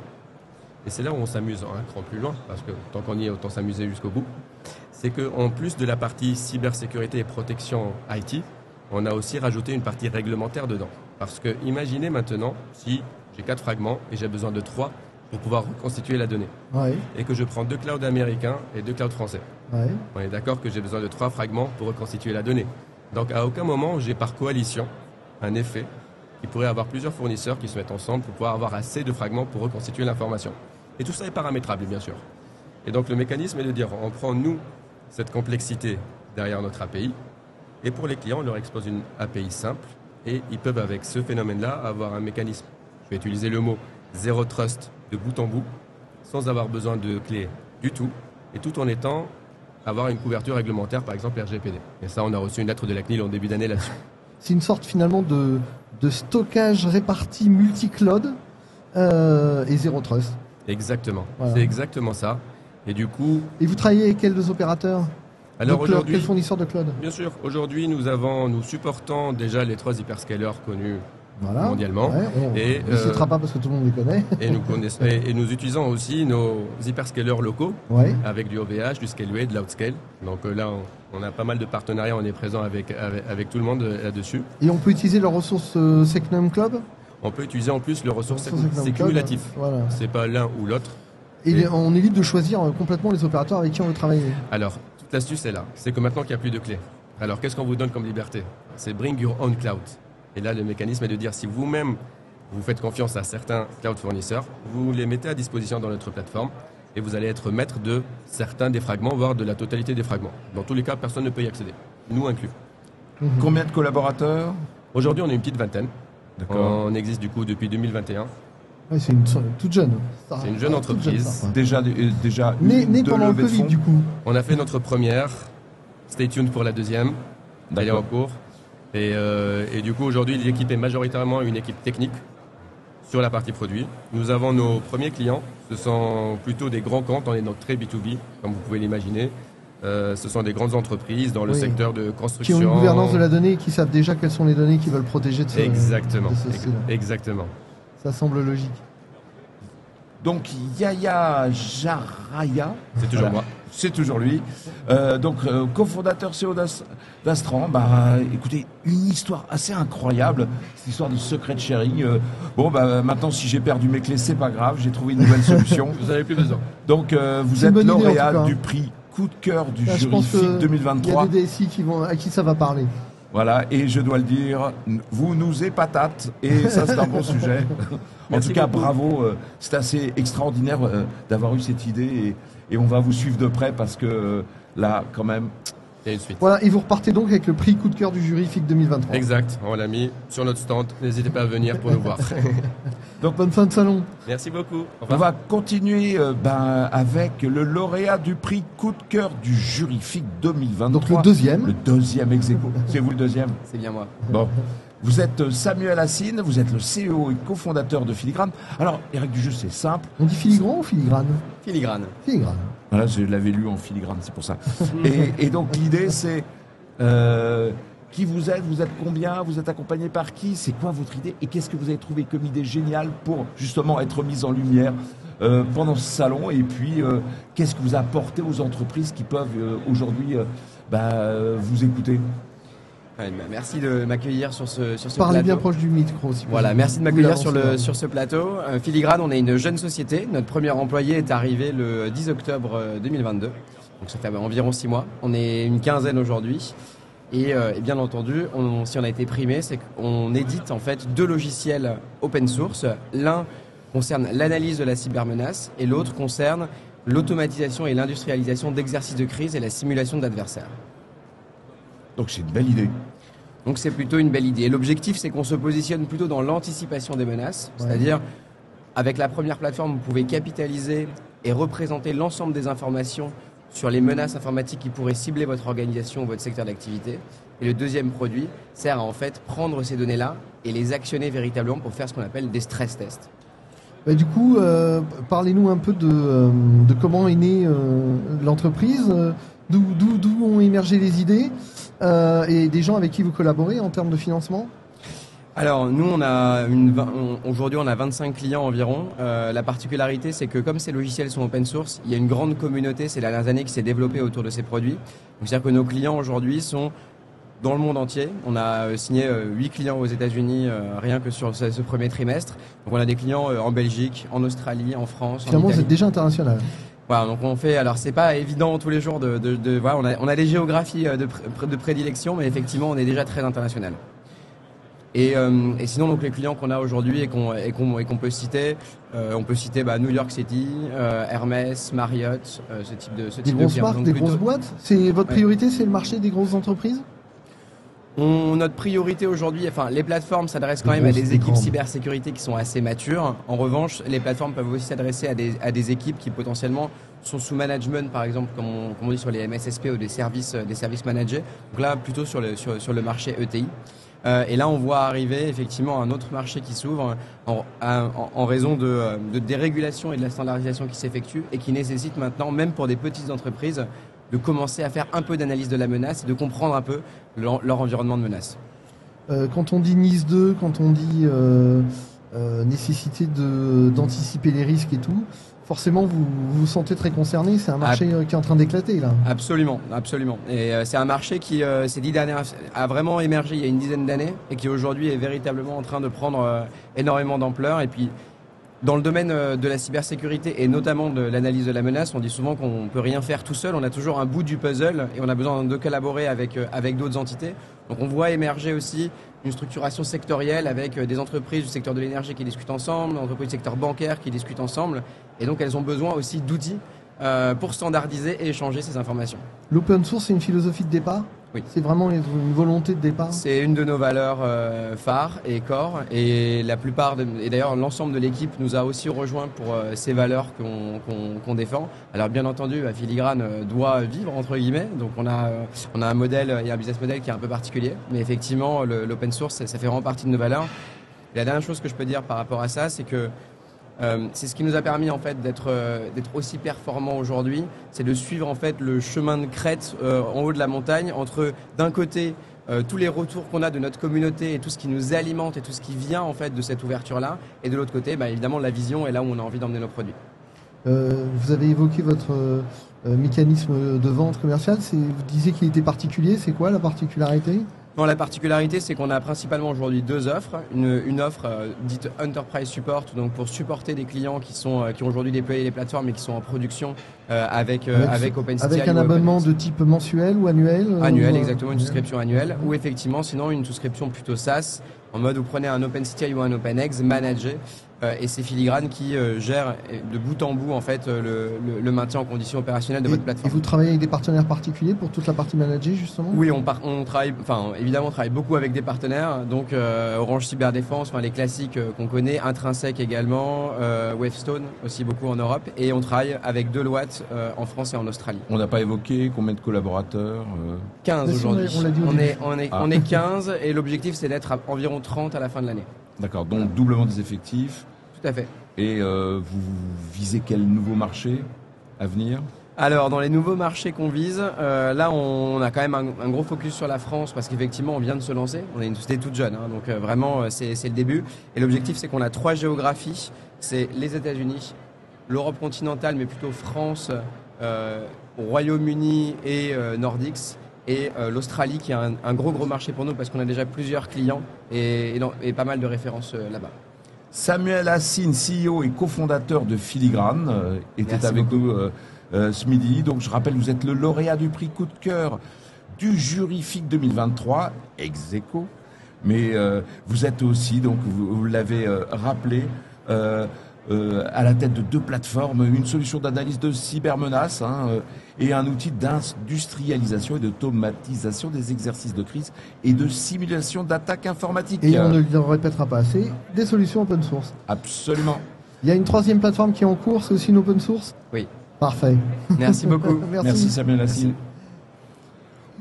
Et c'est là où on s'amuse un cran plus loin, parce que tant qu'on y est, autant s'amuser jusqu'au bout. C'est qu'en plus de la partie cybersécurité et protection IT, on a aussi rajouté une partie réglementaire dedans. Parce que imaginez maintenant, si j'ai 4 fragments et j'ai besoin de 3, pour pouvoir reconstituer la donnée. Ouais. Et que je prends 2 clouds américains et 2 clouds français. Ouais. On est d'accord que j'ai besoin de 3 fragments pour reconstituer la donnée. Donc à aucun moment, j'ai par coalition un effet qui pourrait avoir plusieurs fournisseurs qui se mettent ensemble pour pouvoir avoir assez de fragments pour reconstituer l'information. Et tout ça est paramétrable, bien sûr. Et donc le mécanisme est de dire, on prend nous cette complexité derrière notre API, et pour les clients, on leur expose une API simple, et ils peuvent avec ce phénomène-là avoir un mécanisme, je vais utiliser le mot zéro trust de bout en bout, sans avoir besoin de clés du tout, et tout en étant avoir une couverture réglementaire, par exemple RGPD. Et ça, on a reçu une lettre de la CNIL en début d'année là-dessus. C'est une sorte finalement de stockage réparti multi-cloud et zéro trust. Exactement, Voilà. C'est exactement ça. Et du coup... Et vous travaillez avec quels deux opérateurs? Alors aujourd'hui, quel fournisseur de cloud? Bien sûr, aujourd'hui nous supportons déjà les 3 hyperscalers connus mondialement. Ouais, on ne les citera pas parce que tout le monde les connaît. Et nous utilisons aussi nos hyperscalers locaux avec du OVH, du Scaleway, de l'Outscale. Donc là, on a pas mal de partenariats, on est présent avec tout le monde là-dessus. Et on peut utiliser leurs ressources Secnum Club? On peut utiliser en plus leurs ressources, c'est cumulatif. Voilà. C'est pas l'un ou l'autre. Et on est libre de choisir complètement les opérateurs avec qui on veut travailler. Alors, toute l'astuce est là. C'est que maintenant qu'il n'y a plus de clés. Alors, qu'est-ce qu'on vous donne comme liberté? C'est bring your own cloud. Et là, le mécanisme est de dire, si vous-même, vous faites confiance à certains cloud fournisseurs, vous les mettez à disposition dans notre plateforme et vous allez être maître de certains des fragments, voire de la totalité des fragments. Dans tous les cas, personne ne peut y accéder, nous inclus. Combien de collaborateurs? Aujourd'hui, on est une petite vingtaine. D'accord. On existe du coup depuis 2021. Ouais, c'est une toute jeune. C'est une jeune entreprise. Déjà née pendant le Covid, du coup. On a fait notre première. Stay tuned pour la deuxième. Elle est en cours. Et du coup, aujourd'hui, l'équipe est majoritairement une équipe technique sur la partie produit. Nous avons nos premiers clients. Ce sont plutôt des grands comptes. On est donc très B2B, comme vous pouvez l'imaginer. Ce sont des grandes entreprises dans le secteur de construction. Qui ont une gouvernance de la donnée et qui savent déjà quelles sont les données qu'ils veulent protéger de ce Exactement. de ce style. Exactement. Ça semble logique. Donc Yaya Jaraya, c'est toujours moi. C'est toujours lui. Cofondateur CEO d'Astran. Écoutez, une histoire assez incroyable, cette histoire de secret sharing. Maintenant, si j'ai perdu mes clés, c'est pas grave. J'ai trouvé une nouvelle solution. Vous n'avez plus besoin. Donc, vous êtes lauréat du prix Coup de cœur du jury FIC 2023. Il y a des DSI à qui ça va parler. Voilà, et je dois le dire, vous nous épatate, et ça c'est un bon sujet. En tout cas, bravo, c'est assez extraordinaire d'avoir eu cette idée, et on va vous suivre de près parce que là, quand même... Il y a une suite. Voilà, et vous repartez donc avec le prix coup de cœur du jury FIC 2023. Exact, on l'a mis sur notre stand, n'hésitez pas à venir pour nous voir. Donc bonne fin de salon. Merci beaucoup. On va continuer avec le lauréat du prix coup de cœur du jury FIC 2023. Donc le deuxième. Le deuxième ex aequo. C'est vous le deuxième? C'est bien moi. Bon. Vous êtes Samuel Assine, vous êtes le CEO et cofondateur de Filigrane. Alors, les règles du jeu, c'est simple. On dit filigrane ou filigrane? Filigrane. Filigrane. Voilà, je l'avais lu en filigrane, c'est pour ça. et donc, l'idée, c'est qui vous êtes combien, vous êtes accompagné par qui, c'est quoi votre idée et qu'est-ce que vous avez trouvé comme idée géniale pour justement être mise en lumière pendant ce salon et puis qu'est-ce que vous apportez aux entreprises qui peuvent aujourd'hui vous écouter? Merci de m'accueillir sur ce plateau. Parlez bien proche du micro. Si voilà, merci de m'accueillir sur ce plateau. Filigrane, on est une jeune société. Notre premier employé est arrivé le 10 octobre 2022. Donc ça fait environ 6 mois. On est une quinzaine aujourd'hui. Et bien entendu, si on a été primé, c'est qu'on édite en fait 2 logiciels open source. L'un concerne l'analyse de la cybermenace et l'autre concerne l'automatisation et l'industrialisation d'exercices de crise et la simulation d'adversaires. Donc c'est une belle idée. Donc c'est plutôt une belle idée. Et l'objectif, c'est qu'on se positionne plutôt dans l'anticipation des menaces. Ouais. C'est-à-dire, avec la première plateforme, vous pouvez capitaliser et représenter l'ensemble des informations sur les menaces informatiques qui pourraient cibler votre organisation ou votre secteur d'activité. Et le deuxième produit sert à en fait prendre ces données-là et les actionner véritablement pour faire ce qu'on appelle des stress tests. Du coup, parlez-nous un peu de comment est née l'entreprise, d'où ont émergé les idées et des gens avec qui vous collaborez en termes de financement. Alors nous, aujourd'hui on a 25 clients environ. La particularité, c'est que comme ces logiciels sont open source, il y a une grande communauté ces dernières années qui s'est développée autour de ces produits. Donc, c'est-à-dire que nos clients aujourd'hui sont dans le monde entier. On a signé 8 clients aux États-Unis rien que sur ce premier trimestre. Donc on a des clients en Belgique, en Australie, en France, en Finalement, vous Italie. êtes déjà international. Voilà, donc on fait. Alors c'est pas évident tous les jours voilà, on a des géographies de prédilection, mais effectivement on est déjà très international. Et sinon donc les clients qu'on a aujourd'hui et qu'on peut citer, on peut citer New York City, Hermès, Marriott, ce type de Des grosses clients. marques, Donc des plutôt- grosses boîtes. C'est votre priorité, c'est le marché des grosses entreprises. Notre priorité aujourd'hui, enfin, les plateformes s'adressent quand même à des équipes cybersécurité qui sont assez matures. En revanche, les plateformes peuvent aussi s'adresser à des équipes qui potentiellement sont sous management, par exemple, comme on dit sur les MSSP ou des services managés. Donc là, plutôt sur le marché ETI. Et là, on voit arriver effectivement un autre marché qui s'ouvre en raison de dérégulation et de la standardisation qui s'effectue et qui nécessite maintenant, même pour des petites entreprises, de commencer à faire un peu d'analyse de la menace et de comprendre un peu leur environnement de menace. Quand on dit NIS 2, quand on dit nécessité d'anticiper les risques et tout, forcément vous vous sentez très concerné. C'est un marché qui est en train d'éclater là. Absolument, absolument. Et c'est un marché qui, ces 10 dernières, a vraiment émergé il y a une dizaine d'années et qui aujourd'hui est véritablement en train de prendre énormément d'ampleur. Et puis, dans le domaine de la cybersécurité et notamment de l'analyse de la menace, on dit souvent qu'on ne peut rien faire tout seul. On a toujours un bout du puzzle et on a besoin de collaborer avec d'autres entités. Donc on voit émerger aussi une structuration sectorielle avec des entreprises du secteur de l'énergie qui discutent ensemble, des entreprises du secteur bancaire qui discutent ensemble. Et donc elles ont besoin aussi d'outils pour standardiser et échanger ces informations. L'open source, c'est une philosophie de départ. Oui. C'est vraiment une volonté de départ. C'est une de nos valeurs phares et corps. Et la plupart, et d'ailleurs l'ensemble de l'équipe nous a aussi rejoint pour ces valeurs qu'on défend. Alors bien entendu, Filigrane doit vivre entre guillemets. Donc on a un modèle et un business model qui est un peu particulier. Mais effectivement, l'open source, ça fait vraiment partie de nos valeurs. Et la dernière chose que je peux dire par rapport à ça, c'est que c'est ce qui nous a permis en fait d'être aussi performants aujourd'hui, c'est de suivre en fait le chemin de crête en haut de la montagne entre d'un côté tous les retours qu'on a de notre communauté et tout ce qui nous alimente et tout ce qui vient en fait de cette ouverture là, et de l'autre côté évidemment la vision est là où on a envie d'emmener nos produits. Vous avez évoqué votre mécanisme de vente commerciale. Vous disiez qu'il était particulier. C'est quoi la particularité ? Non, la particularité, c'est qu'on a principalement aujourd'hui deux offres. Une offre dite Enterprise Support, donc pour supporter des clients qui ont aujourd'hui déployé les plateformes et qui sont en production avec OpenCTI. Avec un abonnement de type mensuel ou annuel Annuel, exactement, une souscription annuelle. Ou effectivement, sinon, une souscription plutôt SaaS, en mode vous prenez un OpenCTI ou un OpenEx managé. Et c'est Filigrane qui gère de bout en bout en fait le maintien en condition opérationnelle de votre plateforme. Et vous travaillez avec des partenaires particuliers pour toute la partie managée justement ? Oui, on travaille, évidemment on travaille beaucoup avec des partenaires, donc Orange Cyberdéfense, les classiques qu'on connaît, Intrinsec également, Wavestone aussi beaucoup en Europe, et on travaille avec Deloitte en France et en Australie. On n'a pas évoqué combien de collaborateurs 15 aujourd'hui. On l'a dit au début. On est 15 et l'objectif c'est d'être à environ 30 à la fin de l'année. D'accord, donc doublement des effectifs. Tout à fait. Et vous visez quel nouveau marché à venir ? Alors, dans les nouveaux marchés qu'on vise, là, on a quand même un gros focus sur la France parce qu'effectivement, on vient de se lancer. On est une société toute jeune, donc vraiment, c'est le début. Et l'objectif, c'est qu'on a 3 géographies. C'est les États-Unis, l'Europe continentale, mais plutôt France, Royaume-Uni et Nordiques. Et l'Australie, qui est un gros marché pour nous parce qu'on a déjà plusieurs clients et pas mal de références là-bas. Samuel Assine, CEO et cofondateur de Filigrane, était Merci avec beaucoup. nous ce midi. Donc je rappelle, vous êtes le lauréat du prix Coup de cœur du jury FIC 2023, ex aequo. Mais vous êtes aussi, donc vous l'avez rappelé, à la tête de 2 plateformes, une solution d'analyse de cybermenaces et un outil d'industrialisation et d'automatisation des exercices de crise et de simulation d'attaques informatiques. Et on ne le répétera pas assez, des solutions open source. Absolument. Il y a une 3e plateforme qui est en cours, c'est aussi une open source ? Oui. Parfait. Merci beaucoup. Merci Samuel Assine.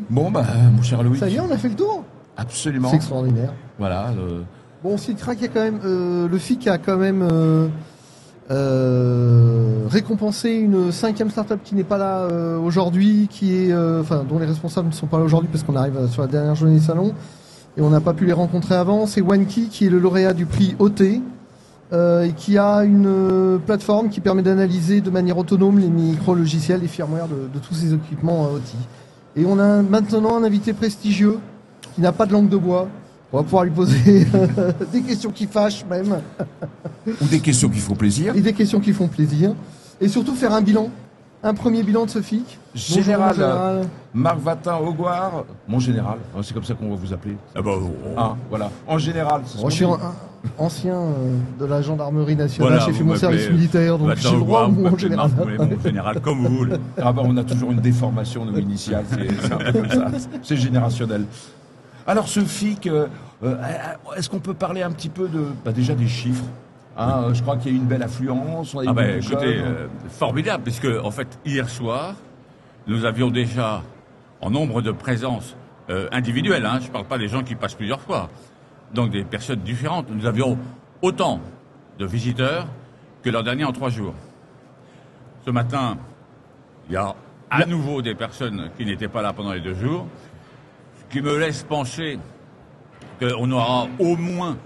Bon, mon cher Louis. Ça y est, on a fait le tour ? Absolument. C'est extraordinaire. Voilà. Bon, on citera qu'il y a quand même, le FIC a quand même récompensé une 5e startup qui n'est pas là aujourd'hui, qui est, dont les responsables ne sont pas là aujourd'hui parce qu'on arrive sur la dernière journée du salon et on n'a pas pu les rencontrer avant. C'est OneKey qui est le lauréat du prix OT et qui a une plateforme qui permet d'analyser de manière autonome les micro-logiciels et firmware de tous ces équipements OT. Et on a maintenant un invité prestigieux qui n'a pas de langue de bois. On va pouvoir lui poser des questions qui fâchent même. Ou des questions qui font plaisir. Et des questions qui font plaisir. Et surtout faire un bilan. Un premier bilan de ce FIC. Général, Bonjour, général. Marc Vatin-Augoire, mon général, c'est comme ça qu'on va vous appeler. Voilà. En général, c'est ce qu'on Je suis dit. ancien de la gendarmerie nationale, Voilà, j'ai fait vous mon service m'appelez militaire, donc j'ai le droit au mot général. Mon général, comme vous voulez. Ah bah, on a toujours une déformation de initiale, c'est un peu comme ça, c'est générationnel. Alors ce FIC, est-ce qu'on peut parler un petit peu déjà des chiffres? Je crois qu'il y a eu une belle affluence. On a eu beaucoup de écoutez, jeunes. formidable, puisque en fait hier soir, nous avions déjà en nombre de présences individuelles, je ne parle pas des gens qui passent plusieurs fois, donc des personnes différentes, nous avions autant de visiteurs que l'an dernier en 3 jours. Ce matin, il y a à nouveau des personnes qui n'étaient pas là pendant les 2 jours, ce qui me laisse penser qu'on aura au moins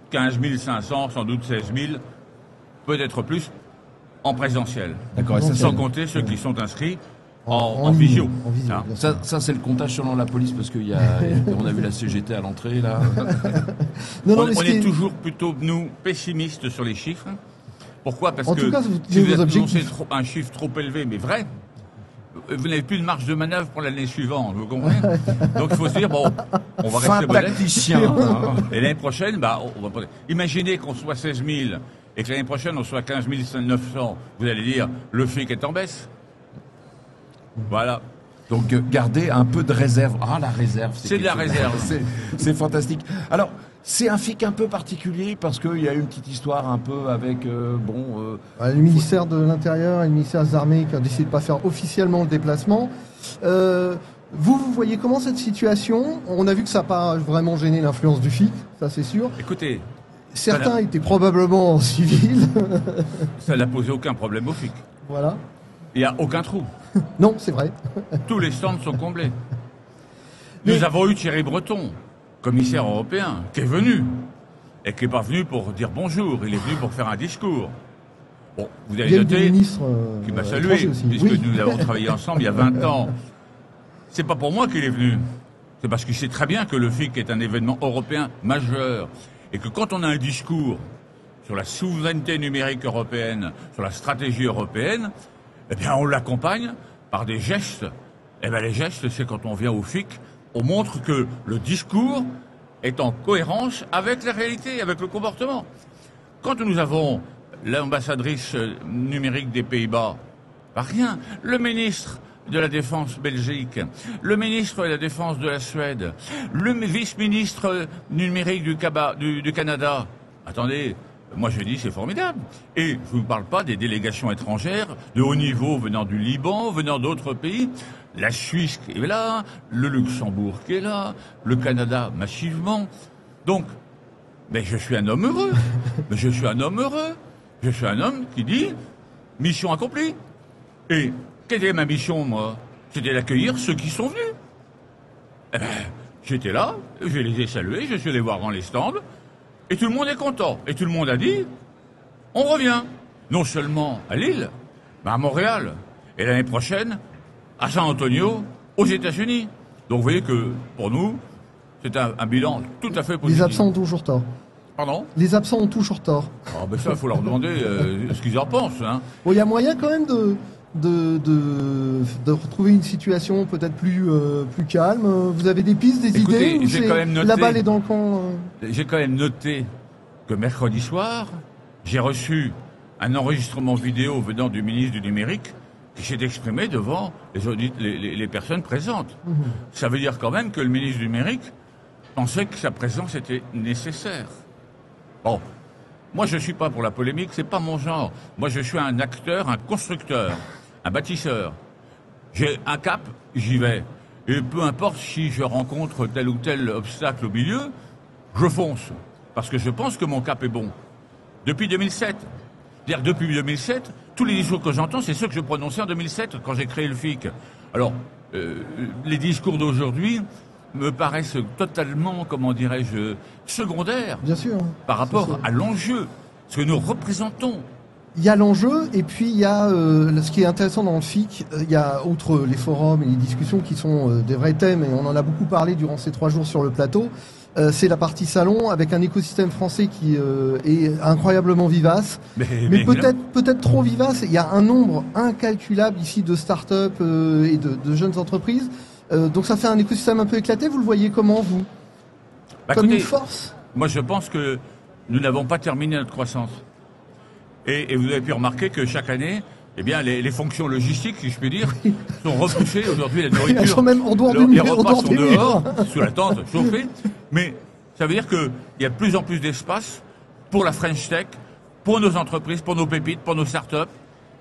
15 500, sans doute 16 000, peut-être plus, en présentiel. D'accord, et ça, sans c'est- compter ceux qui sont inscrits en ligne, visio. en visio, Hein. bien Ça c'est le comptage selon la police, parce qu'on a vu la CGT à l'entrée, là. Non, on mais ce on qui est est- toujours plutôt, nous, pessimistes sur les chiffres. Pourquoi? Parce En que tout cas, vous si tenez vous vos annoncez objectifs. un chiffre trop élevé, mais vrai, vous n'avez plus de marge de manœuvre pour l'année suivante, vous comprenez? Donc il faut se dire, bon, on va Fin rester modeste. tacticien. Et l'année prochaine, on va... imaginez qu'on soit 16 000 et que l'année prochaine on soit 15 900. Vous allez dire, le FIC est en baisse. Voilà. Donc garder un peu de réserve. Ah, la réserve. C'est de quelque la chose. réserve. C'est fantastique. Alors, c'est un FIC un peu particulier parce qu'il y a eu une petite histoire un peu avec, Le ministère de l'Intérieur et le ministère des Armées qui ont décidé de ne pas faire officiellement le déplacement. Vous voyez comment cette situation? On a vu que ça n'a pas vraiment gêné l'influence du FIC, ça c'est sûr. Écoutez, Certains étaient probablement en civil. ça n'a posé aucun problème au FIC. Voilà. Il n'y a aucun trou. Non, c'est vrai. Tous les stands sont comblés. Nous avons eu Thierry Breton, commissaire européen, qui est venu. Et qui n'est pas venu pour dire bonjour, il est venu pour faire un discours. Bon, vous Il y avez a eu des noté ministres qu'il m'a étrangers salué, aussi. puisque Oui. nous avons travaillé ensemble il y a 20 ans. C'est pas pour moi qu'il est venu. C'est parce qu'il sait très bien que le FIC est un événement européen majeur. Et que quand on a un discours sur la souveraineté numérique européenne, sur la stratégie européenne, eh bien, on l'accompagne par des gestes. Eh bien, les gestes, c'est quand on vient au FIC, on montre que le discours est en cohérence avec la réalité, avec le comportement. Quand nous avons l'ambassadrice numérique des Pays-Bas, pas rien. Le ministre de la Défense Belgique, le ministre de la Défense de la Suède, le vice-ministre numérique du Canada. Attendez, moi je dis c'est formidable. Et je ne vous parle pas des délégations étrangères de haut niveau venant du Liban, venant d'autres pays. La Suisse qui est là, le Luxembourg qui est là, le Canada massivement. Donc, mais je suis un homme heureux. Mais je suis un homme heureux. Je suis un homme qui dit mission accomplie. Et quelle est ma mission, moi? C'était d'accueillir ceux qui sont venus. Eh ben, j'étais là, je les ai salués, je suis allé voir dans les stands, et tout le monde est content. Et tout le monde a dit, on revient. Non seulement à Lille, mais à Montréal. Et l'année prochaine, à San Antonio, aux États-Unis. Donc vous voyez que, pour nous, c'est un bilan tout à fait positif. Les absents ont toujours tort. Pardon? Les absents ont toujours tort. Ah ben ça, il faut leur demander ce qu'ils en pensent. Hein. Bon, il y a moyen quand même de retrouver une situation peut-être plus calme. Vous avez des pistes, des Écoutez, idées ou j'ai c'est quand même noté- la balle est dans le camp J'ai quand même noté que mercredi soir, j'ai reçu un enregistrement vidéo venant du ministre du Numérique qui s'est exprimé devant les personnes présentes. Ça veut dire quand même que le ministre du Numérique pensait que sa présence était nécessaire. Bon, moi je suis pas pour la polémique, c'est pas mon genre. Moi je suis un acteur, un constructeur, un bâtisseur. J'ai un cap, j'y vais. Et peu importe si je rencontre tel ou tel obstacle au milieu, je fonce. Parce que je pense que mon cap est bon. Depuis 2007. C'est-à-dire que depuis 2007, tous les discours que j'entends, c'est ceux que je prononçais en 2007 quand j'ai créé le FIC. Alors, les discours d'aujourd'hui me paraissent totalement, comment dirais-je, secondaires. Bien sûr. Par rapport à l'enjeu. Ce que nous représentons. il y a l'enjeu, et puis il y a ce qui est intéressant dans le FIC, il y a, outre les forums et les discussions qui sont des vrais thèmes, et on en a beaucoup parlé durant ces 3 jours sur le plateau, c'est la partie salon, avec un écosystème français qui est incroyablement vivace, mais peut-être trop vivace. Il y a un nombre incalculable ici de start-up et de jeunes entreprises, donc ça fait un écosystème un peu éclaté. Vous le voyez comment, vous? Comme écoutez, une force? Moi, je pense que nous n'avons pas terminé notre croissance. Et vous avez pu remarquer que chaque année, eh bien, les fonctions logistiques, si je puis dire, sont repoussées. Aujourd'hui, la nourriture, Elles sont même en dehors les repas sont dehors, sous la tente, chauffés. Mais ça veut dire qu'il y a de plus en plus d'espace pour la French Tech, pour nos entreprises, pour nos pépites, pour nos startups.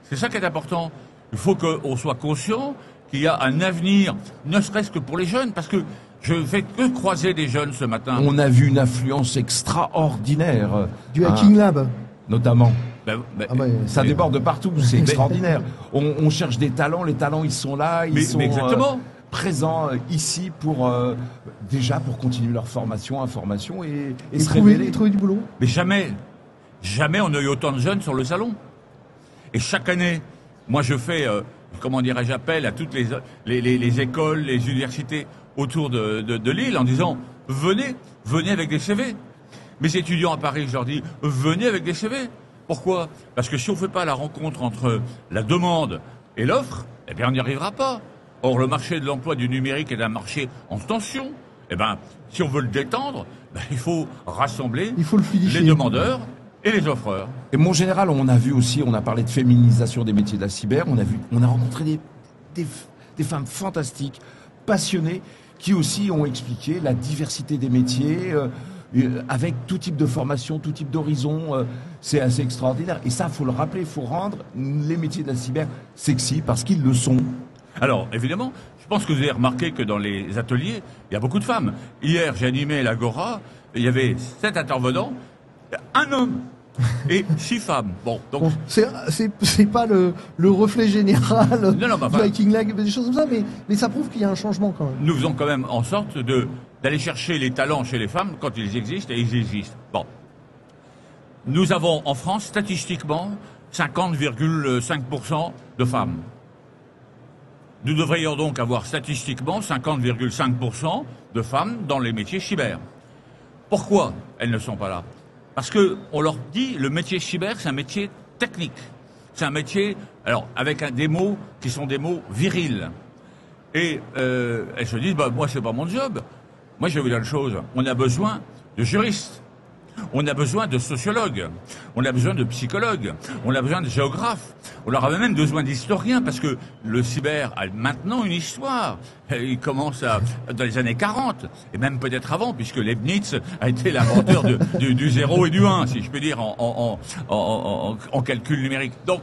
C'est ça qui est important. Il faut qu'on soit conscient qu'il y a un avenir, ne serait-ce que pour les jeunes, parce que je fais que croiser des jeunes ce matin. On a vu une affluence extraordinaire. Du Hacking Lab. Notamment. Ça déborde de partout, c'est extraordinaire. On cherche des talents, les talents ils sont là, ils sont présents ici pour déjà pour continuer leur formation, information et se révéler. Trouver du boulot. Mais jamais on a eu autant de jeunes sur le salon. Et chaque année, moi je fais, j'appelle à toutes les écoles, les universités autour de Lille en disant venez avec des CV. Mes étudiants à Paris, je leur dis venez avec des CV. Pourquoi? Parce que si on ne fait pas la rencontre entre la demande et l'offre, eh bien on n'y arrivera pas. Or, le marché de l'emploi du numérique est un marché en tension. Eh bien, si on veut le détendre, il faut rassembler les demandeurs et les offreurs. Et mon général, on a vu aussi, on a parlé de féminisation des métiers de la cyber, on a rencontré des femmes fantastiques, passionnées, qui aussi ont expliqué la diversité des métiers, avec tout type de formation, tout type d'horizon, c'est assez extraordinaire. Et ça, faut le rappeler, il faut rendre les métiers de la cyber sexy, parce qu'ils le sont. Alors, évidemment, je pense que vous avez remarqué que dans les ateliers, il y a beaucoup de femmes. Hier, j'ai animé l'Agora, il y avait 7 intervenants, un homme et 6 femmes. Bon, donc c'est pas le reflet général du Hacking Lab, des choses comme ça, mais ça prouve qu'il y a un changement quand même. Nous faisons quand même en sorte d'aller chercher les talents chez les femmes quand ils existent, et ils existent. Bon. Nous avons en France, statistiquement, 50,5% de femmes. Nous devrions donc avoir statistiquement 50,5% de femmes dans les métiers cyber. Pourquoi elles ne sont pas là? Parce que on leur dit le métier cyber, c'est un métier technique. C'est un métier, alors, avec des mots qui sont des mots virils. Et elles se disent, moi, c'est pas mon job. Moi, je vais vous dire une chose. On a besoin de juristes. On a besoin de sociologues, on a besoin de psychologues, on a besoin de géographes, on leur a même besoin d'historiens, parce que le cyber a maintenant une histoire. Il commence dans les années 40, et même peut-être avant, puisque Leibniz a été l'inventeur du 0 et du 1, si je peux dire, en calcul numérique. Donc,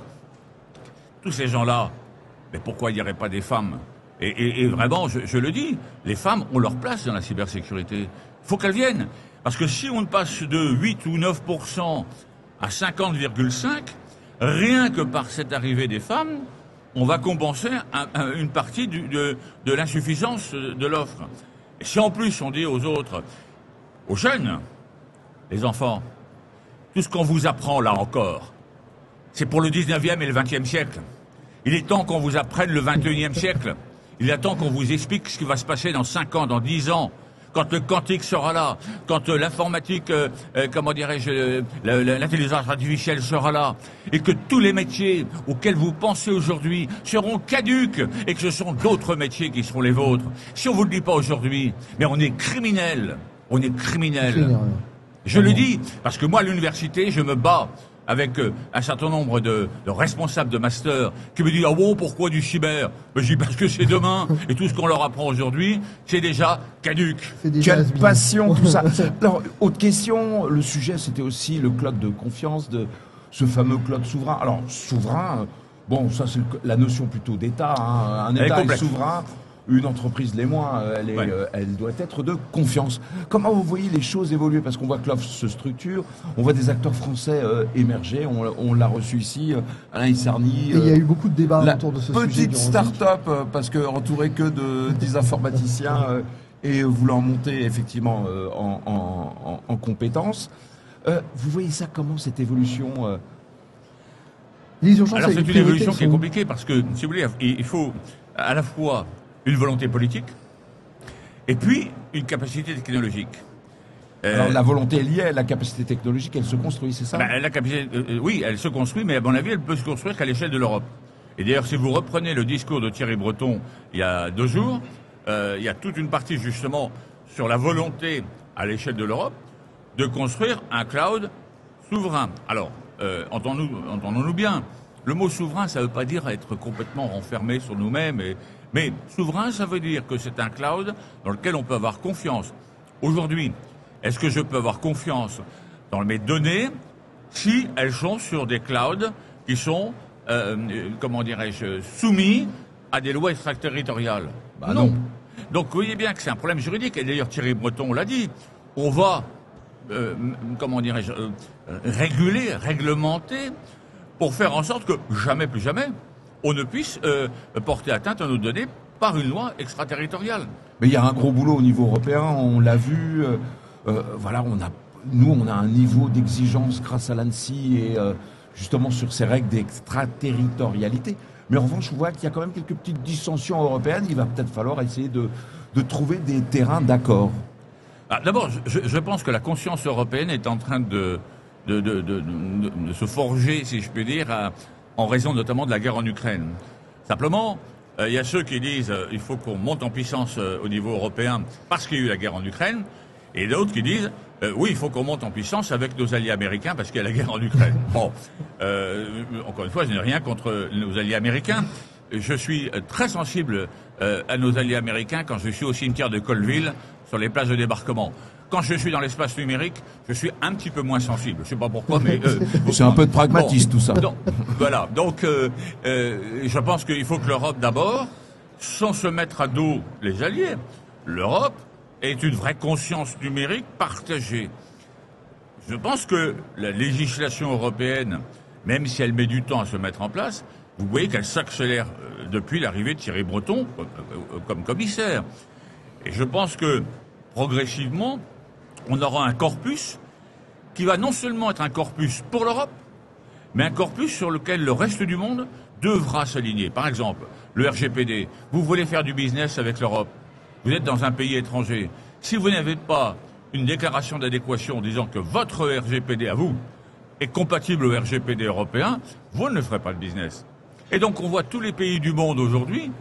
tous ces gens-là, mais pourquoi il n'y aurait pas des femmes? Et vraiment, je le dis, les femmes ont leur place dans la cybersécurité. Il faut qu'elles viennent. Parce que si on passe de 8 ou 9% à 50,5%, rien que par cette arrivée des femmes, on va compenser une partie de l'insuffisance de l'offre. Et si en plus on dit aux autres, aux jeunes, les enfants, tout ce qu'on vous apprend là encore, c'est pour le 19e et le 20e siècle. Il est temps qu'on vous apprenne le 21e siècle. Il est temps qu'on vous explique ce qui va se passer dans 5 ans, dans 10 ans. Quand le quantique sera là, quand l'informatique, l'intelligence artificielle sera là, et que tous les métiers auxquels vous pensez aujourd'hui seront caduques, et que ce sont d'autres métiers qui seront les vôtres. Si on vous le dit pas aujourd'hui, mais on est criminel. On est criminel. Je le dis, parce que moi, à l'université, je me bats avec un certain nombre de responsables de master qui me disent « Ah bon, pourquoi du cyber ?» Je dis « Parce que c'est demain, et tout ce qu'on leur apprend aujourd'hui, c'est déjà caduque. » Quelle passion, tout ça. Alors, autre question, le sujet, c'était aussi le cloud de confiance, de ce fameux cloud souverain. Alors, souverain, bon, ça c'est la notion plutôt d'État. Hein. Un État est souverain. Une entreprise l'est moins, elle doit être de confiance. Comment vous voyez les choses évoluer? Parce qu'on voit que l'offre se structure, on voit des acteurs français émerger, on l'a reçu ici, Alain Issarni. Et il y a eu beaucoup de débats autour de ce sujet. Petite start-up, parce que entourée que de 10 informaticiens et voulant monter effectivement en compétences. Vous voyez ça comment, cette évolution Les urgences, Alors c'est une priorité, évolution qui est compliquée parce que, si vous voulez, il faut à la fois une volonté politique et puis une capacité technologique. Alors la volonté est liée à la capacité technologique, elle se construit, c'est ça? La capacité, oui, elle se construit, mais à mon avis, elle peut se construire qu'à l'échelle de l'Europe. Et d'ailleurs, si vous reprenez le discours de Thierry Breton il y a 2 jours, il y a toute une partie justement sur la volonté à l'échelle de l'Europe de construire un cloud souverain. Alors, entendons-nous bien, le mot souverain, ça ne veut pas dire être complètement renfermé sur nous-mêmes, mais souverain, ça veut dire que c'est un cloud dans lequel on peut avoir confiance. Aujourd'hui, est-ce que je peux avoir confiance dans mes données si elles sont sur des clouds qui sont, soumis à des lois extraterritoriales? Non. Donc vous voyez bien que c'est un problème juridique. Et d'ailleurs Thierry Breton l'a dit. On va, réglementer pour faire en sorte que jamais, plus jamais, on ne puisse porter atteinte à nos données par une loi extraterritoriale. Mais il y a un gros boulot au niveau européen, on l'a vu. Voilà, on a un niveau d'exigence grâce à l'ANSSI et justement sur ces règles d'extraterritorialité. Mais en revanche, je vois qu'il y a quand même quelques petites dissensions européennes. Il va peut-être falloir essayer de trouver des terrains d'accord. D'abord, je pense que la conscience européenne est en train de se forger, si je puis dire, en raison notamment de la guerre en Ukraine. Simplement, il y a ceux qui disent il faut qu'on monte en puissance au niveau européen parce qu'il y a eu la guerre en Ukraine. Et d'autres qui disent, oui, il faut qu'on monte en puissance avec nos alliés américains parce qu'il y a la guerre en Ukraine. Bon, encore une fois, je n'ai rien contre nos alliés américains. Je suis très sensible à nos alliés américains quand je suis au cimetière de Colville, sur les places de débarquement. Quand je suis dans l'espace numérique, je suis un petit peu moins sensible. Je ne sais pas pourquoi, mais... c'est un peu de pragmatisme, tout ça. Donc, voilà. Donc, je pense qu'il faut que l'Europe, d'abord, sans se mettre à dos les alliés, l'Europe est une vraie conscience numérique partagée. Je pense que la législation européenne, même si elle met du temps à se mettre en place, vous voyez qu'elle s'accélère depuis l'arrivée de Thierry Breton comme commissaire. Et je pense que, progressivement, on aura un corpus qui va non seulement être un corpus pour l'Europe, mais un corpus sur lequel le reste du monde devra s'aligner. Par exemple, le RGPD. Vous voulez faire du business avec l'Europe. Vous êtes dans un pays étranger. Si vous n'avez pas une déclaration d'adéquation disant que votre RGPD à vous est compatible au RGPD européen, vous ne ferez pas de business. Et donc on voit tous les pays du monde aujourd'hui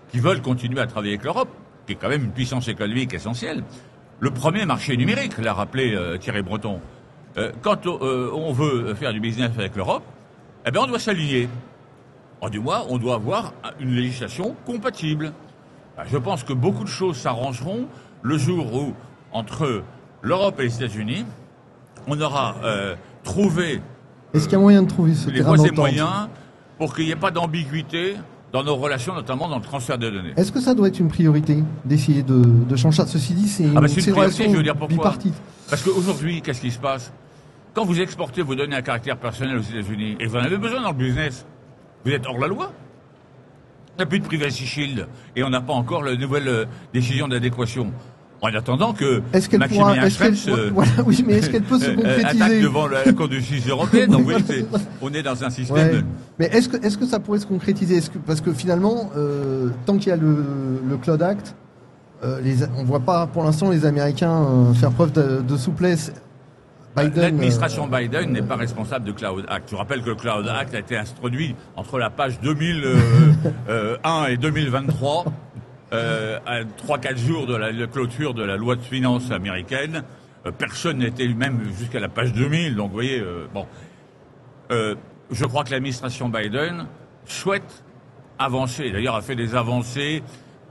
qui veulent continuer à travailler avec l'Europe, qui est quand même une puissance économique essentielle. Le premier marché numérique, l'a rappelé Thierry Breton. Quand on veut faire du business avec l'Europe, eh bien on doit s'aligner. Du moins, on doit avoir une législation compatible. Je pense que beaucoup de choses s'arrangeront le jour où, entre l'Europe et les États-Unis, on aura trouvé Est-ce qu'il y a moyen de trouver ce les terrain voies et d'entente moyens pour qu'il n'y ait pas d'ambiguïté dans nos relations, notamment dans le transfert de données. Est-ce que ça doit être une priorité d'essayer de changer ça? Ceci dit, c'est une priorité, relation je veux dire pourquoi. bipartite. Parce qu'aujourd'hui, qu'est-ce qui se passe? Quand vous exportez vos données à caractère personnel aux États-Unis, et vous en avez besoin dans le business, vous êtes hors la loi. Il n'y a plus de Privacy Shield, et on n'a pas encore la nouvelle décision d'adéquation. En attendant que Maximilien Schrems oui, mais est-ce qu'elle peut se concrétiser attaque devant la Cour de justice européenne. Donc oui, on est dans un système... Ouais. Mais est-ce que ça pourrait se concrétiser? Parce que finalement, tant qu'il y a le Cloud Act, on ne voit pas pour l'instant les Américains faire preuve de souplesse. L'administration Biden n'est pas responsable de Cloud Act. Je rappelle que le Cloud Act a été introduit entre la page 2001 et 2023, à 3-4 jours de la clôture de la loi de finances américaine. Personne n'était même jusqu'à la page 2000. Donc vous voyez, je crois que l'administration Biden souhaite avancer. D'ailleurs, a fait des avancées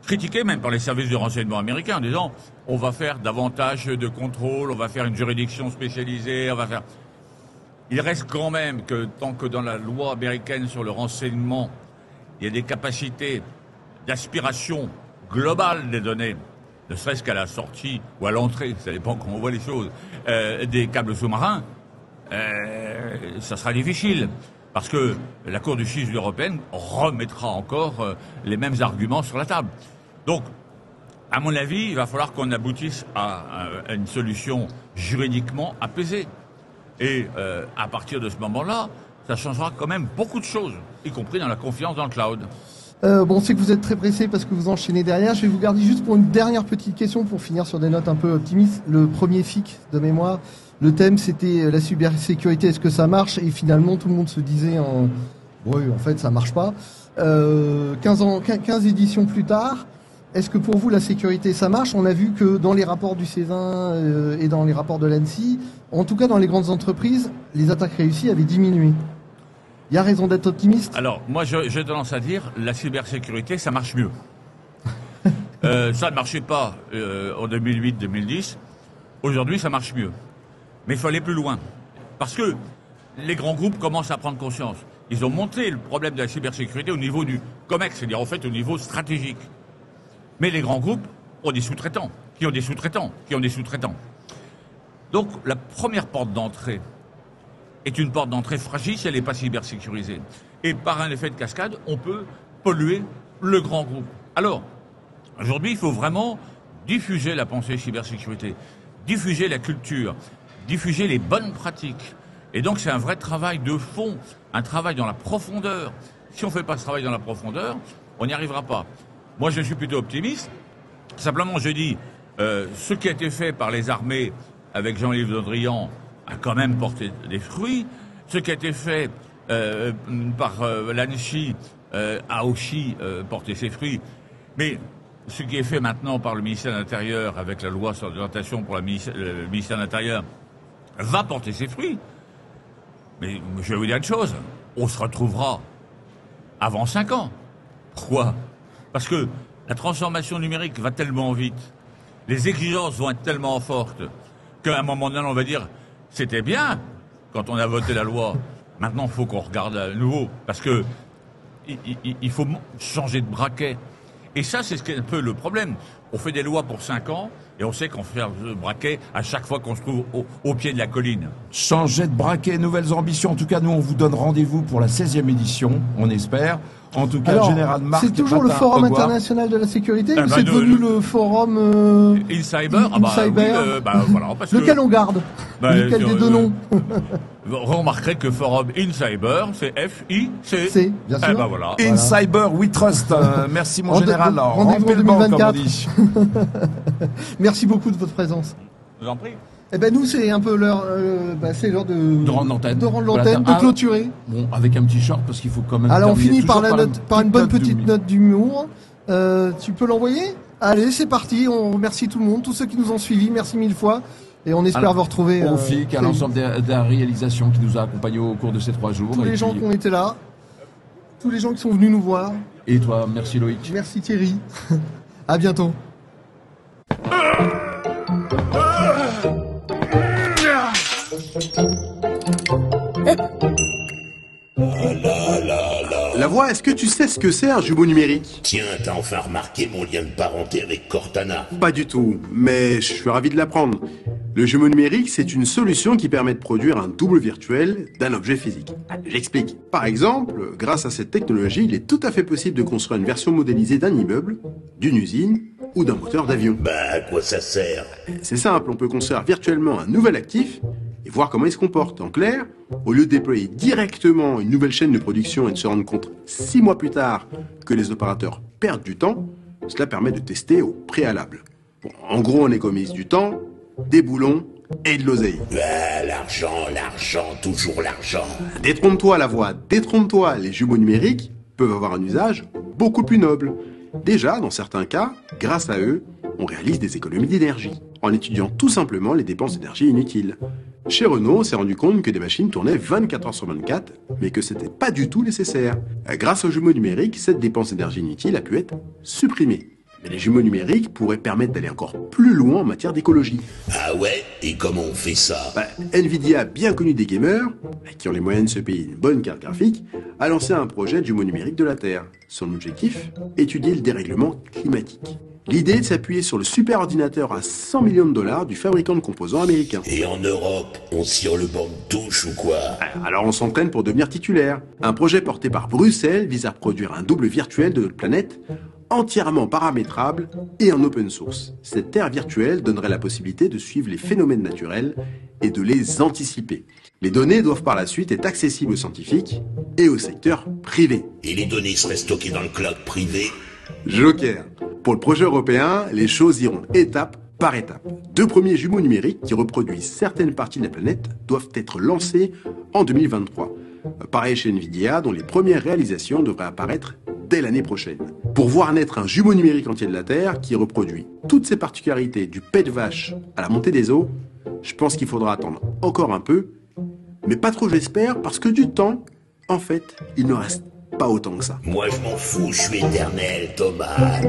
critiquées même par les services de renseignement américains en disant on va faire davantage de contrôle, on va faire une juridiction spécialisée, on va faire... Il reste quand même que tant que dans la loi américaine sur le renseignement, il y a des capacités d'aspiration globale des données, ne serait-ce qu'à la sortie ou à l'entrée, ça dépend comment on voit les choses, des câbles sous-marins, ça sera difficile. Parce que la Cour de justice européenne remettra encore les mêmes arguments sur la table. Donc, à mon avis, il va falloir qu'on aboutisse à une solution juridiquement apaisée. Et à partir de ce moment-là, ça changera quand même beaucoup de choses, y compris dans la confiance dans le cloud. Bon, c'est que vous êtes très pressé parce que vous enchaînez derrière. Je vais vous garder juste pour une dernière petite question pour finir sur des notes un peu optimistes. Le premier FIC de mémoire, le thème c'était la cybersécurité, est-ce que ça marche? Et finalement, tout le monde se disait oui, en fait, ça marche pas. 15 éditions plus tard, est-ce que pour vous la sécurité ça marche? On a vu que dans les rapports du C20 et dans les rapports de l'ANSSI, en tout cas dans les grandes entreprises, les attaques réussies avaient diminué. Il y a raison d'être optimiste? Alors, moi, j'ai tendance à dire, la cybersécurité, ça marche mieux. Ça ne marchait pas en 2008-2010. Aujourd'hui, ça marche mieux. Mais il faut aller plus loin. Parce que les grands groupes commencent à prendre conscience. Ils ont monté le problème de la cybersécurité au niveau du COMEX, c'est-à-dire en fait au niveau stratégique. Mais les grands groupes ont des sous-traitants, qui ont des sous-traitants, qui ont des sous-traitants. Donc, la première porte d'entrée est une porte d'entrée fragile si elle n'est pas cybersécurisée. Et par un effet de cascade, on peut polluer le grand groupe. Alors, aujourd'hui, il faut vraiment diffuser la pensée cybersécurité, diffuser la culture, diffuser les bonnes pratiques. Et donc, c'est un vrai travail de fond, un travail dans la profondeur. Si on ne fait pas ce travail dans la profondeur, on n'y arrivera pas. Moi, je suis plutôt optimiste. Simplement, je dis, ce qui a été fait par les armées avec Jean-Yves Le Drian a quand même porté des fruits. Ce qui a été fait par l'ANSSI a aussi porté ses fruits. Mais ce qui est fait maintenant par le ministère de l'Intérieur avec la loi sur l'orientation pour le ministère de l'Intérieur va porter ses fruits. Mais je vais vous dire une chose, on se retrouvera avant 5 ans. Pourquoi? Parce que la transformation numérique va tellement vite, les exigences vont être tellement fortes, qu'à un moment donné, on va dire c'était bien quand on a voté la loi. Maintenant, il faut qu'on regarde à nouveau, parce que il faut changer de braquet. Et ça, c'est ce qui est un peu le problème. On fait des lois pour 5 ans, et on sait qu'on fait le braquet à chaque fois qu'on se trouve au pied de la colline. Changer de braquet, nouvelles ambitions. En tout cas, nous, on vous donne rendez-vous pour la 16e édition, on espère. En tout cas, alors, Général Marc. C'est toujours le Forum international de la sécurité ou c'est devenu le Forum InCyber? Voilà, parce lequel que, on garde? Lequel des deux noms? Vous remarquerez que Forum InCyber, c'est F-I-C. Bien sûr. Voilà. InCyber, we trust. Merci mon général. Rendez-vous en le banc, comme on 2024. dit. Merci beaucoup de votre présence. Je vous en prie. Eh ben nous c'est un peu l'heure, c'est l'heure de rendre l'antenne, de clôturer. Bon, avec un petit short parce qu'il faut quand même. Alors on finit par une bonne petite petite note d'humour. Tu peux l'envoyer? Allez, c'est parti. On remercie tout le monde, tous ceux qui nous ont suivis. Merci 1000 fois. Et on espère vous retrouver. Au FIC, à l'ensemble des réalisations qui nous a accompagnés au cours de ces 3 jours. Tous les gens qui ont été là, tous les gens qui sont venus nous voir. Et toi, merci Loïc. Merci Thierry. À bientôt. La voix, est-ce que tu sais ce que c'est un jumeau numérique? Tiens, t'as enfin remarqué mon lien de parenté avec Cortana? Pas du tout, mais je suis ravi de l'apprendre. Le jumeau numérique, c'est une solution qui permet de produire un double virtuel d'un objet physique. J'explique. Par exemple, grâce à cette technologie, il est tout à fait possible de construire une version modélisée d'un immeuble, d'une usine ou d'un moteur d'avion. Bah, à quoi ça sert? C'est simple, on peut construire virtuellement un nouvel actif et voir comment il se comporte. En clair, au lieu de déployer directement une nouvelle chaîne de production et de se rendre compte 6 mois plus tard que les opérateurs perdent du temps, cela permet de tester au préalable. Bon, en gros, on économise du temps, des boulons et de l'oseille. Bah, l'argent, toujours l'argent. Détrompe-toi la voix, détrompe-toi, les jumeaux numériques peuvent avoir un usage beaucoup plus noble. Déjà, dans certains cas, grâce à eux, on réalise des économies d'énergie, en étudiant tout simplement les dépenses d'énergie inutiles. Chez Renault, on s'est rendu compte que des machines tournaient 24 heures sur 24, mais que c'était pas du tout nécessaire. Grâce aux jumeaux numériques, cette dépense d'énergie inutile a pu être supprimée. Mais les jumeaux numériques pourraient permettre d'aller encore plus loin en matière d'écologie. Ah ouais? Et comment on fait ça? Nvidia, bien connu des gamers, qui ont les moyens de se payer une bonne carte graphique, a lancé un projet de jumeaux numériques de la Terre. Son objectif? Étudier le dérèglement climatique. L'idée est de s'appuyer sur le superordinateur à 100 millions de dollars du fabricant de composants américain. Et en Europe, on tire le banc de touche ou quoi? Alors on s'entraîne pour devenir titulaire. Un projet porté par Bruxelles vise à produire un double virtuel de notre planète entièrement paramétrable et en open source. Cette terre virtuelle donnerait la possibilité de suivre les phénomènes naturels et de les anticiper. Les données doivent par la suite être accessibles aux scientifiques et au secteur privé. Et les données seraient stockées dans le cloud privé? Joker. Pour le projet européen, les choses iront étape par étape. 2 premiers jumeaux numériques qui reproduisent certaines parties de la planète doivent être lancés en 2023. Pareil chez Nvidia, dont les premières réalisations devraient apparaître dès l'année prochaine. Pour voir naître un jumeau numérique entier de la Terre qui reproduit toutes ces particularités du pet de vache à la montée des eaux, je pense qu'il faudra attendre encore un peu, mais pas trop j'espère, parce que du temps, en fait, il ne reste pas autant que ça. Moi je m'en fous, je suis éternel, Thomas.